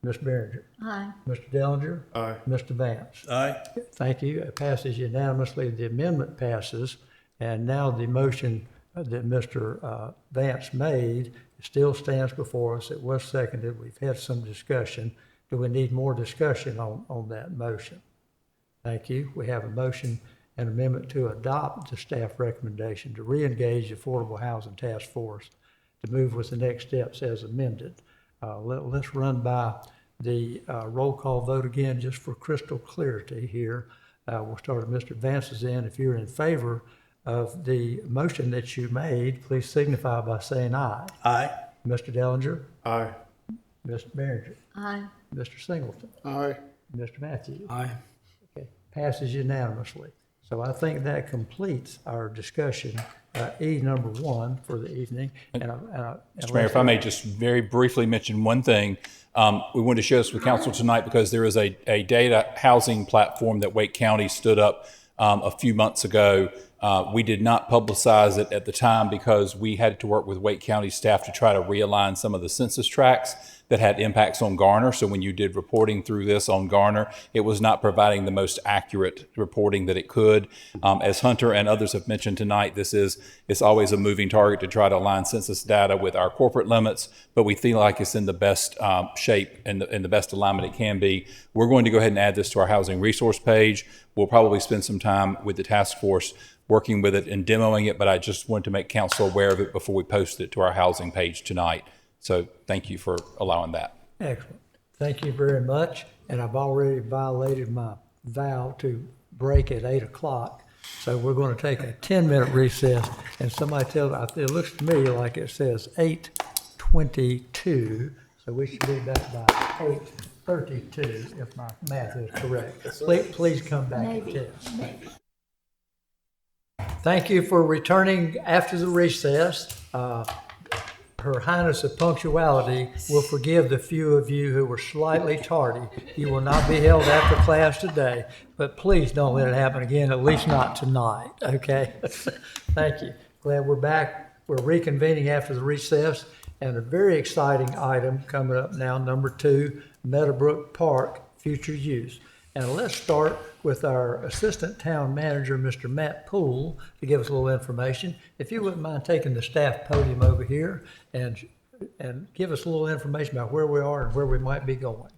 Ms. Behringer? Aye. Mr. Dellinger? Aye. Mr. Vance? Aye. Thank you. It passes unanimously. The amendment passes. And now the motion that Mr. Vance made still stands before us. It was seconded. We've had some discussion. Do we need more discussion on that motion? Thank you. We have a motion and amendment to adopt the staff recommendation to re-engage the Affordable Housing Task Force to move with the next steps as amended. Let's run by the roll call vote again just for crystal clarity here. We'll start at Mr. Vance's end. If you're in favor of the motion that you made, please signify by saying aye. Aye. Mr. Dellinger? Aye. Mr. Behringer? Aye. Mr. Singleton? Aye. Mr. Matthews? Aye. Okay, passes unanimously. So I think that completes our discussion, E number 1 for the evening. Mr. Mayor, if I may just very briefly mention one thing. We wanted to share this with council tonight because there is a data housing platform that Wake County stood up a few months ago. We did not publicize it at the time because we had to work with Wake County staff to try to realign some of the census tracts that had impacts on Garner. So when you did reporting through this on Garner, it was not providing the most accurate reporting that it could. As Hunter and others have mentioned tonight, it's always a moving target to try to align census data with our corporate limits, but we feel like it's in the best shape and the best alignment it can be. We're going to go ahead and add this to our housing resource page. We'll probably spend some time with the task force working with it and demoing it, but I just wanted to make council aware of it before we post it to our housing page tonight. So thank you for allowing that. Excellent. Thank you very much. And I've already violated my vow to break at 8 o'clock. So we're going to take a 10-minute recess. And somebody tells me, it looks to me like it says 8:22. So we should be back by 8:32 if my math is correct. Please come back at 10. Thank you for returning after the recess. Her Highness of Punctuality will forgive the few of you who were slightly tardy. You will not be held after class today, but please don't let it happen again, at least not tonight, okay? Thank you. Glad we're back. We're reconvening after the recess, and a very exciting item coming up now, number 2, Meadowbrook Park, future use. And let's start with our Assistant Town Manager, Mr. Matt Poole, to give us a little information. If you wouldn't mind taking the staff podium over here and give us a little information about where we are and where we might be going.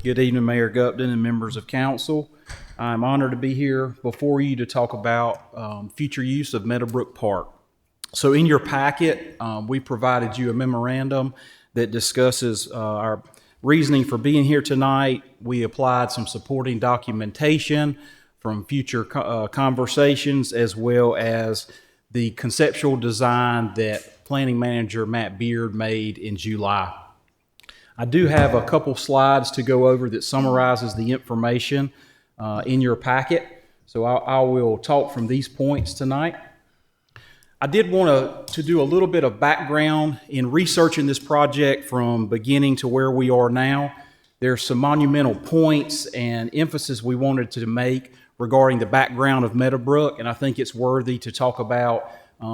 Good evening, Mayor Gupton and members of council. I'm honored to be here before you to talk about future use of Meadowbrook Park. So in your packet, we provided you a memorandum that discusses our reasoning for being here tonight. We applied some supporting documentation from future conversations, as well as the conceptual design that Planning Manager Matt Beard made in July. I do have a couple slides to go over that summarizes the information in your packet. So I will talk from these points tonight. I did want to do a little bit of background in researching this project from beginning to where we are now. There's some monumental points and emphasis we wanted to make regarding the background of Meadowbrook, and I think it's worthy to talk about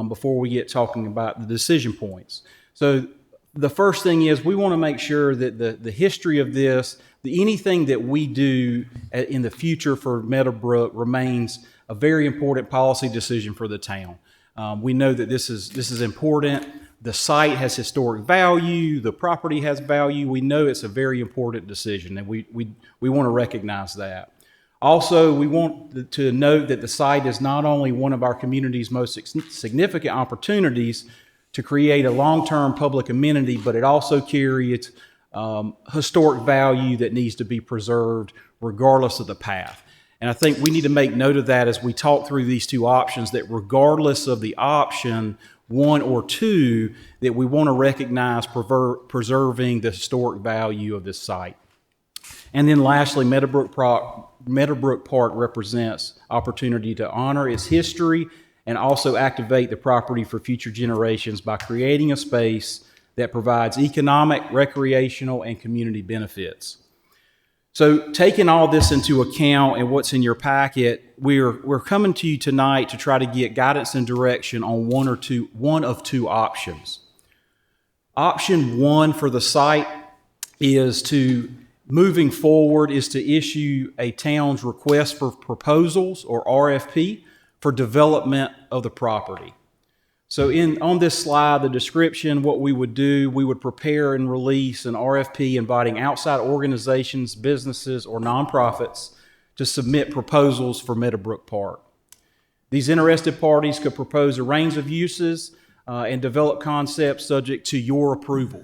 before we get talking about the decision points. So the first thing is we want to make sure that the history of this, anything that we do in the future for Meadowbrook remains a very important policy decision for the town. We know that this is important. The site has historic value. The property has value. We know it's a very important decision, and we want to recognize that. Also, we want to note that the site is not only one of our community's most significant opportunities to create a long-term public amenity, but it also carries historic value that needs to be preserved regardless of the path. And I think we need to make note of that as we talk through these two options, that regardless of the option, 1 or 2, that we want to recognize preserving the historic value of this site. And then lastly, Meadowbrook Park represents opportunity to honor its history and also activate the property for future generations by creating a space that provides economic, recreational, and community benefits. So taking all this into account and what's in your packet, we're coming to you tonight to try to get guidance and direction on one of two options. Option 1 for the site is moving forward is to issue a town's request for proposals, or RFP, for development of the property. So on this slide, the description, what we would do, we would prepare and release an RFP inviting outside organizations, businesses, or nonprofits to submit proposals for Meadowbrook Park. These interested parties could propose a range of uses and develop concepts subject to your approval.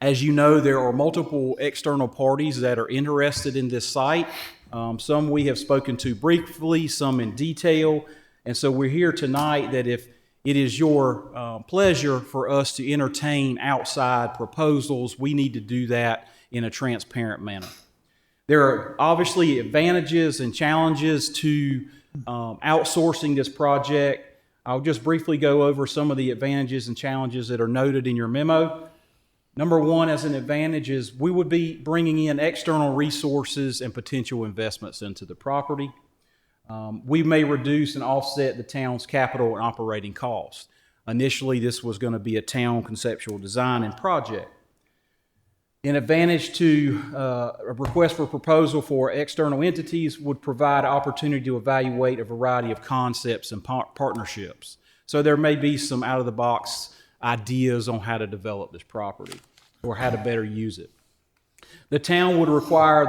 As you know, there are multiple external parties that are interested in this site. Some we have spoken to briefly, some in detail. And so we're here tonight that if it is your pleasure for us to entertain outside proposals, we need to do that in a transparent manner. There are obviously advantages and challenges to outsourcing this project. I'll just briefly go over some of the advantages and challenges that are noted in your memo. Number 1, as an advantage, is we would be bringing in external resources and potential investments into the property. We may reduce and offset the town's capital and operating costs. Initially, this was going to be a town conceptual design and project. An advantage to a request for proposal for external entities would provide opportunity to evaluate a variety of concepts and partnerships. So there may be some out-of-the-box ideas on how to develop this property or how to better use it. The town would require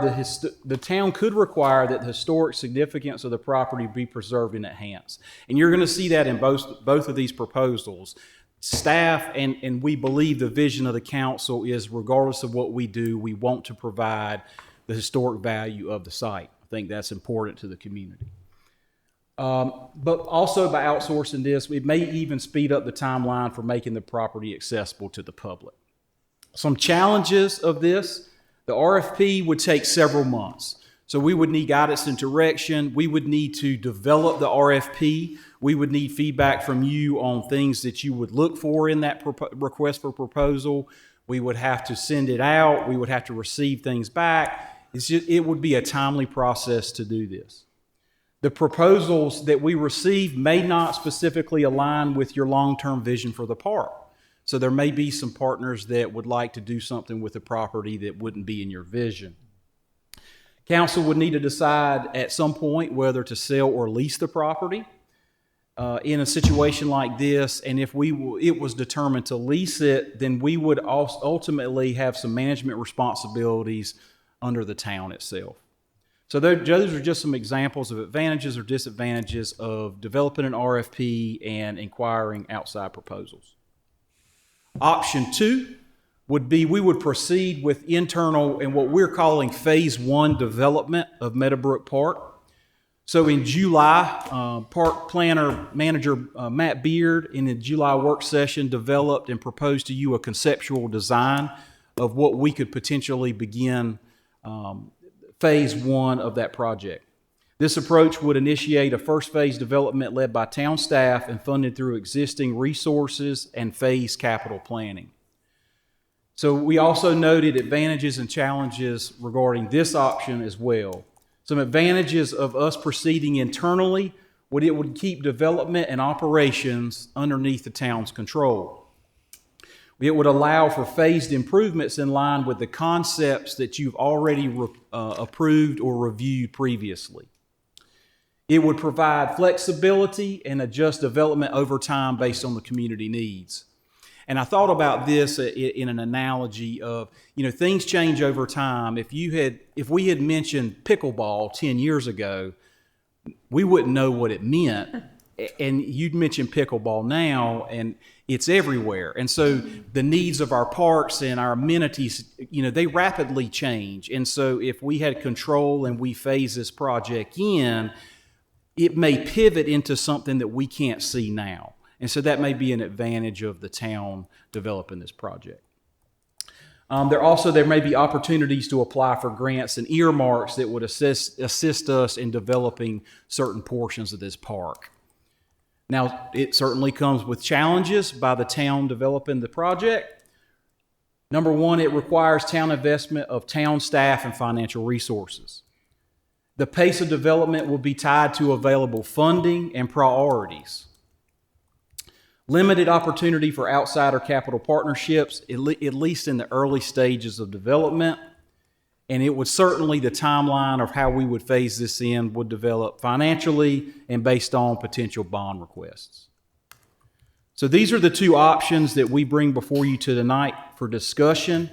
the town could require that the historic significance of the property be preserved and enhanced. And you're going to see that in both of these proposals. Staff and we believe the vision of the council is, regardless of what we do, we want to provide the historic value of the site. I think that's important to the community. But also by outsourcing this, it may even speed up the timeline for making the property accessible to the public. Some challenges of this: the RFP would take several months. So we would need guidance and direction. We would need to develop the RFP. We would need feedback from you on things that you would look for in that request for proposal. We would have to send it out. We would have to receive things back. It would be a timely process to do this. The proposals that we receive may not specifically align with your long-term vision for the park. So there may be some partners that would like to do something with the property that wouldn't be in your vision. Council would need to decide at some point whether to sell or lease the property. In a situation like this, and if it was determined to lease it, then we would ultimately have some management responsibilities under the town itself. So those are just some examples of advantages or disadvantages of developing an RFP and inquiring outside proposals. Option 2 would be we would proceed with internal and what we're calling phase 1 development of Meadowbrook Park. So in July, Park Planner Manager Matt Beard in the July work session developed and proposed to you a conceptual design of what we could potentially begin phase 1 of that project. This approach would initiate a first phase development led by town staff and funded through existing resources and phase capital planning. So we also noted advantages and challenges regarding this option as well. Some advantages of us proceeding internally would it would keep development and operations underneath the town's control. It would allow for phased improvements in line with the concepts that you've already approved or reviewed previously. It would provide flexibility and adjust development over time based on the community needs. And I thought about this in an analogy of, things change over time. If we had mentioned pickleball 10 years ago, we wouldn't know what it meant. And you'd mention pickleball now, and it's everywhere. And so the needs of our parks and our amenities, they rapidly change. And so if we had control and we phase this project in, it may pivot into something that we can't see now. And so that may be an advantage of the town developing this project. There may be opportunities to apply for grants and earmarks that would assist us in developing certain portions of this park. Now, it certainly comes with challenges by the town developing the project. Number one, it requires town investment of town staff and financial resources. The pace of development will be tied to available funding and priorities. Limited opportunity for outsider capital partnerships, at least in the early stages of development. And it would certainly, the timeline of how we would phase this in would develop financially and based on potential bond requests. So these are the two options that we bring before you tonight for discussion.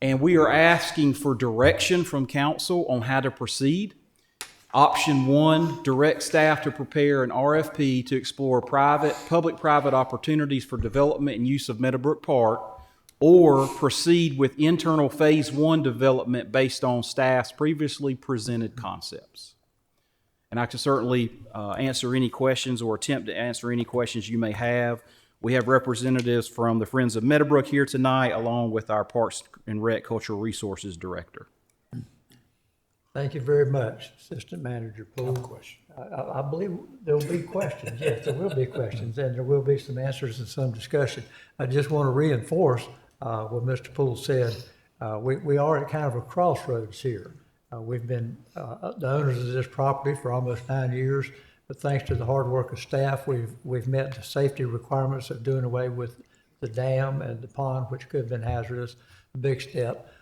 And we are asking for direction from council on how to proceed. Option 1, direct staff to prepare an RFP to explore public-private opportunities for development and use of Meadowbrook Park, or proceed with internal phase 1 development based on staff's previously presented concepts. And I can certainly answer any questions or attempt to answer any questions you may have. We have representatives from the Friends of Meadowbrook here tonight, along with our Parks and Rec Cultural Resources Director. Thank you very much, Assistant Manager Poole. No question. I believe there will be questions. Yes, there will be questions, and there will be some answers and some discussion. I just want to reinforce what Mr. Poole said. We are at kind of a crossroads here. We've been the owners of this property for almost 9 years, but thanks to the hard work of staff, we've met the safety requirements of doing away with the dam and the pond, which could have been hazardous. A big step.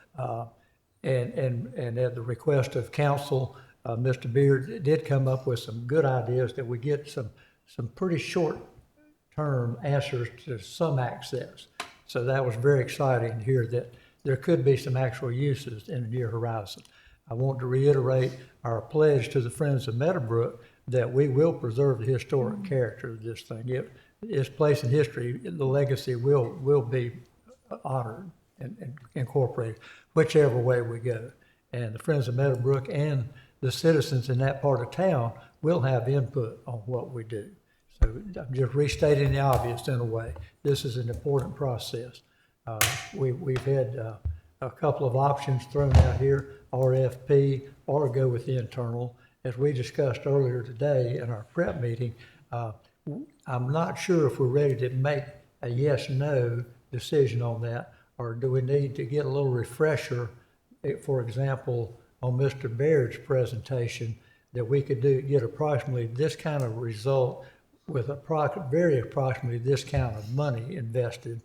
And at the request of council, Mr. Beard did come up with some good ideas that we get some pretty short-term answers to some access. So that was very exciting to hear that there could be some actual uses in the near horizon. I want to reiterate our pledge to the Friends of Meadowbrook that we will preserve the historic character of this thing. Its place in history, the legacy will be honored and incorporated, whichever way we go. And the Friends of Meadowbrook and the citizens in that part of town will have input on what we do. So I'm just restating the obvious in a way. This is an important process. We've had a couple of options thrown out here, RFP or go with the internal. As we discussed earlier today in our prep meeting, I'm not sure if we're ready to make a yes-no decision on that, or do we need to get a little refresher, for example, on Mr. Baird's presentation that we could get approximately this kind of result with very approximately this kind of money invested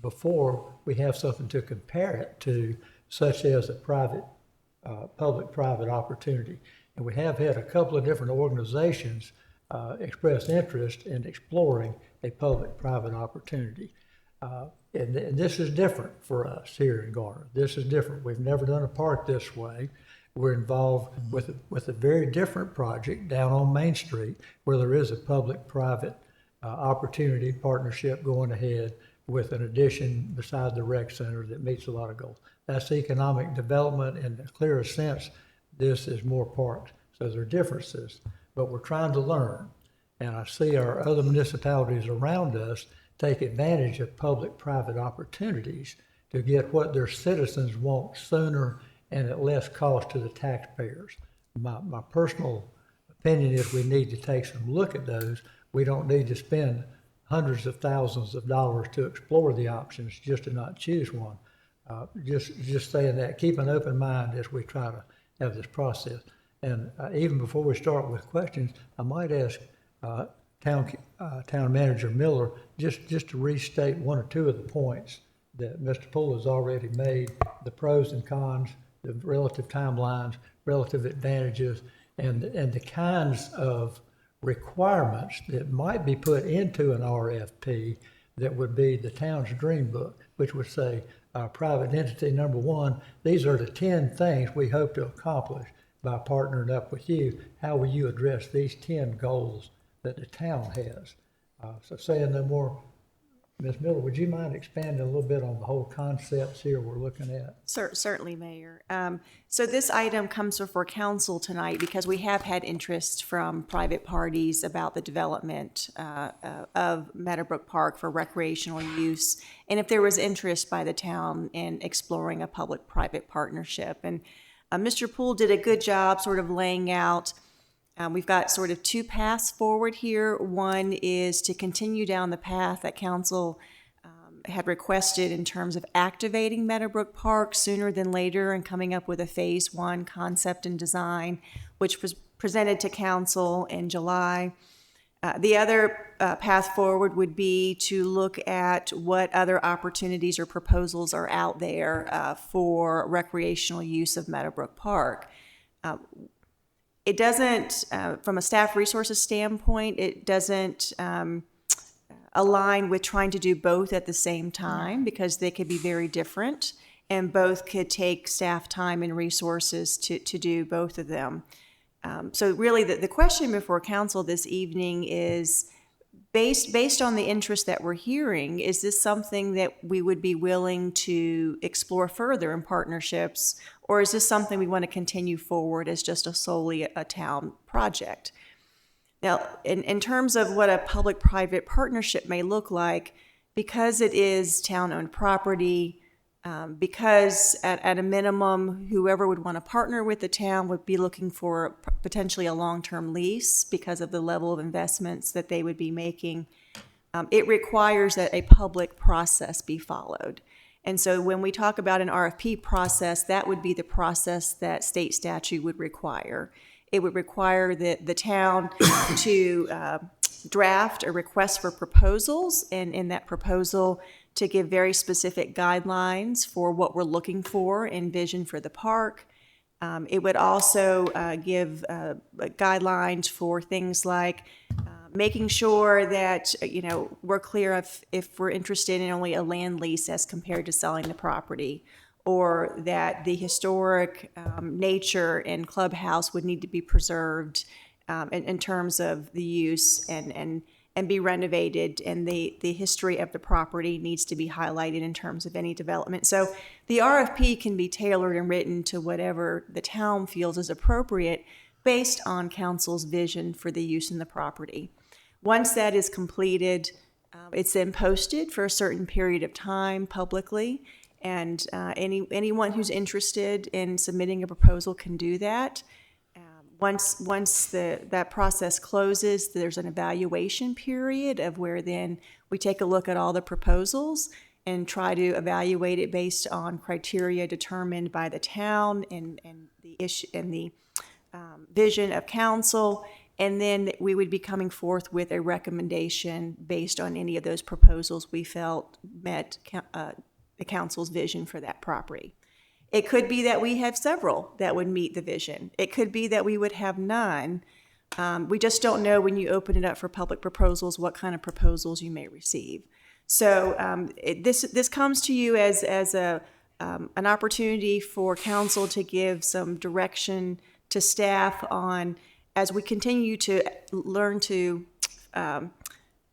before we have something to compare it to, such as a public-private opportunity. And we have had a couple of different organizations express interest in exploring a public-private opportunity. And this is different for us here in Garner. This is different. We've never done a park this way. We're involved with a very different project down on Main Street where there is a public-private opportunity partnership going ahead with an addition beside the rec center that meets a lot of goals. That's economic development in the clearest sense. This is more parks. So there are differences, but we're trying to learn. And I see our other municipalities around us take advantage of public-private opportunities to get what their citizens want sooner and at less cost to the taxpayers. My personal opinion is we need to take some look at those. We don't need to spend hundreds of thousands of dollars to explore the options just to not choose one. Just saying that, keep an open mind as we try to have this process. And even before we start with questions, I might ask Town Manager Miller just to restate one or two of the points that Mr. Poole has already made, the pros and cons, the relative timelines, relative advantages, and the kinds of requirements that might be put into an RFP that would be the town's dream book, which would say, private entity number one, these are the 10 things we hope to accomplish by partnering up with you. How will you address these 10 goals that the town has? So saying no more, Ms. Miller, would you mind expanding a little bit on the whole concepts here we're looking at? Certainly, Mayor. So this item comes before council tonight because we have had interest from private parties about the development of Meadowbrook Park for recreational use, and if there was interest by the town in exploring a public-private partnership. And Mr. Poole did a good job sort of laying out. We've got sort of two paths forward here. One is to continue down the path that council had requested in terms of activating Meadowbrook Park sooner than later and coming up with a phase 1 concept and design, which was presented to council in July. The other path forward would be to look at what other opportunities or proposals are out there for recreational use of Meadowbrook Park. It doesn't, from a staff resources standpoint, it doesn't align with trying to do both at the same time because they could be very different and both could take staff time and resources to do both of them. So really the question before council this evening is, based on the interest that we're hearing, is this something that we would be willing to explore further in partnerships, or is this something we want to continue forward as just solely a town project? Now, in terms of what a public-private partnership may look like, because it is town-owned property, because at a minimum, whoever would want to partner with the town would be looking for potentially a long-term lease because of the level of investments that they would be making. It requires that a public process be followed. And so when we talk about an RFP process, that would be the process that state statute would require. It would require the town to draft a request for proposals, and in that proposal to give very specific guidelines for what we're looking for and vision for the park. It would also give guidelines for things like making sure that we're clear if we're interested in only a land lease as compared to selling the property, or that the historic nature and clubhouse would need to be preserved in terms of the use and be renovated, and the history of the property needs to be highlighted in terms of any development. So the RFP can be tailored and written to whatever the town feels is appropriate based on council's vision for the use in the property. Once that is completed, it's then posted for a certain period of time publicly, and anyone who's interested in submitting a proposal can do that. Once that process closes, there's an evaluation period of where then we take a look at all the proposals and try to evaluate it based on criteria determined by the town and the issue and the vision of council, and then we would be coming forth with a recommendation based on any of those proposals we felt met the council's vision for that property. It could be that we have several that would meet the vision. It could be that we would have none. We just don't know when you open it up for public proposals what kind of proposals you may receive. So this comes to you as an opportunity for council to give some direction to staff on, as we continue to learn to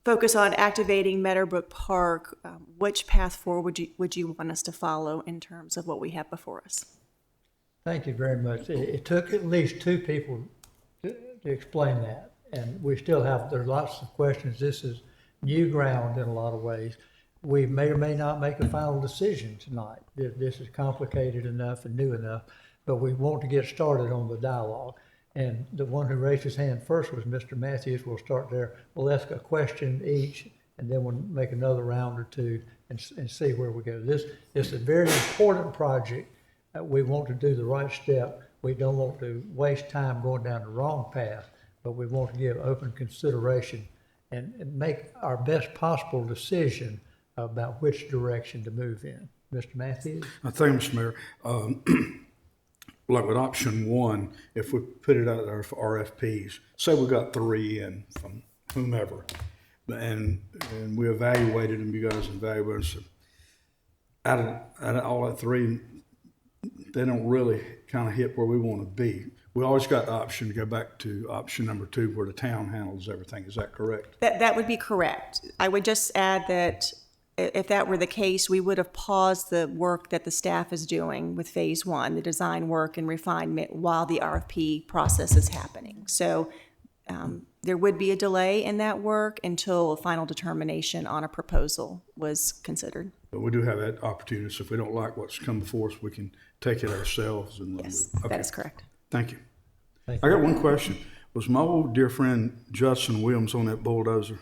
focus on activating Meadowbrook Park, which path forward would you want us to follow in terms of what we have before us? Thank you very much. It took at least two people to explain that, and we still have, there's lots of questions. This is new ground in a lot of ways. We may or may not make a final decision tonight. This is complicated enough and new enough, but we want to get started on the dialogue. And the one who raised his hand first was Mr. Matthews. We'll start there. We'll ask a question each, and then we'll make another round or two and see where we go. This is a very important project. We want to do the right step. We don't want to waste time going down the wrong path, but we want to give open consideration and make our best possible decision about which direction to move in. Mr. Matthews? Thank you, Mr. Mayor. Like with option one, if we put it out there for RFPs, say we got 3 in from whomever, and we evaluated them, you guys evaluated them. Out of all that 3, they don't really kind of hit where we want to be. We always got the option to go back to option number 2, where the town handles everything. Is that correct? That would be correct. I would just add that if that were the case, we would have paused the work that the staff is doing with phase 1, the design work and refinement, while the RFP process is happening. So there would be a delay in that work until a final determination on a proposal was considered. But we do have that opportunity, so if we don't like what's come before us, we can take it ourselves. And yes, okay. That is correct. Thank you. Thank I you. got one question. Was my old dear friend Judson Williams on that bulldozer?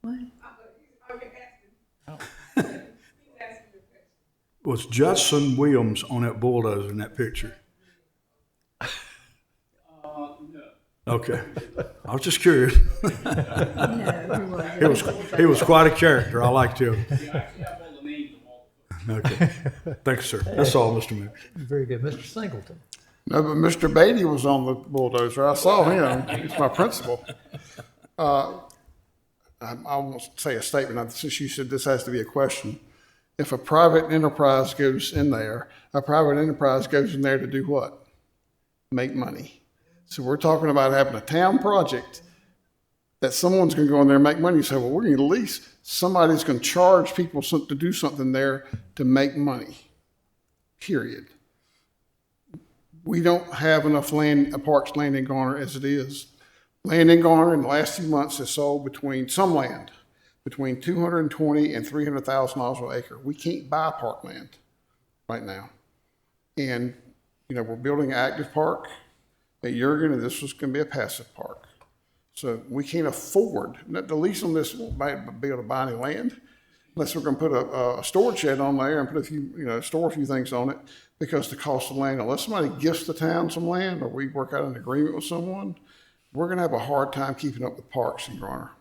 What? Was Judson Williams on that bulldozer in that picture? No. Okay. I was just curious. No, he wasn't. He was quite a character. I liked him. Yeah, I actually have all the names of all Okay. Thank you, sir. That's all, Mr. Mayor. Very good. Mr. Singleton? No, but Mr. Beatty was on the bulldozer. I saw him. He's my principal. I won't say a statement, since you said this has to be a question. If a private enterprise goes in there, to do what? Make money. So we're talking about having a town project that someone's going to go in there and make money. So, well, we're going to lease. Somebody's going to charge people to do something there to make money, period. We don't have enough land, parks land in Garner as it is. Land in Garner in the last few months has sold between $220,000 and $300,000 an acre. We can't buy parkland right now. And, we're building an active park at Jurgen, and this was going to be a passive park. So we can't afford, the lease on this won't be able to buy any land unless we're going to put a storage shed on there and put a few, store a few things on it, because the cost of land, unless somebody gifts the town some land or we work out an agreement with someone, we're going to have a hard time keeping up with parks in Garner.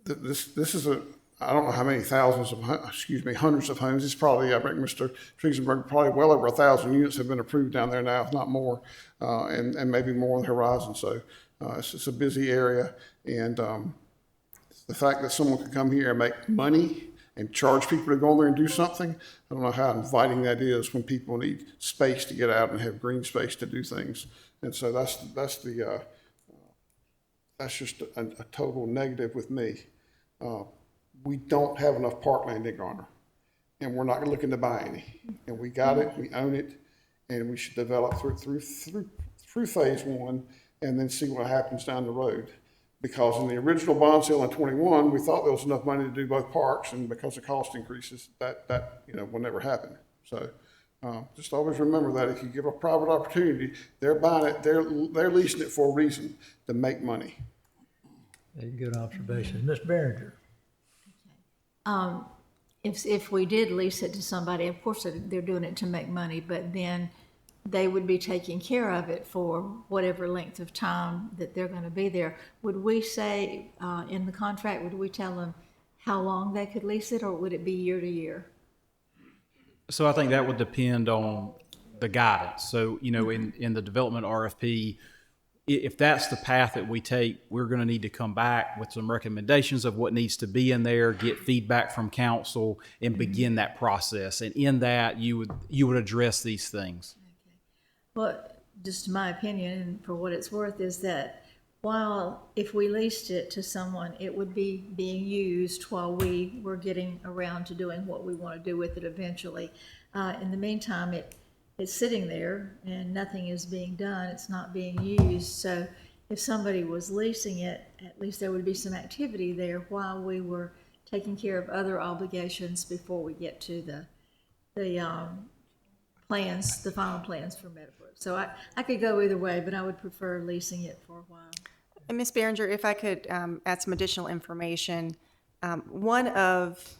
This is I don't know how many hundreds of homes. It's probably, I think Mr. Triesenberg, probably well over 1,000 units have been approved down there now, if not more, and maybe more on the horizon. So it's a busy area. And the fact that someone could come here and make money and charge people to go in there and do something, I don't know how inviting that is when people need space to get out and have green space to do things. And so that's just a total negative with me. We don't have enough parkland in Garner, and we're not looking to buy any. And we got it, we own it, and we should develop through phase 1 and then see what happens down the road. Because in the original bond sale in 21, we thought there was enough money to do both parks, and because of cost increases, that will never happen. So just always remember that if you give a private opportunity, they're buying it, they're leasing it for a reason, to make money. Good observation. Ms. Behringer? if we did lease it to somebody, of course, they're doing it to make money, but then they would be taking care of it for whatever length of time that they're going to be there. Would we say in the contract, would we tell them how long they could lease it, or would it be year to year? So I think that would depend on the guidance. So, you know, in the development RFP, if that's the path that we take, we're going to need to come back with some recommendations of what needs to be in there, get feedback from council, and begin that process. And in that, you would address these things. Well, just my opinion, and for what it's worth, is that while if we leased it to someone, it would be being used while we were getting around to doing what we want to do with it eventually. In the meantime, it's sitting there and nothing is being done. It's not being used. So if somebody was leasing it, at least there would be some activity there while we were taking care of other obligations before we get to the plans, the final plans for Meadowbrook. So I could go either way, but I would prefer leasing it for a while. And Ms. Behringer, if I could add some additional information, one of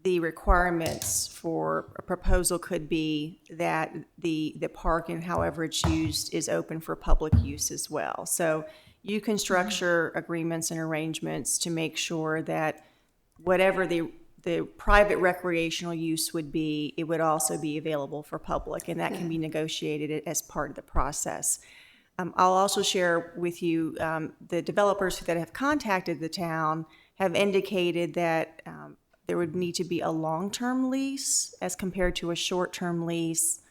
the requirements for a proposal could be that the park and however it's used is open for public use as well. So you can structure agreements and arrangements to make sure that whatever the private recreational use would be, it would also be available for public, and that can be negotiated as part of the process. I'll also share with you the developers that have contacted the town have indicated that there would need to be a long-term lease as compared to a short-term lease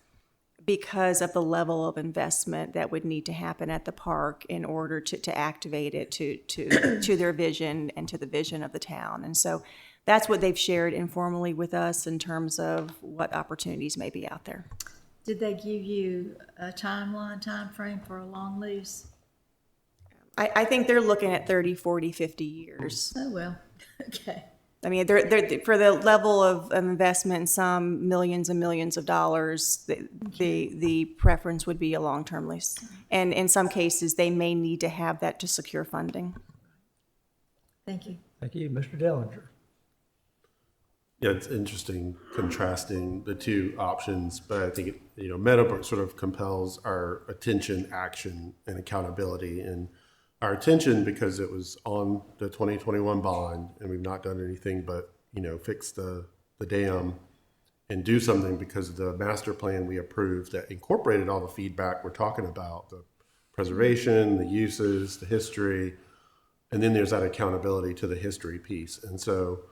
because of the level of investment that would need to happen at the park in order to activate it to their vision and to the vision of the town. And so that's what they've shared informally with us in terms of what opportunities may be out there. Did they give you a time frame for a long lease? I think they're looking at 30, 40, 50 years. Oh, well, okay. I mean, they're for the level of investment in some millions and millions of dollars, the preference would be a long-term lease. And in some cases, they may need to have that to secure funding. Thank you. Thank you, Mr. Dellinger. Yeah, it's interesting contrasting the two options, but I think Meadowbrook sort of compels our attention, action, and accountability. And our attention because it was on the 2021 bond, and we've not done anything but fix the dam and do something because of the master plan we approved that incorporated all the feedback we're talking about, the preservation, the uses, the history, and then there's that accountability to the history piece. And so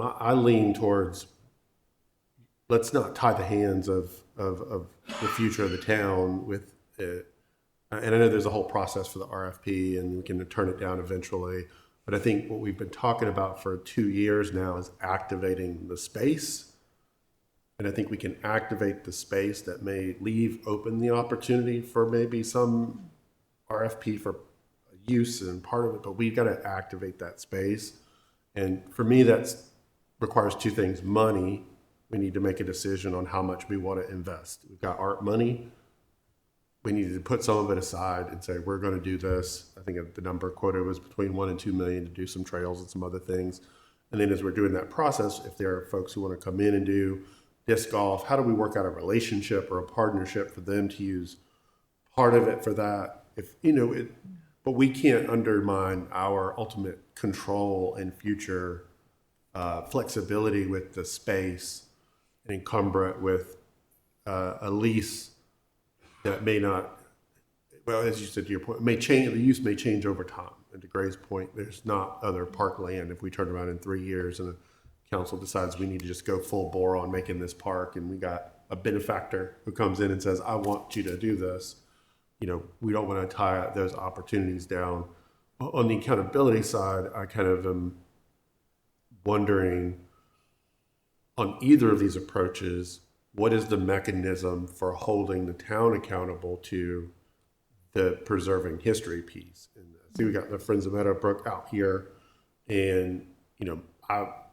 I lean towards let's not tie the hands of the future of the town with it. And I know there's a whole process for the RFP and we can turn it down eventually. But I think what we've been talking about for 2 years now is activating the space. And I think we can activate the space that may leave open the opportunity for maybe some RFP for use and part of it, but we've got to activate that space. And for me, that requires two things. Money, we need to make a decision on how much we want to invest. We've got art money. We need to put some of it aside and say, we're going to do this. I think the number quoted was between 1 and 2 million to do some trails and some other things. And then as we're doing that process, if there are folks who want to come in and do disc golf, how do we work out a relationship or a partnership for them to use part of it for that? But we can't undermine our ultimate control and future flexibility with the space and encumber it with a lease that may not, well, as you said to your point, may change. The use may change over time. And to Gray's point, there's not other park land. If we turn around in 3 years and the council decides we need to just go full bore on making this park, and we got a benefactor who comes in and says, I want you to do this, we don't want to tie those opportunities down. On the accountability side, I kind of am wondering on either of these approaches, what is the mechanism for holding the town accountable to the preserving history piece? And I see we got the Friends of Meadowbrook out here, and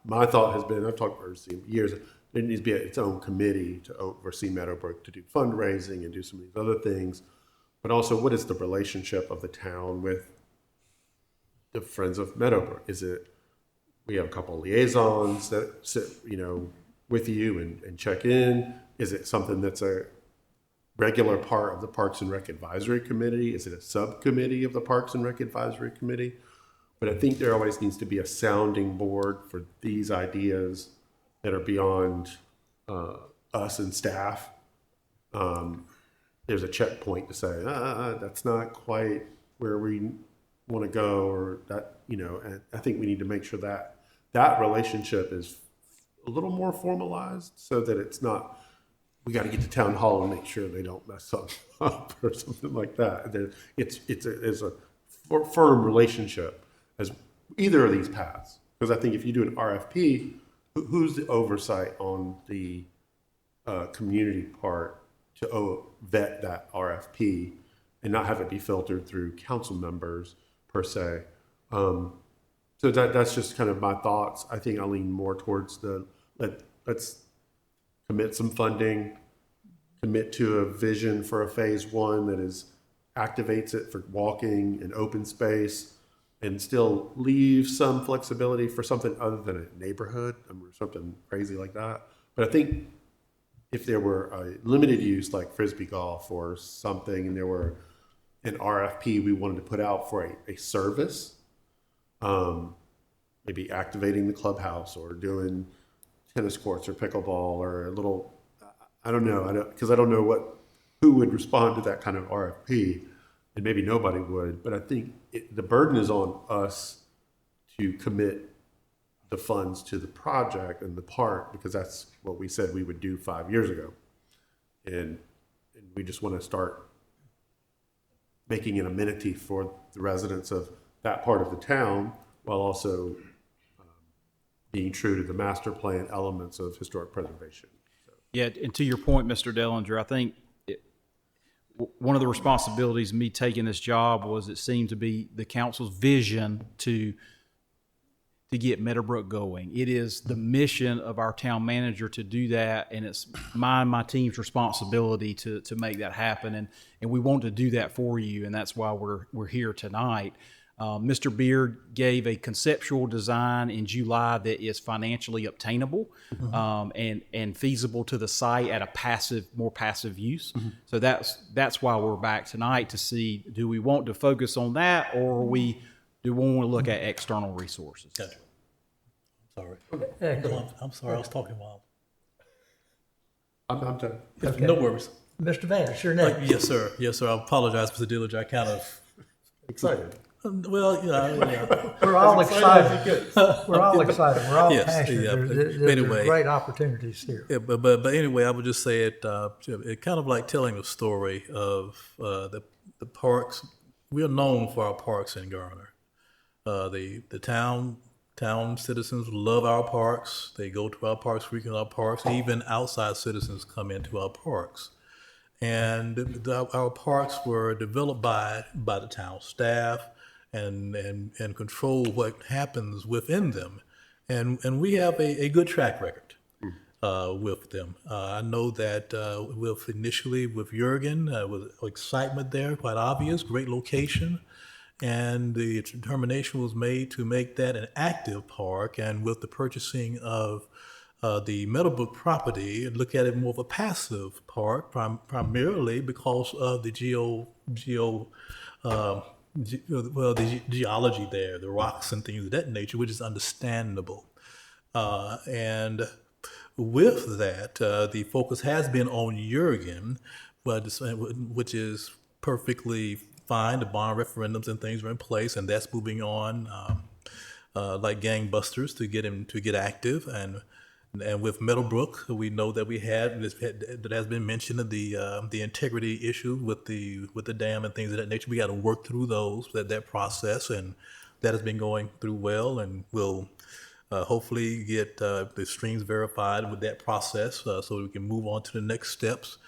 my thought has been, I've talked for years, there needs to be its own committee to oversee Meadowbrook, to do fundraising and do some of these other things. But also, what is the relationship of the town with the Friends of Meadowbrook? we have a couple of liaisons that sit, with you and check in. Is it something that's a regular part of the Parks and Rec Advisory Committee? Is it a subcommittee of the Parks and Rec Advisory Committee? But I think there always needs to be a sounding board for these ideas that are beyond us and staff. There's a checkpoint to say, that's not quite where we want to go, or that, and I think we need to make sure that that relationship is a little more formalized so that it's not, we got to get to town hall and make sure they don't mess up or something like that. It's a firm relationship as either of these paths. Because I think if you do an RFP, who's the oversight on the community part to vet that RFP and not have it be filtered through council members per se? So that's just kind of my thoughts. I think I lean more towards let's commit some funding, commit to a vision for a phase one that activates it for walking and open space, and still leave some flexibility for something other than a neighborhood or something crazy like that. But I think if there were a limited use like Frisbee golf or something, and there were an RFP we wanted to put out for a service, maybe activating the clubhouse or doing tennis courts or pickleball or a little, I don't know, because I don't know who would respond to that kind of RFP, and maybe nobody would. But I think the burden is on us to commit the funds to the project and the park, because that's what we said we would do 5 years ago. And we just want to start making an amenity for the residents of that part of the town, while also being true to the master plan elements of historic preservation. So. Yeah, and to your point, Mr. Dellinger, I think one of the responsibilities of me taking this job was it seemed to be the council's vision to get Meadowbrook going. It is the mission of our town manager to do that, and it's my team's responsibility to make that happen. And we want to do that for you, and that's why we're here tonight. Mr. Beard gave a conceptual design in July that is financially obtainable, and feasible to the site at a more passive use. Mm-hmm. So that's why we're back tonight to see, do we want to focus on that, or do we want to look at external resources? Gotcha. Sorry. I'm sorry, I was talking while. I'm done. Okay. No worries. Mr. Vance, your name. Yes, sir. Yes, sir. I apologize, Mr. Dillinger. I kind of excited. Well, yeah. We're all excited. We're all excited. We're all passionate. Yeah, There's great opportunities here. Yeah, but anyway, I would just say it kind of like telling the story of the parks. We are known for our parks in Garner. The town citizens love our parks. They go to our parks, frequent our parks. Even outside citizens come into our parks. And our parks were developed by the town staff and control what happens within them. And we have a good track record with them. I know that initially with Jurgen, with excitement there, quite obvious, great location. And the determination was made to make that an active park, and with the purchasing of the Meadowbrook property, look at it more of a passive park, primarily because of the the geology there, the rocks and things of that nature, which is understandable. And with that, the focus has been on Jurgen, which is perfectly fine. The bond referendums and things are in place, and that's moving on like gangbusters to get active. And with Meadowbrook, we know that that has been mentioned, the integrity issue with the dam and things of that nature. We got to work through that process, and that has been going through well, and we'll hopefully get the streams verified with that process, so we can move on to the next steps.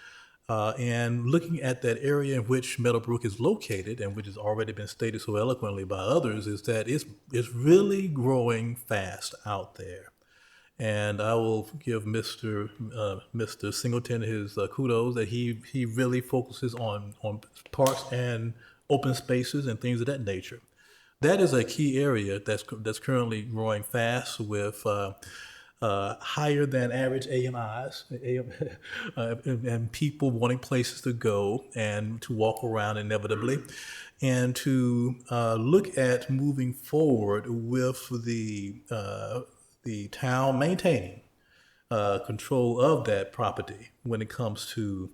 And looking at that area in which Meadowbrook is located, and which has already been stated so eloquently by others, is that it's really growing fast out there. And I will give Mr. Singleton his kudos that he really focuses on parks and open spaces and things of that nature. that is a key area that's currently growing fast with higher than average AMIs, and people wanting places to go and to walk around inevitably, and to look at moving forward with the town maintaining control of that property when it comes to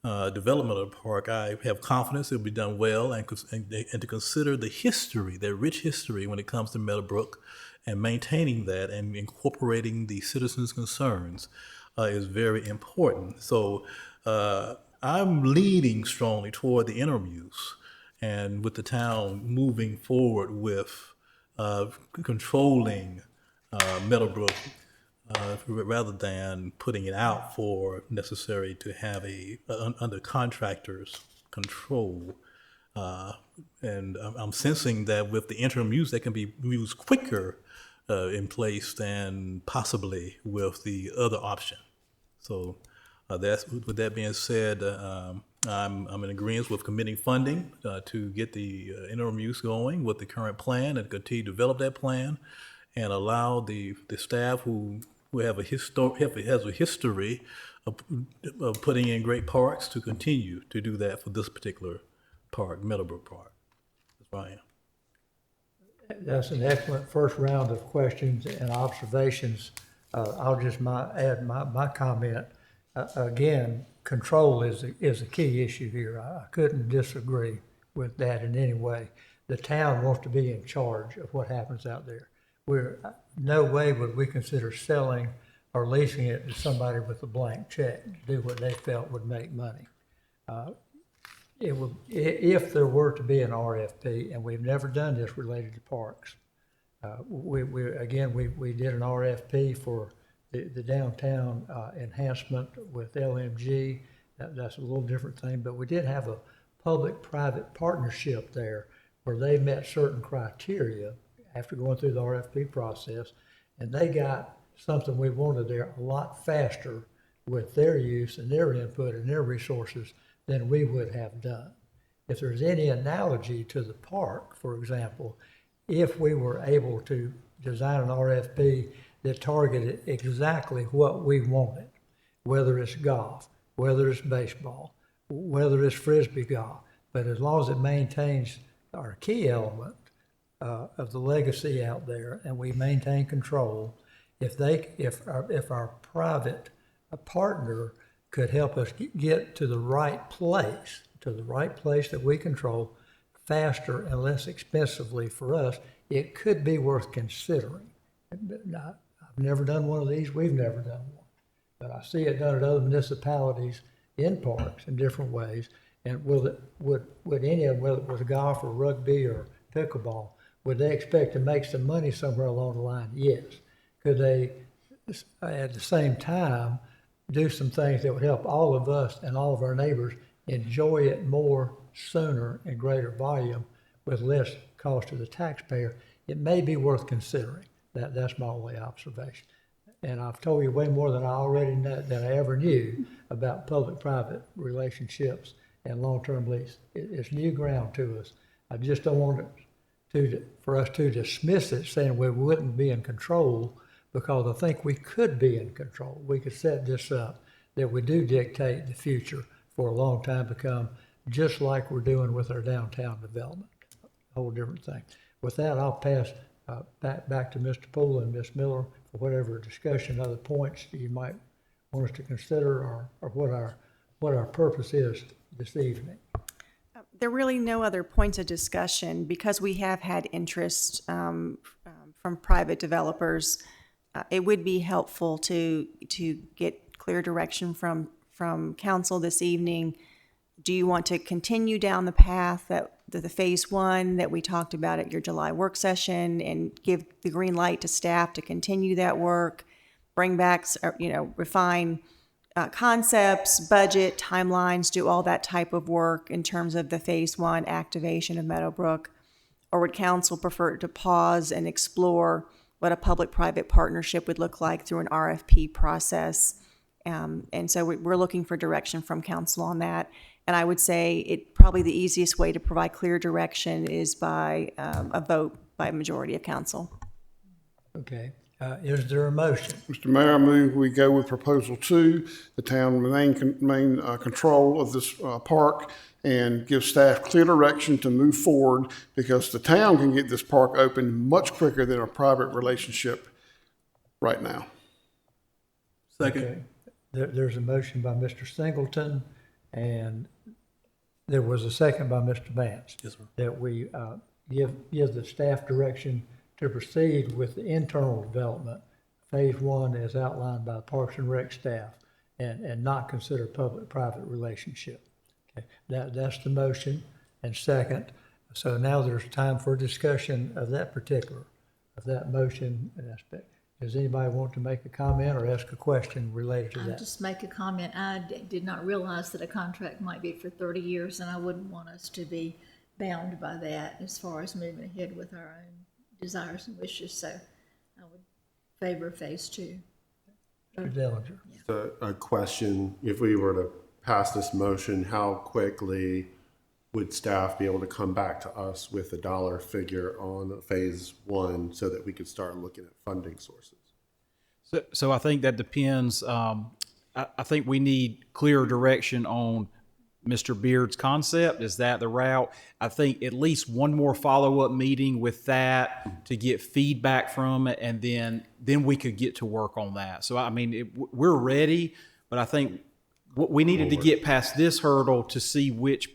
development of the park. I have confidence it'll be done well, and to consider the history, the rich history when it comes to Meadowbrook, and maintaining that and incorporating the citizens' concerns is very important. So I'm leaning strongly toward the interim use, and with the town moving forward with controlling Meadowbrook rather than putting it out for necessary to have under contractors' control. And I'm sensing that with the interim use, that can be used quicker in place than possibly with the other option. So with that being said, I'm in agreement with committing funding to get the interim use going with the current plan and continue to develop that plan and allow the staff who have has a history of putting in great parks to continue to do that for this particular park, Meadowbrook Park. That's where I am. That's an excellent first round of questions and observations. I'll just add my comment. Again, control is a key issue here. I couldn't disagree with that in any way. The town wants to be in charge of what happens out there. No way would we consider selling or leasing it to somebody with a blank check to do what they felt would make money. If there were to be an RFP, and we've never done this related to parks, we did an RFP for the downtown enhancement with LMG. That's a little different thing, but we did have a public-private partnership there where they met certain criteria after going through the RFP process, and they got something we wanted there a lot faster with their use and their input and their resources than we would have done. If there's any analogy to the park, for example, if we were able to design an RFP that targeted exactly what we wanted, whether it's golf, whether it's baseball, whether it's Frisbee golf, but as long as it maintains our key element of the legacy out there, and we maintain control. If our private partner could help us get to the right place that we control faster and less expensively for us, it could be worth considering. I've never done one of these. We've never done one, but I see it done at other municipalities in parks in different ways. And would any of them, whether it was golf or rugby or pickleball, would they expect to make some money somewhere along the line? Yes. Could they, at the same time, do some things that would help all of us and all of our neighbors enjoy it more sooner in greater volume with less cost to the taxpayer? It may be worth considering. That's my only observation. And I've told you way more than I ever knew about public-private relationships and long-term lease. It's new ground to us. I just don't want for us to dismiss it saying we wouldn't be in control, because I think we could be in control. We could set this up that we do dictate the future for a long time to come, just like we're doing with our downtown development. A whole different thing. With that, I'll pass back to Mr. Poole and Ms. Miller for whatever discussion, other points you might want us to consider, or what our purpose is this evening. There are really no other points of discussion because we have had interest from private developers. It would be helpful to get clear direction from council this evening. Do you want to continue down the path that the phase one that we talked about at your July work session and give the green light to staff to continue that work, bring back, refine concepts, budget, timelines, do all that type of work in terms of the phase one activation of Meadowbrook? Or would council prefer to pause and explore what a public-private partnership would look like through an RFP process? And so we're looking for direction from council on that. And I would say probably the easiest way to provide clear direction is by a vote by a majority of council. Okay. Is there a motion? Mr. Mayor, I move we go with proposal 2, the town remain control of this park and give staff clear direction to move forward, because the town can get this park open much quicker than a private relationship right now. Second. Okay. There's a motion by Mr. Singleton, and there was a second by Mr. Vance. Yes, sir. That we give the staff direction to proceed with the internal development, phase 1 as outlined by Parks and Rec staff, and not consider public-private relationship. Okay. That's the motion, and second. So now there's time for discussion of that motion and aspect. Does anybody want to make a comment or ask a question related to I'll that? just make a comment. I did not realize that a contract might be for 30 years, and I wouldn't want us to be bound by that as far as moving ahead with our own desires and wishes. So I would favor phase 2. Mr. Dellinger. So a question, if we were to pass this motion, how quickly would staff be able to come back to us with a dollar figure on phase 1 so that we could start looking at funding sources? So I think that depends. I think we need clearer direction on Mr. Beard's concept. Is that the route? I think at least one more follow-up meeting with that to get feedback from it, and then we could get to work on that. So, I mean, we're ready, but I think we needed to get past this hurdle to see which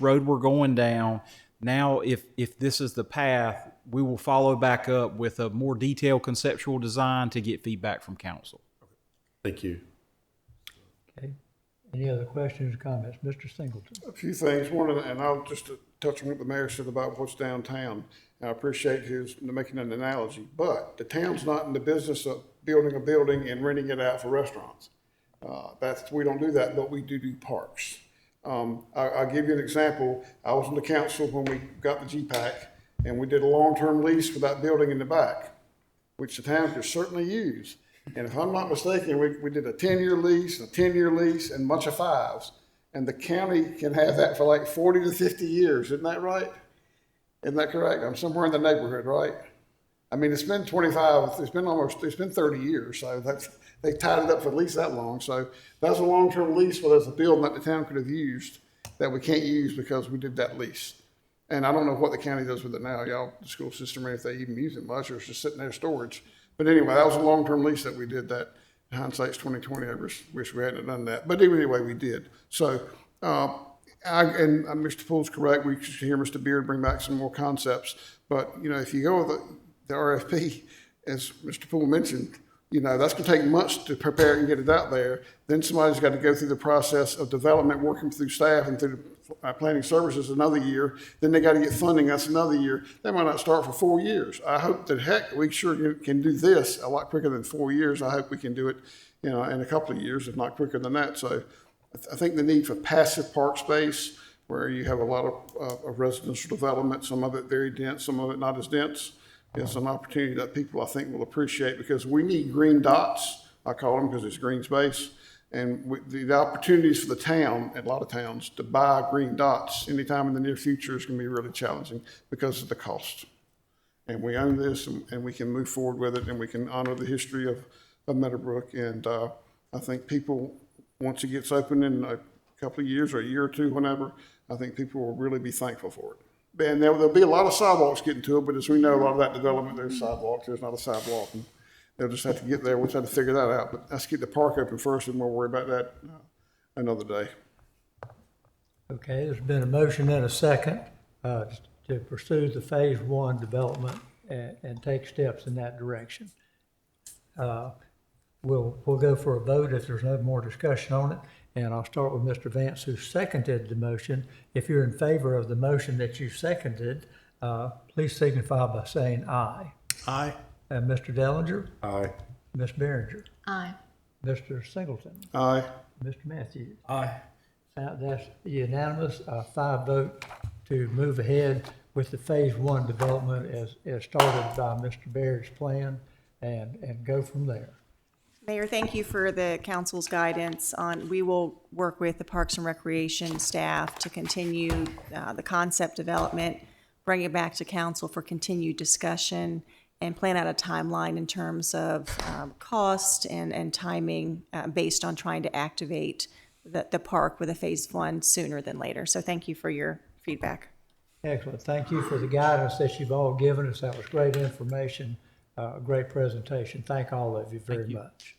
road we're going down. Now, if this is the path, we will follow back up with a more detailed conceptual design to get feedback from council. Thank you. Okay. Any other questions or comments? Mr. Singleton. A few things. One, and I'll just touch on what the mayor said about what's downtown. I appreciate his making an analogy, but the town's not in the business of building a building and renting it out for restaurants. We don't do that, but we do parks. I'll give you an example. I was on the council when we got the GPAC, and we did a long-term lease for that building in the back, which the town could certainly use. And if I'm not mistaken, we did a 10-year lease, a 10-year lease, and a bunch of 5s. And the county can have that for like 40 to 50 years. Isn't that right? Isn't that correct? I'm somewhere in the neighborhood, right? I mean, it's been 30 years. So they tied it up for at least that long. So that's a long-term lease, but there's a building that the town could have used that we can't use because we did that lease. And I don't know what the county does with it now, the school system, or if they even use it much, or it's just sitting there storage. But anyway, that was a long-term lease that we did that. Hindsight's 20/20. I wish we hadn't done that. But anyway, we did. So, Mr. Poole's correct. We should hear Mr. Beard bring back some more concepts. But, if you go with the RFP, as Mr. Poole mentioned, that's going to take months to prepare and get it out there. Then somebody's got to go through the process of development, working through staff and through planning services another year. Then they got to get funding. That's another year. They might not start for 4 years. I hope that we sure can do this a lot quicker than 4 years. I hope we can do it, in a couple of years, if not quicker than that. So I think the need for passive park space, where you have a lot of residential development, some of it very dense, some of it not as dense, is an opportunity that people, I think, will appreciate, because we need green dots. I call them because it's green space. And the opportunities for the town, and a lot of towns, to buy green dots anytime in the near future is going to be really challenging because of the cost. And we own this, and we can move forward with it, and we can honor the history of Meadowbrook. And I think people, once it gets open in a couple of years or a year or two, whenever, I think people will really be thankful for it. And there'll be a lot of sidewalks getting to it, but as we know, a lot of that development, there's sidewalks. There's not a sidewalk. And they'll just have to get there. We'll just have to figure that out. But let's get the park open first, and we'll worry about that another day. Okay, there's been a motion and a second to pursue the phase 1 development and take steps in that direction. We'll go for a vote if there's no more discussion on it. And I'll start with Mr. Vance, who seconded the motion. If you're in favor of the motion that you seconded, please signify by saying aye. Aye. And Mr. Dellinger? Aye. Ms. Behringer? Aye. Mr. Singleton? Aye. Mr. Matthews? Aye. That's unanimous, 5 vote to move ahead with the phase 1 development as started by Mr. Baird's plan and go from there. Mayor, thank you for the council's guidance on, we will work with the Parks and Recreation staff to continue the concept development, bring it back to council for continued discussion, and plan out a timeline in terms of cost and timing based on trying to activate the park with a phase one sooner than later. So thank you for your feedback. Excellent. Thank you for the guidance that you've all given us. That was great information, great presentation. Thank all of you very much.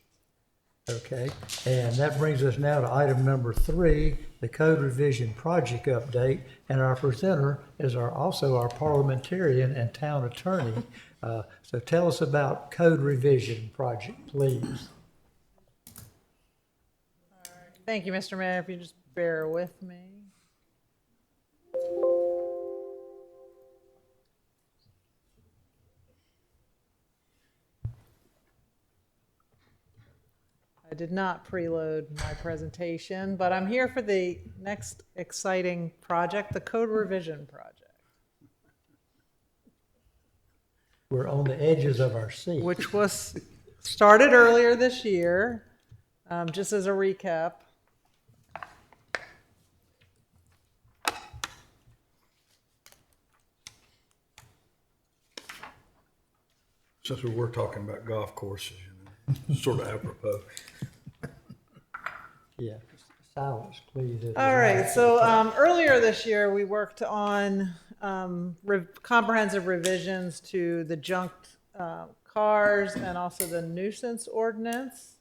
Okay, and that brings us now to item number 3, the code revision project update. And our presenter is also our parliamentarian and town attorney. So tell us about code revision project, please. Thank you, Mr. Mayor. If you just bear with me. I did not preload my presentation, but I'm here for the next exciting project, the code revision project. We're on the edges of our seat. Which was started earlier this year. Just as a recap. Since we were talking about golf courses, sort of apropos. Yeah, silence, please. All right, so earlier this year, we worked on comprehensive revisions to the junked cars and also the nuisance ordinance.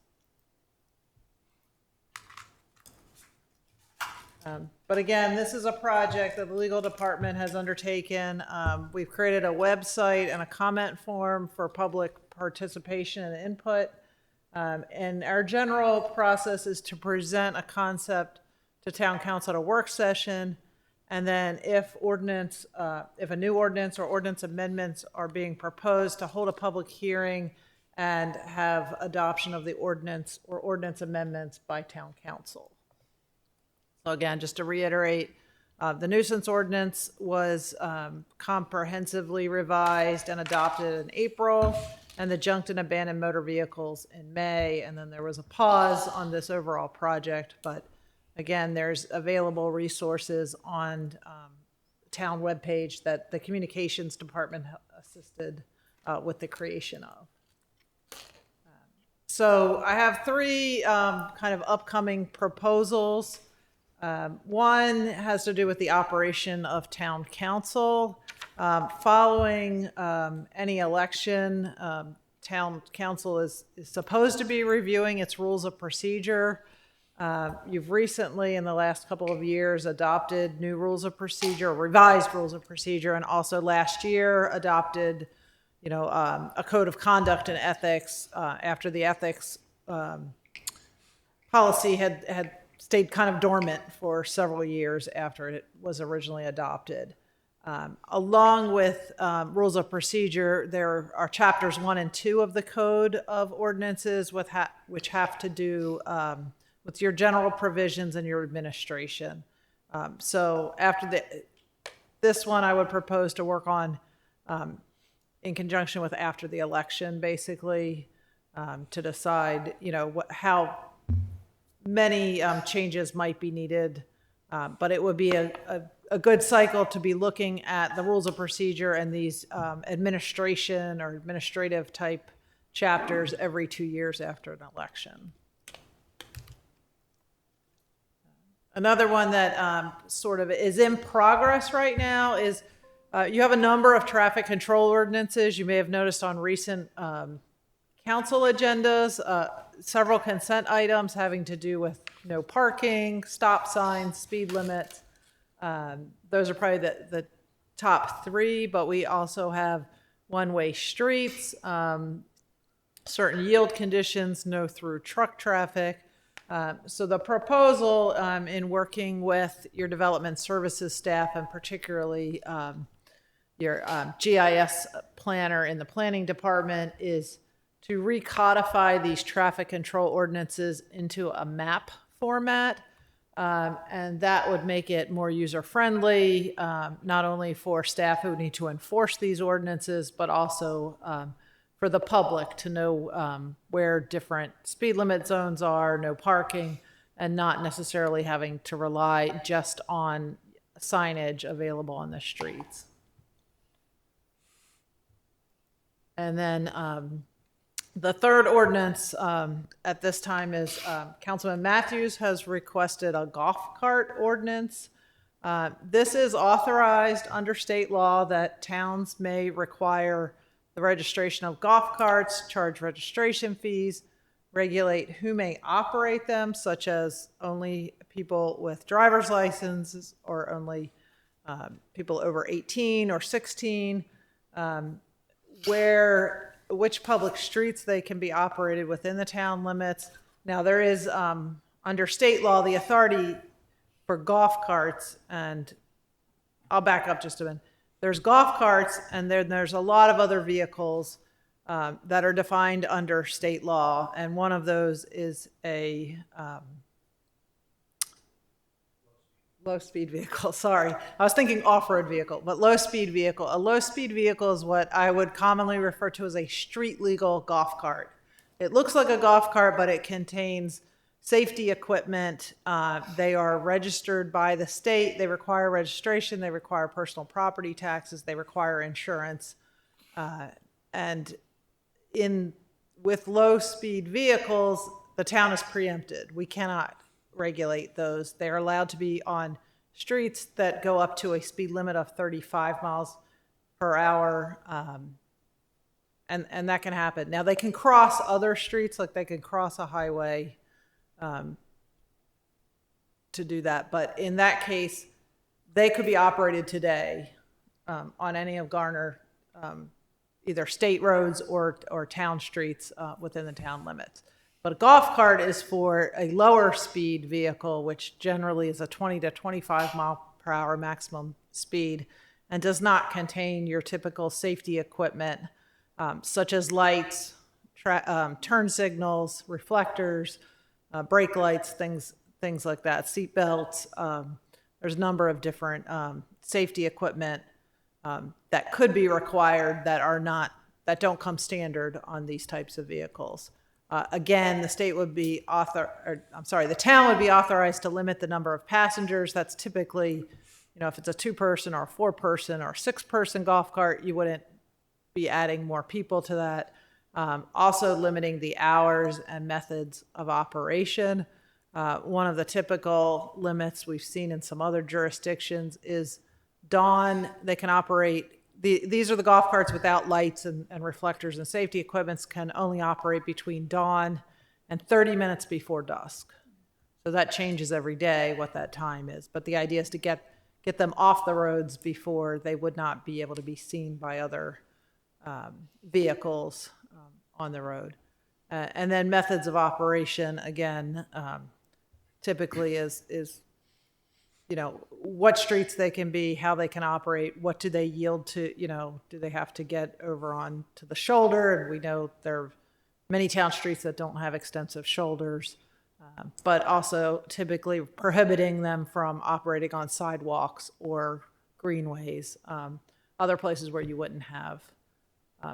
But again, this is a project that the legal department has undertaken. We've created a website and a comment form for public participation and input. And our general process is to present a concept to town council at a work session. And then if a new ordinance or ordinance amendments are being proposed, to hold a public hearing and have adoption of the ordinance or ordinance amendments by town council. So again, just to reiterate, the nuisance ordinance was comprehensively revised and adopted in April, and the junked and abandoned motor vehicles in May, and then there was a pause on this overall project. But again, there's available resources on town webpage that the communications department assisted with the creation of. So I have 3 kind of upcoming proposals. One has to do with the operation of town council. Following any election, town council is supposed to be reviewing its rules of procedure. You've recently, in the last couple of years, adopted new rules of procedure, revised rules of procedure, and also last year adopted, a code of conduct and ethics after the ethics policy had stayed kind of dormant for several years after it was originally adopted. Along with rules of procedure, there are chapters 1 and 2 of the Code of Ordinances which have to do with your general provisions and your administration. So after this one, I would propose to work on in conjunction with after the election, basically, to decide, how many changes might be needed, but it would be a good cycle to be looking at the rules of procedure and these administration or administrative type chapters every 2 years after an election. Another one that sort of is in progress right now is you have a number of traffic control ordinances. You may have noticed on recent council agendas, several consent items having to do with no parking, stop signs, speed limits. Those are probably the top 3, but we also have one-way streets, certain yield conditions, no through truck traffic. So the proposal in working with your development services staff and particularly your GIS planner in the planning department is to recodify these traffic control ordinances into a map format. And that would make it more user-friendly, not only for staff who need to enforce these ordinances, but also for the public to know where different speed limit zones are, no parking, and not necessarily having to rely just on signage available on the streets. And then the third ordinance at this time is Councilman Matthews has requested a golf cart ordinance. This is authorized under state law that towns may require the registration of golf carts, charge registration fees, regulate who may operate them, such as only people with driver's licenses or only people over 18 or 16, which public streets they can be operated within the town limits. Now, there is, under state law, the authority for golf carts, and I'll back up just a minute. There's golf carts, and then there's a lot of other vehicles that are defined under state law, and one of those is a low-speed vehicle. Sorry, I was thinking off-road vehicle, but low-speed vehicle. A low-speed vehicle is what I would commonly refer to as a street-legal golf cart. It looks like a golf cart, but it contains safety equipment. They are registered by the state. They require registration. They require personal property taxes. They require insurance. And with low-speed vehicles, the town is preempted. We cannot regulate those. They are allowed to be on streets that go up to a speed limit of 35 miles per hour. And that can happen. Now, they can cross other streets, like they can cross a highway to do that. But in that case, they could be operated today on any of Garner, either state roads or town streets within the town limits. But a golf cart is for a lower speed vehicle, which generally is a 20 to 25 mile per hour maximum speed, and does not contain your typical safety equipment, such as lights, turn signals, reflectors, brake lights, things like that, seat belts. There's a number of different safety equipment that could be required that don't come standard on these types of vehicles. Again, the town would be authorized to limit the number of passengers. That's typically, if it's a 2-person or a 4-person or 6-person golf cart, you wouldn't be adding more people to that. Also limiting the hours and methods of operation. One of the typical limits we've seen in some other jurisdictions is dawn. They can operate, these are the golf carts without lights and reflectors and safety equipments, can only operate between dawn and 30 minutes before dusk. So that changes every day what that time is. But the idea is to get them off the roads before they would not be able to be seen by other vehicles on the road. And then methods of operation, again, typically is what streets they can be, how they can operate, what do they yield to, do they have to get over on to the shoulder? And we know there are many town streets that don't have extensive shoulders, but also typically prohibiting them from operating on sidewalks or greenways, other places where you wouldn't have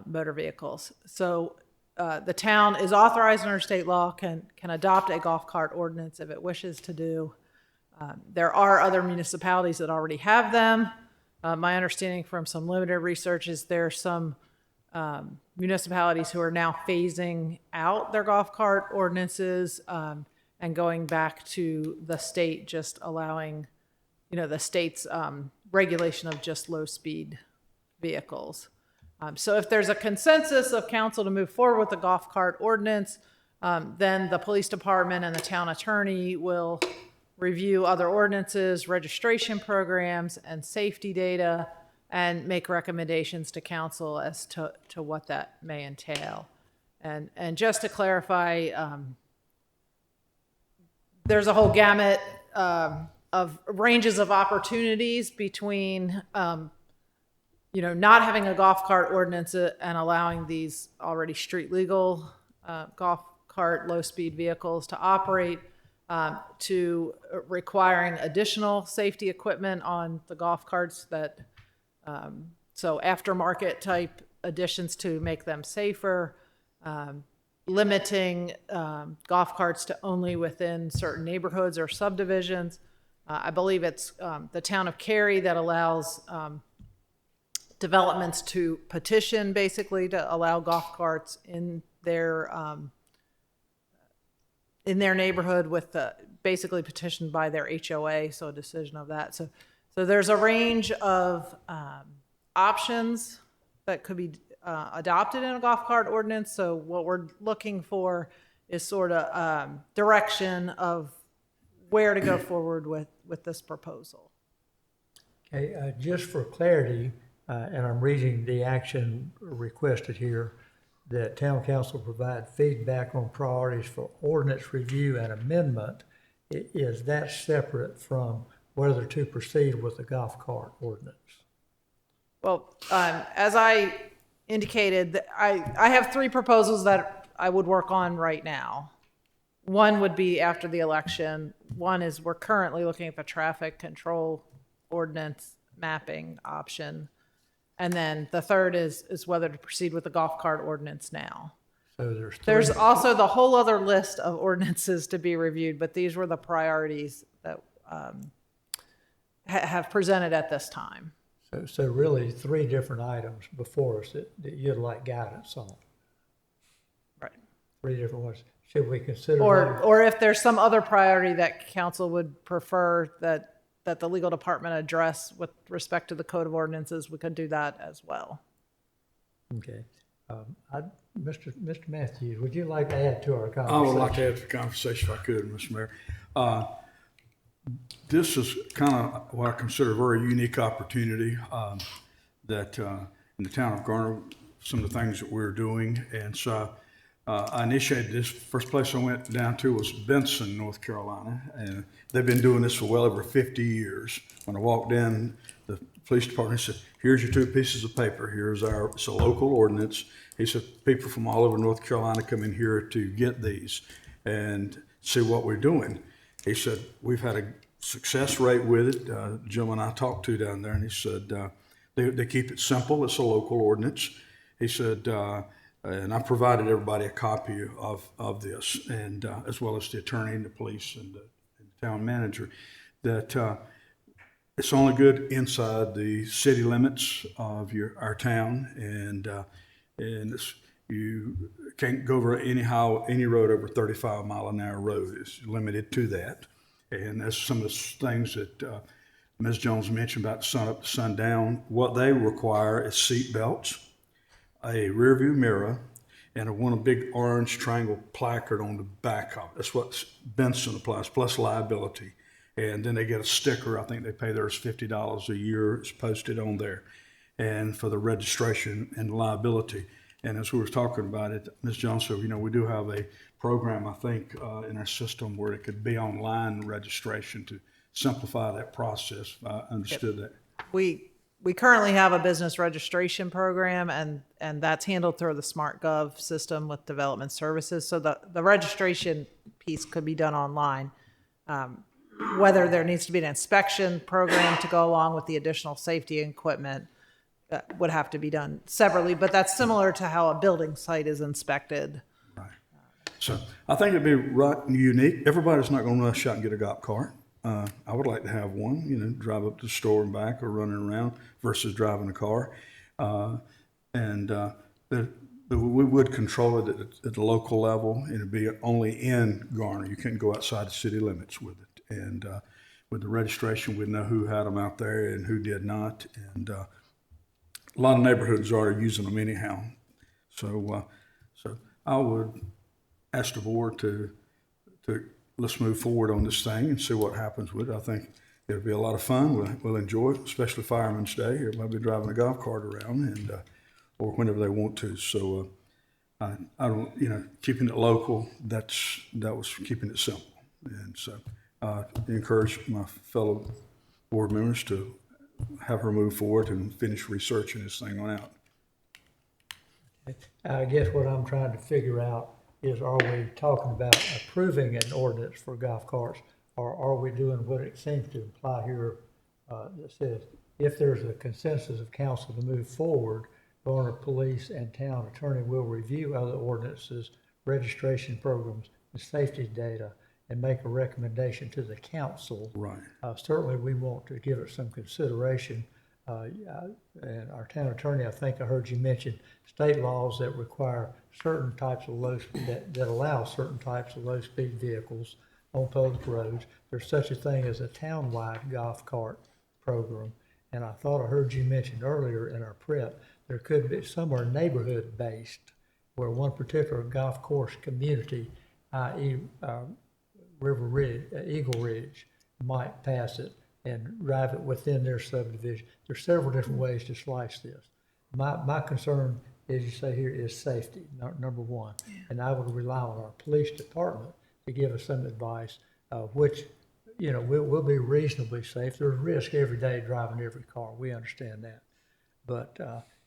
motor vehicles. So the town is authorized under state law, can adopt a golf cart ordinance if it wishes to do. There are other municipalities that already have them. My understanding from some limited research is there are some municipalities who are now phasing out their golf cart ordinances and going back to the state just allowing, the state's regulation of just low-speed vehicles. So if there's a consensus of council to move forward with the golf cart ordinance, then the police department and the town attorney will review other ordinances, registration programs, and safety data, and make recommendations to council as to what that may entail. And just to clarify, there's a whole gamut of ranges of opportunities between not having a golf cart ordinance and allowing these already street legal golf cart low-speed vehicles to operate, to requiring additional safety equipment on the golf carts that, so aftermarket type additions to make them safer, limiting golf carts to only within certain neighborhoods or subdivisions. I believe it's the town of Cary that allows developments to petition basically to allow golf carts in their neighborhood with basically petitioned by their HOA, so a decision of that. So there's a range of options that could be adopted in a golf cart ordinance. So what we're looking for is sort of direction of where to go forward with this proposal. Okay, just for clarity, and I'm reading the action requested here, that town council provide feedback on priorities for ordinance review and amendment. Is that separate from whether to proceed with the golf cart ordinance? Well, as I indicated, I have 3 proposals that I would work on right now. One would be after the election. One is we're currently looking at the traffic control ordinance mapping option. And then the third is whether to proceed with the golf cart ordinance now. So there's also the whole other list of ordinances to be reviewed, but these were the priorities that have presented at this time. So really 3 different items before us that you'd like guidance on. Right. 3 different ones. Should we consider or if there's some other priority that council would prefer that the legal department address with respect to the code of ordinances, we could do that as well. Okay. Mr. Matthews, would you like to add to our conversation? I would like to add to the conversation if I could, Mr. Mayor. This is kind of what I consider a very unique opportunity that in the town of Garner, some of the things that we're doing. And so I initiated this. First place I went down to was Benson, North Carolina. And they've been doing this for well over 50 years. When I walked in, the police department said, here's your 2 pieces of paper. It's a local ordinance. He said, people from all over North Carolina come in here to get these and see what we're doing. He said, we've had a success rate with it. The gentleman I talked to down there, and he said, they keep it simple. It's a local ordinance. He said, and I provided everybody a copy of this, and as well as the attorney and the police and the town manager, that it's only good inside the city limits of our town, and you can't go over any road over 35-mile-an-hour road. It's limited to that, and that's some of the things that Ms. Jones mentioned about sun up to sundown. What they require is seat belts, a rear view mirror, and a big orange triangle placard on the back of it. That's what Benson applies, plus liability. And then they get a sticker. I think they pay theirs $50 a year. It's posted on there. And for the registration and liability. And as we were talking about it, Ms. Jones said, we do have a program, I think, in our system where it could be online registration to simplify that process. I understood that. We currently have a business registration program, and that's handled through the SmartGov system with development services. So the registration piece could be done online. Whether there needs to be an inspection program to go along with the additional safety equipment would have to be done separately, but that's similar to how a building site is inspected. Right. So I think it'd be right and unique. Everybody's not going to rush out and get a golf cart. I would like to have one, drive up to the store and back or running around versus driving a car. We would control it at the local level, and it'd be only in Garner. You couldn't go outside the city limits with it. And with the registration, we'd know who had them out there and who did not. And a lot of neighborhoods are using them anyhow. So I would ask the board to let's move forward on this thing and see what happens with it. I think it'll be a lot of fun. We'll enjoy it, especially Fireman's Day. Everybody will be driving a golf cart around and or whenever they want to. So I don't, keeping it local, that was keeping it simple. And so I encourage my fellow board members to have her move forward and finish researching this thing on out. I guess what I'm trying to figure out is, are we talking about approving an ordinance for golf carts, or are we doing what it seems to imply here that says if there's a consensus of council to move forward, Garner Police and Town Attorney will review other ordinances, registration programs, and safety data, and make a recommendation to the council. Right. Certainly, we want to give it some consideration. And our town attorney, I think I heard you mention state laws that require certain types of that allow certain types of low-speed vehicles on public roads. There's such a thing as a town-wide golf cart program. And I thought I heard you mention earlier in our prep, there could be somewhere neighborhood-based where one particular golf course community, i.e. River Ridge, Eagle Ridge, might pass it and drive it within their subdivision. There's several different ways to slice this. My concern, as you say here, is safety, number one. And I would rely on our police department to give us some advice, which, you know, we'll be reasonably safe. There's risk every day driving every car. We understand that. But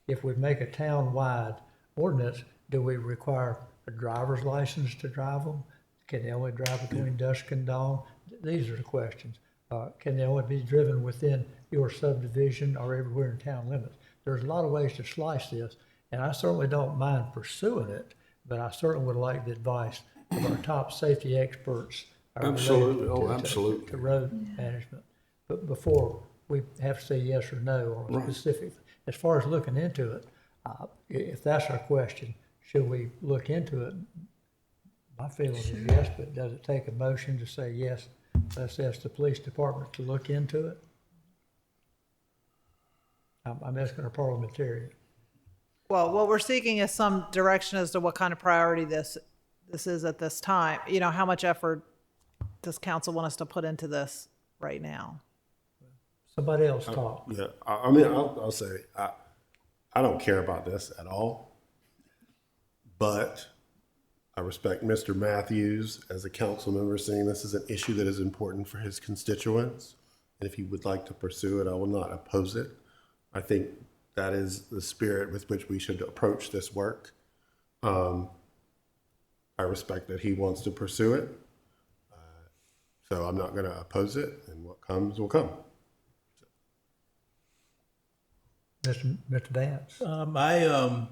if we make a town-wide ordinance, do we require a driver's license to drive them? Can they only drive between dusk and dawn? These are the questions. Can they only be driven within your subdivision or everywhere in town limits? There's a lot of ways to slice this, and I certainly don't mind pursuing it, but I certainly would like the advice of our top safety experts. Absolutely. Absolutely. To road management. But before we have to say yes or no on a specific, as far as looking into it, if that's our question, should we look into it? My feeling is yes, but does it take a motion to say yes? Let's ask the police department to look into it. I'm asking a parliamentarian. Well, what we're seeking is some direction as to what kind of priority this is at this time. You know, how much effort does council want us to put into this right now? Somebody else talk. Yeah, I mean, I'll say, I don't care about this at all, but I respect Mr. Matthews as a council member saying this is an issue that is important for his constituents. And if he would like to pursue it, I will not oppose it. I think that is the spirit with which we should approach this work. I respect that he wants to pursue it. So I'm not going to oppose it, and what comes will come. Mr. Dance. I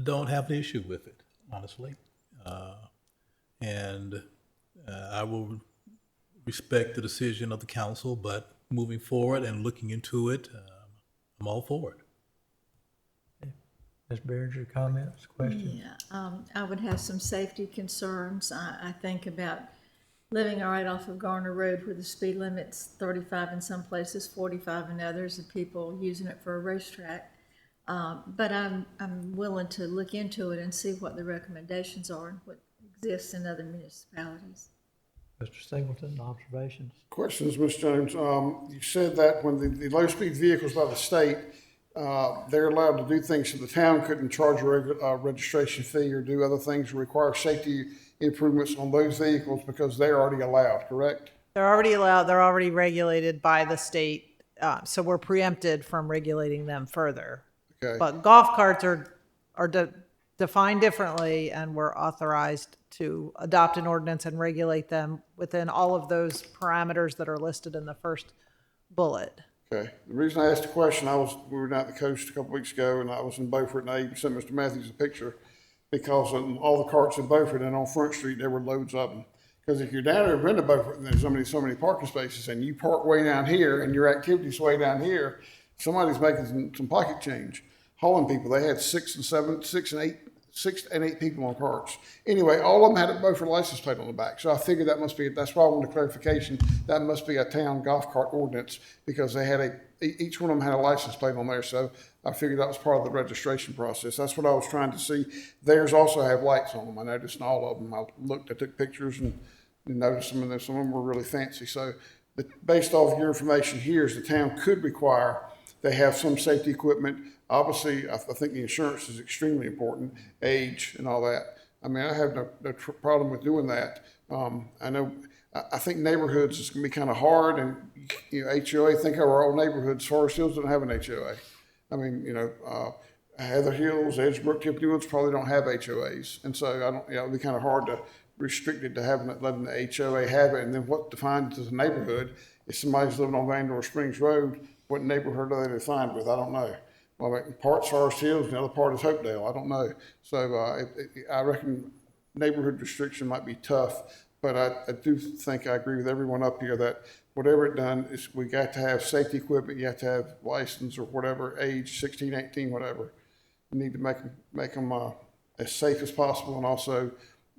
don't have an issue with it, honestly. And I will respect the decision of the council, but moving forward and looking into it, I'm all for it. Ms. Behringer, comments, questions? Yeah, I would have some safety concerns. I think about living right off of Garner Road where the speed limit's 35 in some places, 45 in others, and people using it for a racetrack. But I'm willing to look into it and see what the recommendations are and what exists in other municipalities. Mr. Singleton, observations? Questions, Ms. Jones. You said that when the low-speed vehicles by the state, they're allowed to do things, so the town couldn't charge a registration fee or do other things or require safety improvements on those vehicles because they're already allowed, correct? They're already allowed, they're already regulated by the state, so we're preempted from regulating them further. Okay. But golf carts are defined differently, and we're authorized to adopt an ordinance and regulate them within all of those parameters that are listed in the first bullet. Okay. The reason I asked the question, we were down at the coast a couple weeks ago, and I was in Beaufort, and I even sent Mr. Matthews a picture because on all the carts in Beaufort and on Front Street, there were loads of them. Because if you're down there in Beaufort and there's so many parking spaces, and you park way down here and your activity's way down here, somebody's making some pocket change. Hauling people, they had 6 and 8 people on carts. Anyway, all of them had a Beaufort license plate on the back. So I figured that's why I wanted clarification. That must be a town golf cart ordinance because they had each one of them had a license plate on there. So I figured that was part of the registration process. That's what I was trying to see. Theirs also have lights on them. I noticed in all of them. I took pictures and noticed some of them were really fancy. So based off your information here is the town could require they have some safety equipment. Obviously, I think the insurance is extremely important, age and all that. I mean, I have no problem with doing that. I think neighborhoods is going to be kind of hard, and HOA. Think of our old neighborhoods. Forest Hills don't have an HOA. I mean, Heather Hills, Edgebrook, Tiffany Woods probably don't have HOAs, and so it'd be kind of hard to restrict it to letting the HOA have it. And then what defines as a neighborhood? If somebody's living on Vanderbilt Springs Road, what neighborhood are they defined with? I don't know. Well, I mean, part's Forest Hills, and the other part is Hopedale. I don't know. So I reckon neighborhood restriction might be tough, but I do think I agree with everyone up here that whatever it done is we got to have safety equipment. You have to have license or whatever age, 16, 18, whatever. You need to make them as safe as possible, and also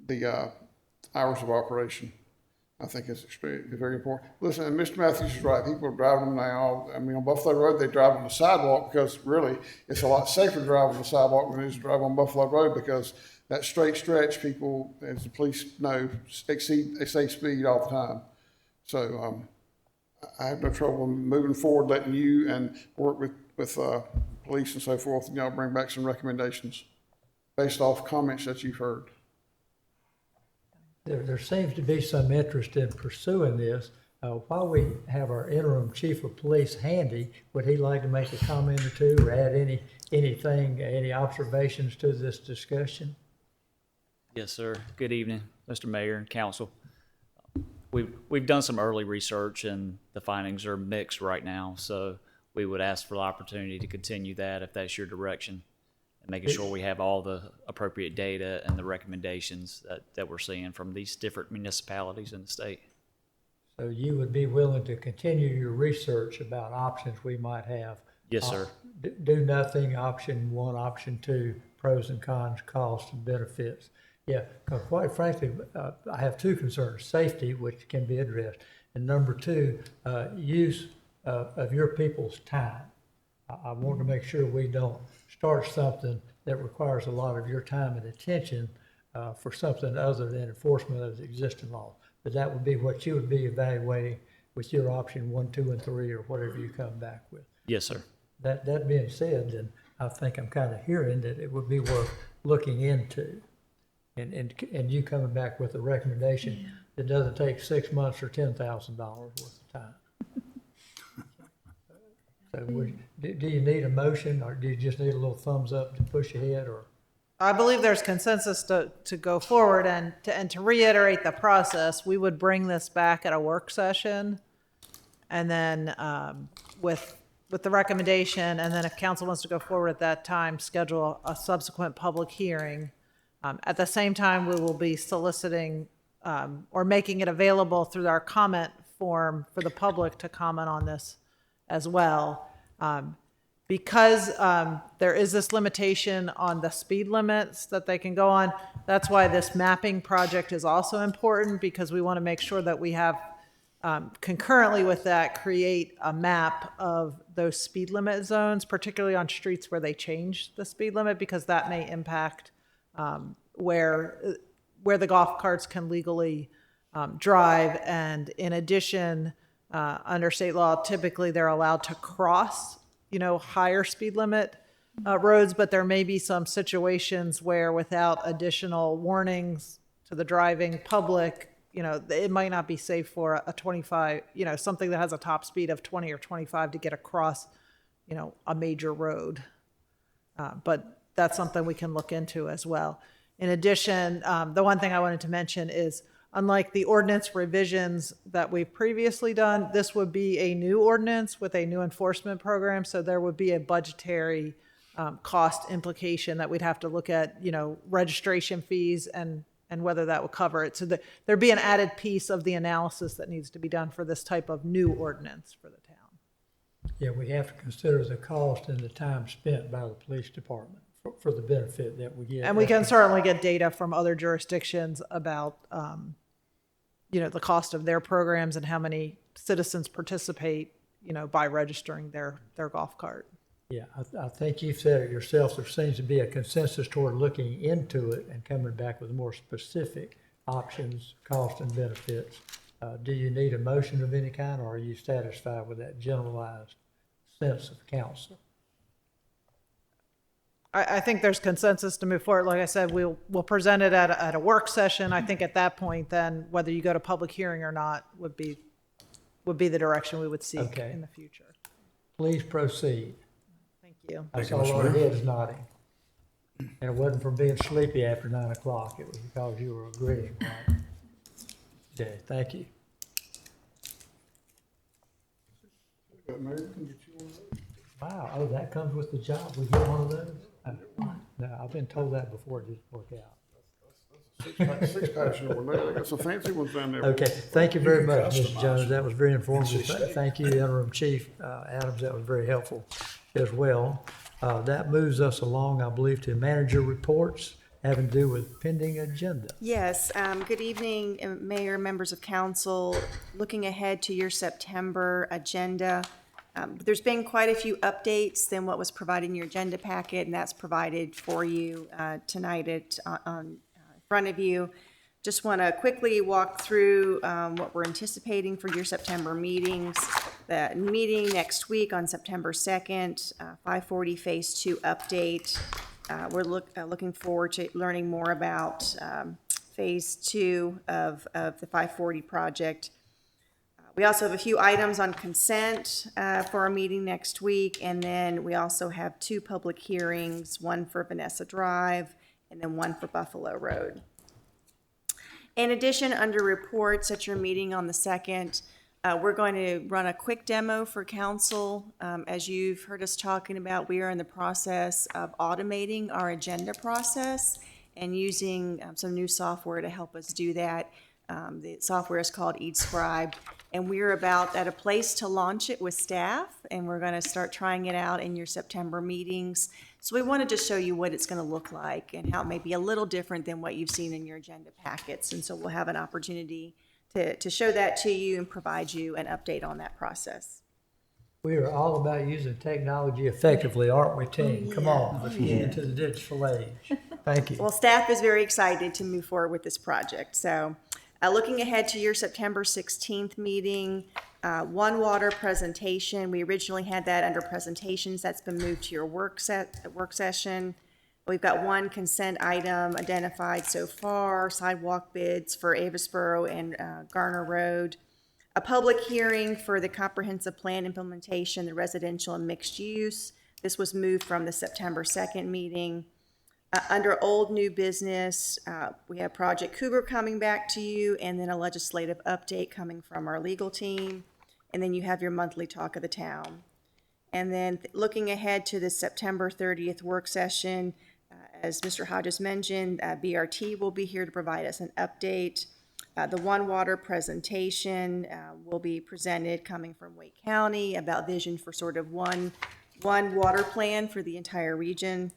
the hours of operation. I think it's very important. Listen, and Mr. Matthews is right. People are driving them now. I mean, on Buffalo Road, they drive on the sidewalk because really it's a lot safer to drive on the sidewalk than it is to drive on Buffalo Road, because that straight stretch, people, as the police know, exceed speed all the time. So I have no trouble moving forward, letting you and work with police and so forth, and y'all bring back some recommendations based off comments that you've heard. There seems to be some interest in pursuing this. While we have our interim chief of police handy, would he like to make a comment or two, or add any observations to this discussion? Yes, sir. Good evening, Mr. Mayor and Council. We've done some early research, and the findings are mixed right now, so we would ask for the opportunity to continue that if that's your direction, and making sure we have all the appropriate data and the recommendations that we're seeing from these different municipalities in the state. So you would be willing to continue your research about options we might have? Yes, sir. Do nothing, option 1, option 2, pros and cons, costs and benefits. Yeah, because quite frankly, I have 2 concerns: safety, which can be addressed, and number 2, use of your people's time. I want to make sure we don't start something that requires a lot of your time and attention for something other than enforcement of the existing law. But that would be what you would be evaluating with your option 1, 2, and 3, or whatever you come back with. Yes, sir. That being said, then I think I'm kind of hearing that it would be worth looking into, and you coming back with a recommendation that doesn't take 6 months or $10,000 worth of time. So do you need a motion, or do you just need a little thumbs up to push ahead, or? I believe there's consensus to go forward, and to reiterate the process, we would bring this back at a work session, and then with the recommendation, and then if council wants to go forward at that time, schedule a subsequent public hearing. At the same time, we will be soliciting or making it available through our comment form for the public to comment on this as well. Because there is this limitation on the speed limits that they can go on, that's why this mapping project is also important, because we want to make sure that we have, concurrently with that, create a map of those speed limit zones, particularly on streets where they change the speed limit, because that may impact where the golf carts can legally drive. And in addition, under state law, typically they're allowed to cross, higher speed limit roads, but there may be some situations where without additional warnings to the driving public, it might not be safe for a 25, something that has a top speed of 20 or 25 to get across, a major road. But that's something we can look into as well. In addition, the one thing I wanted to mention is, unlike the ordinance revisions that we've previously done, this would be a new ordinance with a new enforcement program. So there would be a budgetary cost implication that we'd have to look at, registration fees and whether that would cover it. So there'd be an added piece of the analysis that needs to be done for this type of new ordinance for the town. Yeah, we have to consider the cost and the time spent by the police department for the benefit that we get. And we can certainly get data from other jurisdictions about, the cost of their programs and how many citizens participate, by registering their golf cart. Yeah, I think you've said it yourself. There seems to be a consensus toward looking into it and coming back with more specific options, cost and benefits. Do you need a motion of any kind, or are you satisfied with that generalized sense of council? I think there's consensus to move forward. Like I said, we'll present it at a work session. I think at that point, then whether you go to public hearing or not would be the direction we would seek in the future. Please proceed. Thank you. I saw a lot of heads nodding, and it wasn't from being sleepy after 9 o'clock. It was because you were agreeing. Right? Okay, thank you. Mayor, can get you one of those. Wow, oh, that comes with the job. We get one of those? No, I've been told that before. It didn't work out. Six passion over there. They got some fancy ones down there. Okay, thank you very can much, Mr. customize Jones. it. That was very informative. It's a state. Thank you, Interim Chief Adams. That was very helpful as well. That moves us along, I believe, to manager reports having to do with pending agenda. Yes, good evening, Mayor, members of council. Looking ahead to your September agenda, there's been quite a few updates than what was provided in your agenda packet, and that's provided for you tonight on front of you. Just want to quickly walk through what we're anticipating for your September meetings. The meeting next week on September 2nd, 540 Phase 2 update. We're looking forward to learning more about Phase 2 of the 540 project. We also have a few items on consent for our meeting next week, and then we also have 2 public hearings, one for Vanessa Drive and then one for Buffalo Road. In addition, under reports at your meeting on the 2nd, we're going to run a quick demo for council. As you've heard us talking about, we are in the process of automating our agenda process and using some new software to help us do that. The software is called eScribe, and we're about at a place to launch it with staff, and we're going to start trying it out in your September meetings. So we wanted to show you what it's going to look like and how it may be a little different than what you've seen in your agenda packets. And so we'll have an opportunity to show that to you and provide you an update on that process. We are all about using technology effectively, aren't we, team? Come on, let's get into the digital age. Thank you. Well, staff is very excited to move forward with this project. So looking ahead to your September 16th meeting, One Water presentation. We originally had that under presentations. That's been moved to your work session. We've got one consent item identified so far, sidewalk bids for Avisboro and Garner Road. A public hearing for the comprehensive plan implementation, the residential and mixed use. This was moved from the September 2nd meeting. Under old new business, we have Project Cougar coming back to you, and then a legislative update coming from our legal team. And then you have your monthly talk of the town. And then looking ahead to the September 30th work session, as Mr. Hodges mentioned, BRT will be here to provide us an update. The One Water presentation will be presented coming from Wake County about vision for sort of one water plan for the entire region.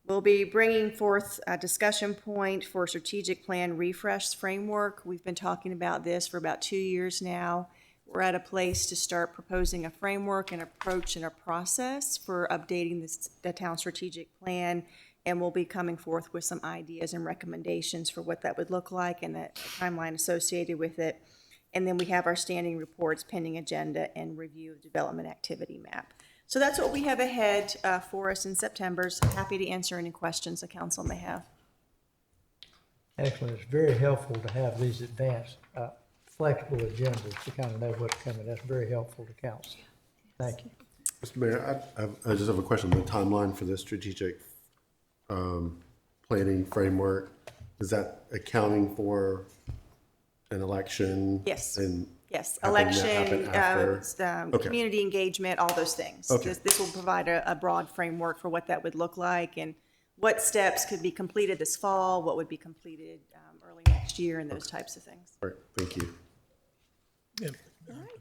We'll be bringing forth a discussion point for strategic plan refresh framework. We've been talking about this for about 2 years now. We're at a place to start proposing a framework, an approach, and a process for updating the town strategic plan, and we'll be coming forth with some ideas and recommendations for what that would look like and the timeline associated with it. And then we have our standing reports, pending agenda, and review of development activity map. So that's what we have ahead for us in September. So happy to answer any questions the council may have. Excellent. It's very helpful to have these advanced, flexible agendas to kind of know what's coming. That's very helpful to council. Thank you. Mr. Mayor, I just have a question. The timeline for the strategic planning framework, is that accounting for an election? Yes. And yes, having that election, happen after? Okay. Community engagement, all those things. Okay. This will provide a broad framework for what that would look like and what steps could be completed this fall, what would be completed early next year, and those types of things. All right, thank you. Yeah.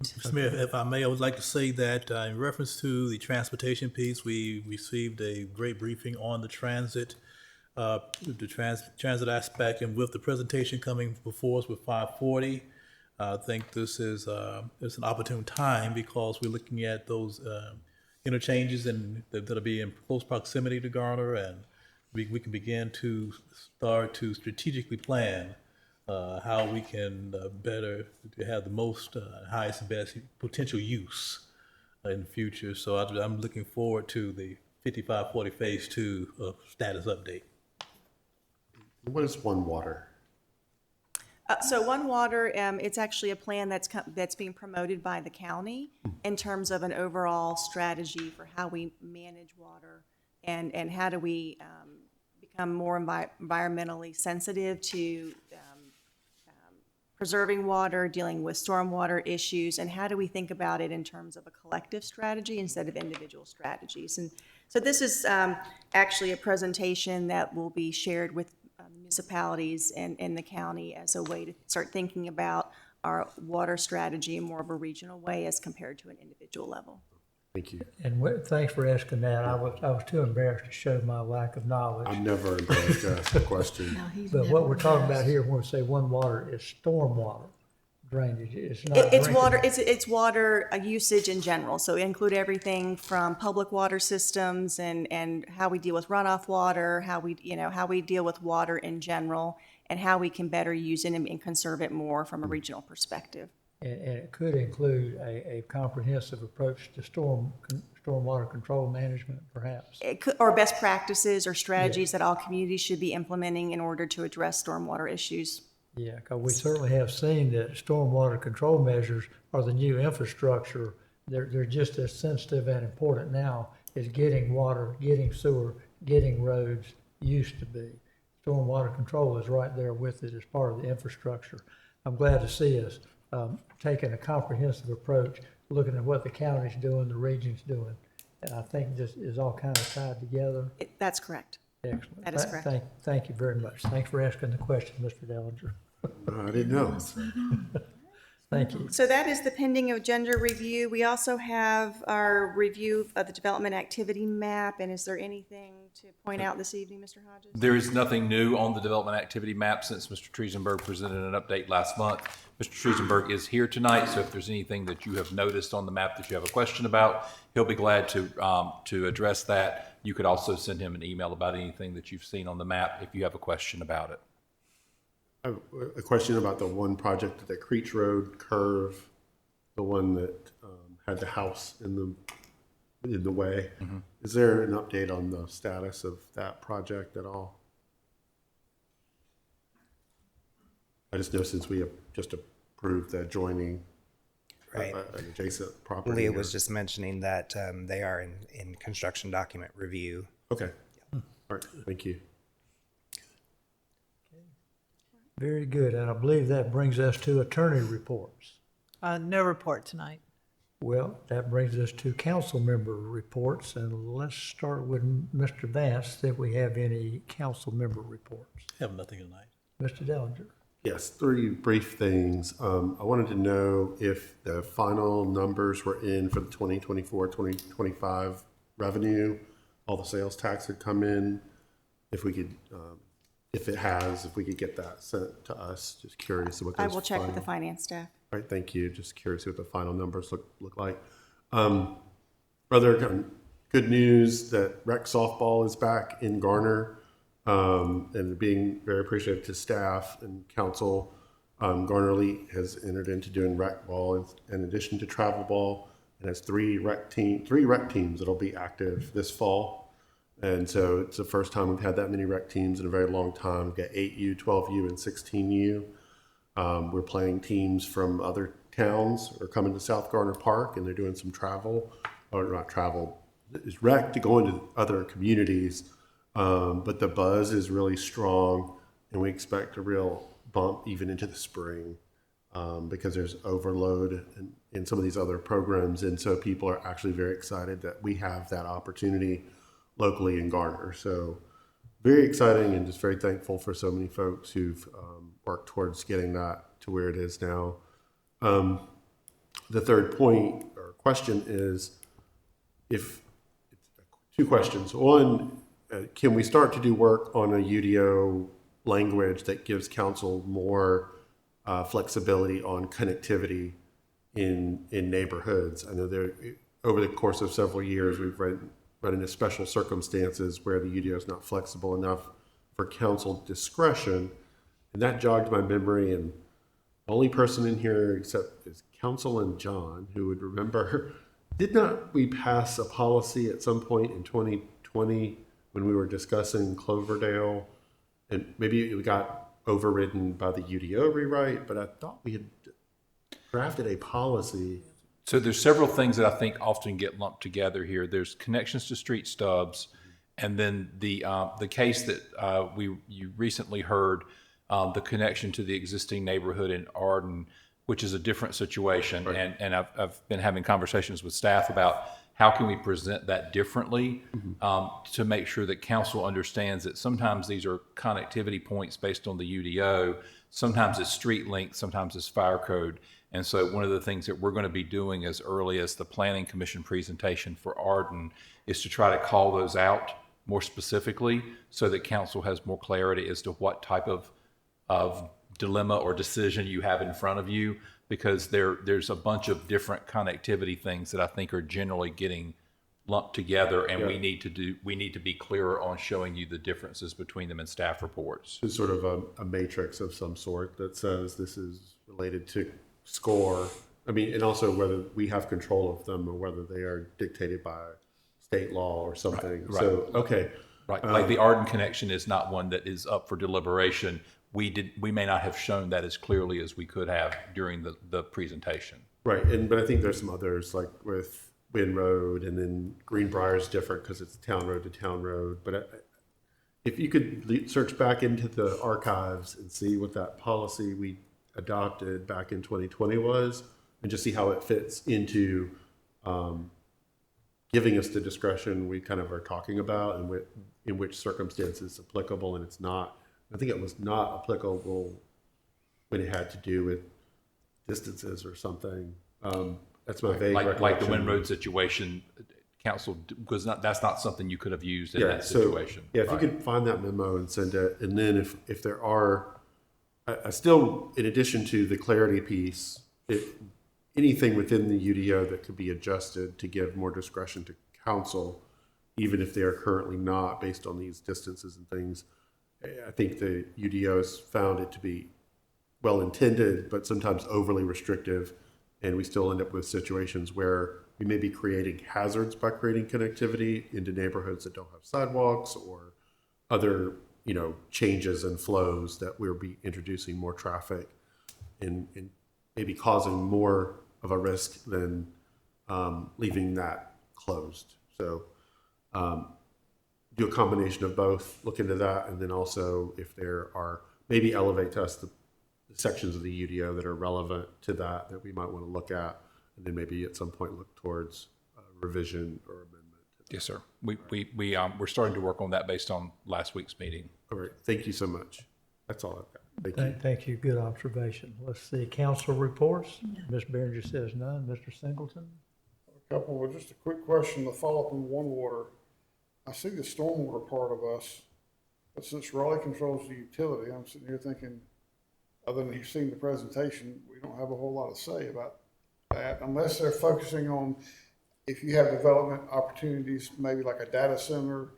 Mr. Mayor, if I may, I would like to say that in reference to the transportation piece, we received a great briefing on the transit aspect, and with the presentation coming before us with 540, I think this is it's an opportune time because we're looking at those interchanges and that'll be in close proximity to Garner, and we can begin to start to strategically plan how we can better have the most highest and best potential use in the future. So I'm looking forward to the 5540 Phase 2 status update. What is One Water? So One Water, it's actually a plan that's being promoted by the county in terms of an overall strategy for how we manage water and how do we become more environmentally sensitive to preserving water, dealing with stormwater issues, and how do we think about it in terms of a collective strategy instead of individual strategies? And so this is actually a presentation that will be shared with municipalities and the county as a way to start thinking about our water strategy in more of a regional way as compared to an individual level. Thank you. And thanks for asking that. I was too embarrassed to show my lack of knowledge. I'm never embarrassed to ask a question. But what we're talking about here when we say one water is stormwater drainage. It's not It's drinking water. It's water usage in general. So include everything from public water systems and how we deal with runoff water, how we deal with water in general, and how we can better use it and conserve it more from a regional perspective. And it could include a comprehensive approach to stormwater control management, perhaps. Or best practices or strategies that all communities should be implementing in order to address stormwater issues. Yeah, because we certainly have seen that stormwater control measures are the new infrastructure. They're just as sensitive and important now as getting water, getting sewer, getting roads used to be. Stormwater control is right there with it as part of the infrastructure. I'm glad to see us taking a comprehensive approach, looking at what the county's doing, the region's doing. And I think this is all kind of tied together. That's correct. Excellent. That is correct. Thank you very much. Thanks for asking the question, Mr. Dellinger. I didn't know. Thank you. So that is the pending agenda review. We also have our review of the development activity map. And is there anything to point out this evening, Mr. Hodges? There is nothing new on the development activity map since Mr. Triesenberg presented an update last month. Mr. Triesenberg is here tonight, so if there's anything that you have noticed on the map that you have a question about, he'll be glad to address that. You could also send him an email about anything that you've seen on the map if you have a question about it. I have a question about the one project at the Creech Road curve, the one that had the house in the way. Mm-hmm. Is there an update on the status of that project at all? I just know since we have just approved the adjoining an adjacent property. Leah was just mentioning that they are in construction document review. Okay. Yeah. All right. Thank you. Very good. And I believe that brings us to attorney reports. No report tonight. Well, that brings us to council member reports. And let's start with Mr. Vance, see if we have any council member reports. I have nothing tonight. Mr. Dellinger. Yes, 3 brief things. I wanted to know if the final numbers were in for the 2024-2025 revenue, all the sales tax had come in. If we could, if we could get that sent to us. Just curious what those I will check with the finance staff. All right, thank you. Just curious what the final numbers look like. Other kind of good news that rec softball is back in Garner. And being very appreciative to staff and council. Garner Elite has entered into doing rec ball in addition to travel ball, and has 3 rec teams that'll be active this fall. And so it's the first time we've had that many rec teams in a very long time. We've got 8U, 12U, and 16U. We're playing teams from other towns or coming to South Garner Park, and they're doing some travel, or not travel, it's rec to go into other communities. But the buzz is really strong, and we expect a real bump even into the spring because there's overload in some of these other programs. And so people are actually very excited that we have that opportunity locally in Garner. So very exciting, and just very thankful for so many folks who've worked towards getting that to where it is now. The third point or question is, 2 questions. One, can we start to do work on a UDO language that gives council more flexibility on connectivity in neighborhoods? I know over the course of several years, we've run into special circumstances where the UDO is not flexible enough for council discretion. And that jogged my memory, and the only person in here except is council and John who would remember, did not we pass a policy at some point in 2020 when we were discussing Cloverdale, and maybe it got overridden by the UDO rewrite, but I thought we had drafted a policy. So there's several things that I think often get lumped together here. There's connections to street stubs, and then the case that you recently heard the connection to the existing neighborhood in Arden, which is a different situation. Right. And I've been having conversations with staff about how can we present that differently to make sure that council understands that sometimes these are connectivity points based on the UDO, sometimes it's street length, sometimes it's fire code. And so one of the things that we're going to be doing as early as the Planning Commission presentation for Arden is to try to call those out more specifically so that council has more clarity as to what type of dilemma or decision you have in front of you, because there's a bunch of different connectivity things that I think are generally getting lumped together, and we need to be clearer on showing you the differences between them in staff reports. It's sort of a matrix of some sort that says this is related to score. I mean, and also whether we have control of them or whether they are dictated by state law or something. Right. So, okay. Right. Like the Arden connection is not one that is up for deliberation. We may not have shown that as clearly as we could have during the presentation. Right. But I think there's some others, like with Wynn Road, and then Greenbrier is different because it's town road to town road. But if you could search back into the archives and see what that policy we adopted back in 2020 was, and just see how it fits into giving us the discretion we kind of are talking about, and in which circumstances it's applicable and it's not. I think it was not applicable when it had to do with distances or something. That's my vague recollection. Like the Wynn Road situation, council, because that's not something you could have used in that situation. So, if you could find that memo and send it, and then if there are, I still, in addition to the clarity piece, anything within the UDO that could be adjusted to give more discretion to council, even if they are currently not based on these distances and things. I think the UDO has found it to be well intended, but sometimes overly restrictive, and we still end up with situations where we may be creating hazards by creating connectivity into neighborhoods that don't have sidewalks, or other changes and flows that we'll be introducing more traffic and maybe causing more of a risk than leaving that closed. So do a combination of both, look into that, and then also if there are, maybe elevate to us the sections of the UDO that are relevant to that we might want to look at, and then maybe at some point look towards revision or amendment. Yes, sir. We're starting to work on that based on last week's meeting. All right. Thank you so much. That's all I've got. Thank you. Thank you. Good observation. Let's see. Council reports. Ms. Behringer says none. Mr. Singleton? A couple, but just a quick question to follow up on One Water. I see the stormwater part of us, but since Raleigh controls the utility, I'm sitting here thinking, other than you've seen the presentation, we don't have a whole lot to say about that, unless they're focusing on if you have development opportunities, maybe like a data center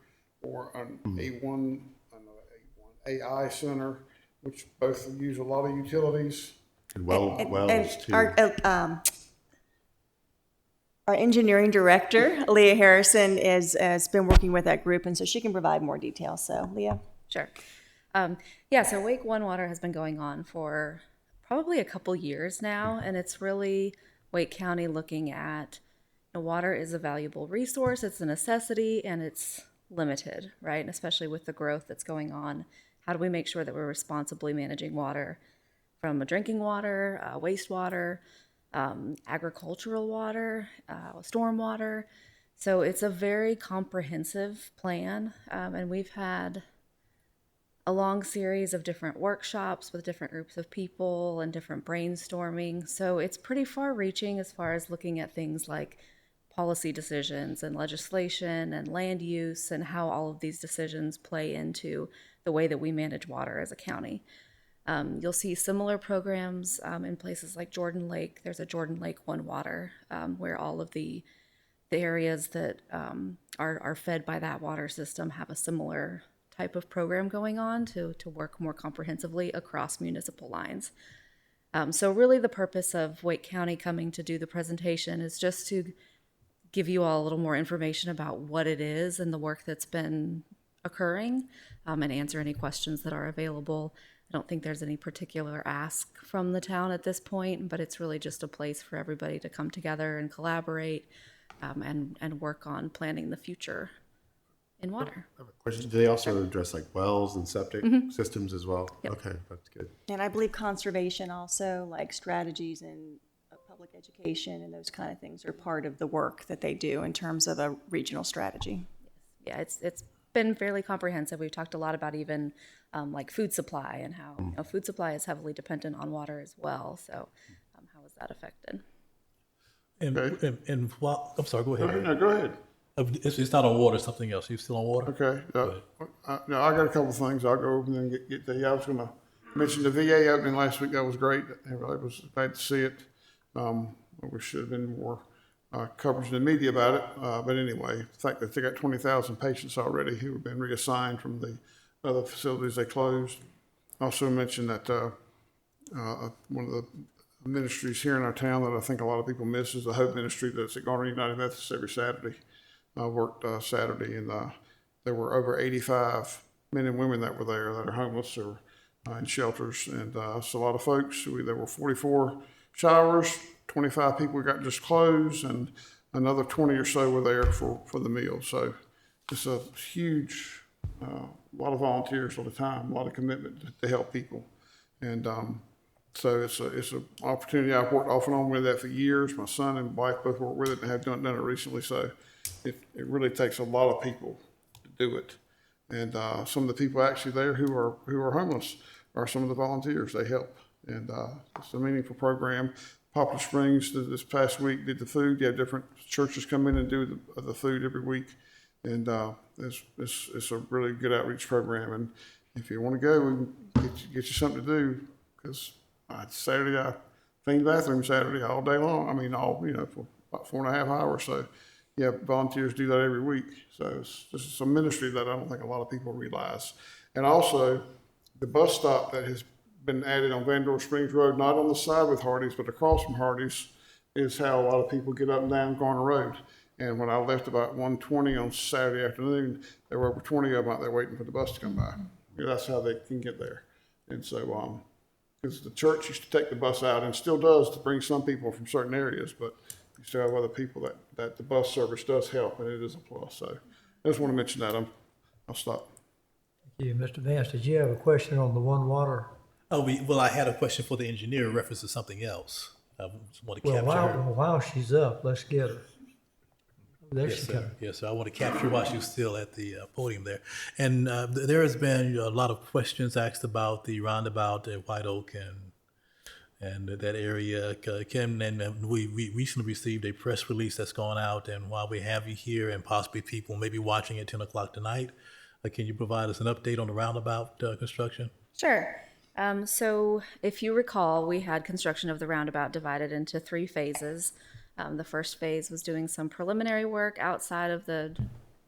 or an AI center, which both use a lot of utilities. And wells too. Our engineering director, Leah Harrison, has been working with that group, and so she can provide more details. So, Leah? Sure. So Wake One Water has been going on for probably a couple years now, and it's really Wake County looking at water is a valuable resource, it's a necessity, and it's limited, right? And especially with the growth that's going on, how do we make sure that we're responsibly managing water from drinking water, wastewater, agricultural water, stormwater. So it's a very comprehensive plan, and we've had a long series of different workshops with different groups of people and different brainstorming. So it's pretty far-reaching as far as looking at things like policy decisions and legislation and land use and how all of these decisions play into the way that we manage water as a county. You'll see similar programs in places like Jordan Lake. There's a Jordan Lake One Water where all of the areas that are fed by that water system have a similar type of program going on to work more comprehensively across municipal lines. So really the purpose of Wake County coming to do the presentation is just to give you all a little more information about what it is and the work that's been occurring, and answer any questions that are available. I don't think there's any particular ask from the town at this point, but it's really just a place for everybody to come together and collaborate and work on planning the future. in water. Question, do they also address like wells and septic systems as well? Yep. Okay, that's good. And I believe conservation also, like strategies in public education and those kind of things are part of the work that they do in terms of a regional strategy. Yeah, it's been fairly comprehensive. We've talked a lot about even like food supply and how food supply is heavily dependent on water as well. So how is that affected? And while, I'm sorry, go ahead. No, go ahead. It's not on water, it's something else. You still on water? Okay. Now, I got a couple of things. I'll go over and then get the, I was going to mention the VA opening last week. That was great. It was glad to see it. We should have been more coverage in the media about it. But anyway, the fact that they got 20,000 patients already who have been reassigned from the other facilities they closed. Also mentioned that one of the ministries here in our town that I think a lot of people miss is the Hope Ministry that's at Garner United Methodist every Saturday. I worked Saturday, and there were over 85 men and women that were there that are homeless or in shelters. And so a lot of folks, there were 44 showers, 25 people got just clothes, and another 20 or so were there for the meal. So it's a huge, lot of volunteers all the time, a lot of commitment to help people. And so it's an opportunity. I've worked off and on with that for years. My son and wife both work with it and have done it recently. So it really takes a lot of people to do it. And some of the people actually there who are homeless are some of the volunteers. They help. And it's a meaningful program. Poplar Springs this past week did the food. You have different churches come in and do the food every week. And it's a really good outreach program. And if you want to go, we can get you something to do, because Saturday I cleaned the bathroom Saturday all day long. I mean, for about 4.5 hours. So yeah, volunteers do that every week. So it's a ministry that I don't think a lot of people realize. And also the bus stop that has been added on Van Dorn Springs Road, not on the side with Hardee's, but across from Hardee's, is how a lot of people get up and down Garner Road. And when I left about 1:20 on Saturday afternoon, there were over 20 of them out there waiting for the bus to come by. That's how they can get there. And so, because the church used to take the bus out and still does to bring some people from certain areas, but you still have other people that the bus service does help, and it is a plus. So I just want to mention that. I'll stop. Thank you. Mr. Vance, did you have a question on the One Water? Well, I had a question for the engineer in reference to something else. I just want to capture her. While she's up, let's get her. There Yes, she sir. comes. Yes, sir. I want to capture while she's still at the podium there. And there has been a lot of questions asked about the roundabout at White Oak and that area. Kim, and we recently received a press release that's gone out. And while we have you here and possibly people maybe watching at 10 o'clock tonight, can you provide us an update on the roundabout construction? Sure. So if you recall, we had construction of the roundabout divided into 3 phases. The first phase was doing some preliminary work outside of the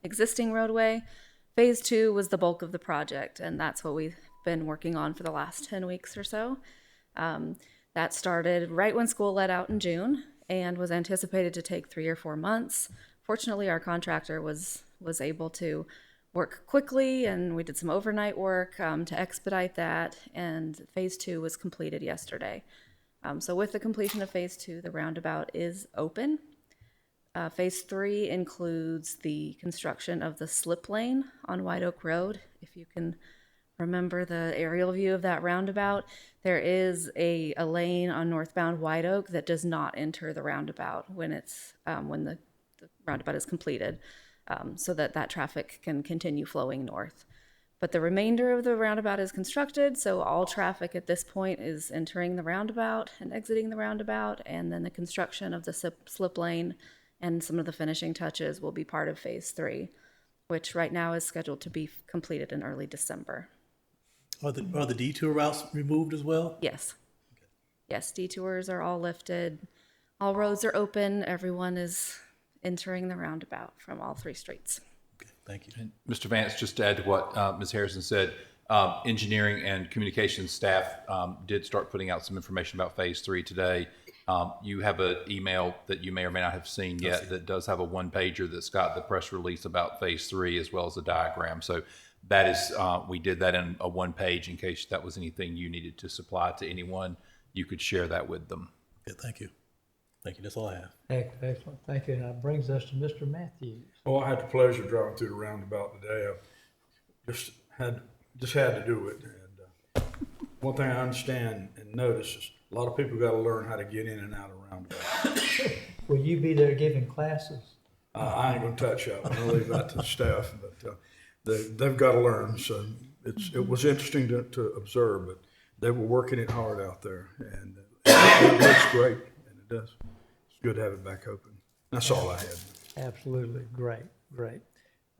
existing roadway. Phase 2 was the bulk of the project, and that's what we've been working on for the last 10 weeks or so. That started right when school let out in June and was anticipated to take 3 or 4 months. Fortunately, our contractor was able to work quickly, and we did some overnight work to expedite that, and phase 2 was completed yesterday. So with the completion of phase 2, the roundabout is open. Phase 3 includes the construction of the slip lane on White Oak Road. If you can remember the aerial view of that roundabout, there is a lane on northbound White Oak that does not enter the roundabout when the roundabout is completed. So that traffic can continue flowing north. But the remainder of the roundabout is constructed, so all traffic at this point is entering the roundabout and exiting the roundabout, and then the construction of the slip lane and some of the finishing touches will be part of phase 3, which right now is scheduled to be completed in early December. Are the detour routes removed as well? Yes. Okay. Yes, detours are all lifted. All roads are open. Everyone is entering the roundabout from all 3 streets. Okay, thank you. And Mr. Vance, just to add to what Ms. Harrison said, engineering and communications staff did start putting out some information about phase 3 today. You have an email that you may or may not have seen yet that does have a 1-pager that's got the press release about phase 3 as well as a diagram. So that is, we did that in a 1-page in case that was anything you needed to supply to anyone. You could share that with them. Yeah, thank you. Thank you. That's all I have. Excellent. Thank you. And that brings us to Mr. Matthews. Oh, I had the pleasure of driving through the roundabout today. I just had to do it. And one thing I understand and notice is a lot of people got to learn how to get in and out of roundabouts. Will you be there giving classes? I ain't gonna touch that one. I'll leave that to the staff, but they've got to learn. So it was interesting to observe, but they were working it hard out there, and it looks great, and it does. It's good to have it back open. That's all I had. Absolutely. Great.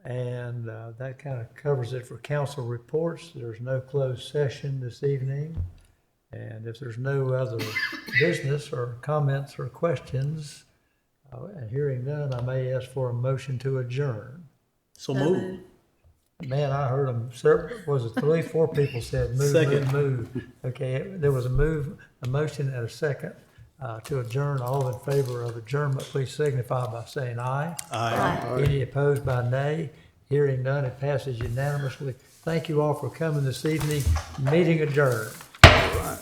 And that kind of covers it for council reports. There's no closed session this evening. And if there's no other business or comments or questions, and hearing none, I may ask for a motion to adjourn. So move. Man, I heard them, was it 3, 4 people said move, Second. move. Okay, there was a motion and a second to adjourn. All in favor of adjournment, please signify by saying aye. Aye. Any opposed by nay? Hearing none, it passes unanimously. Thank you all for coming this evening. Meeting adjourned. All right.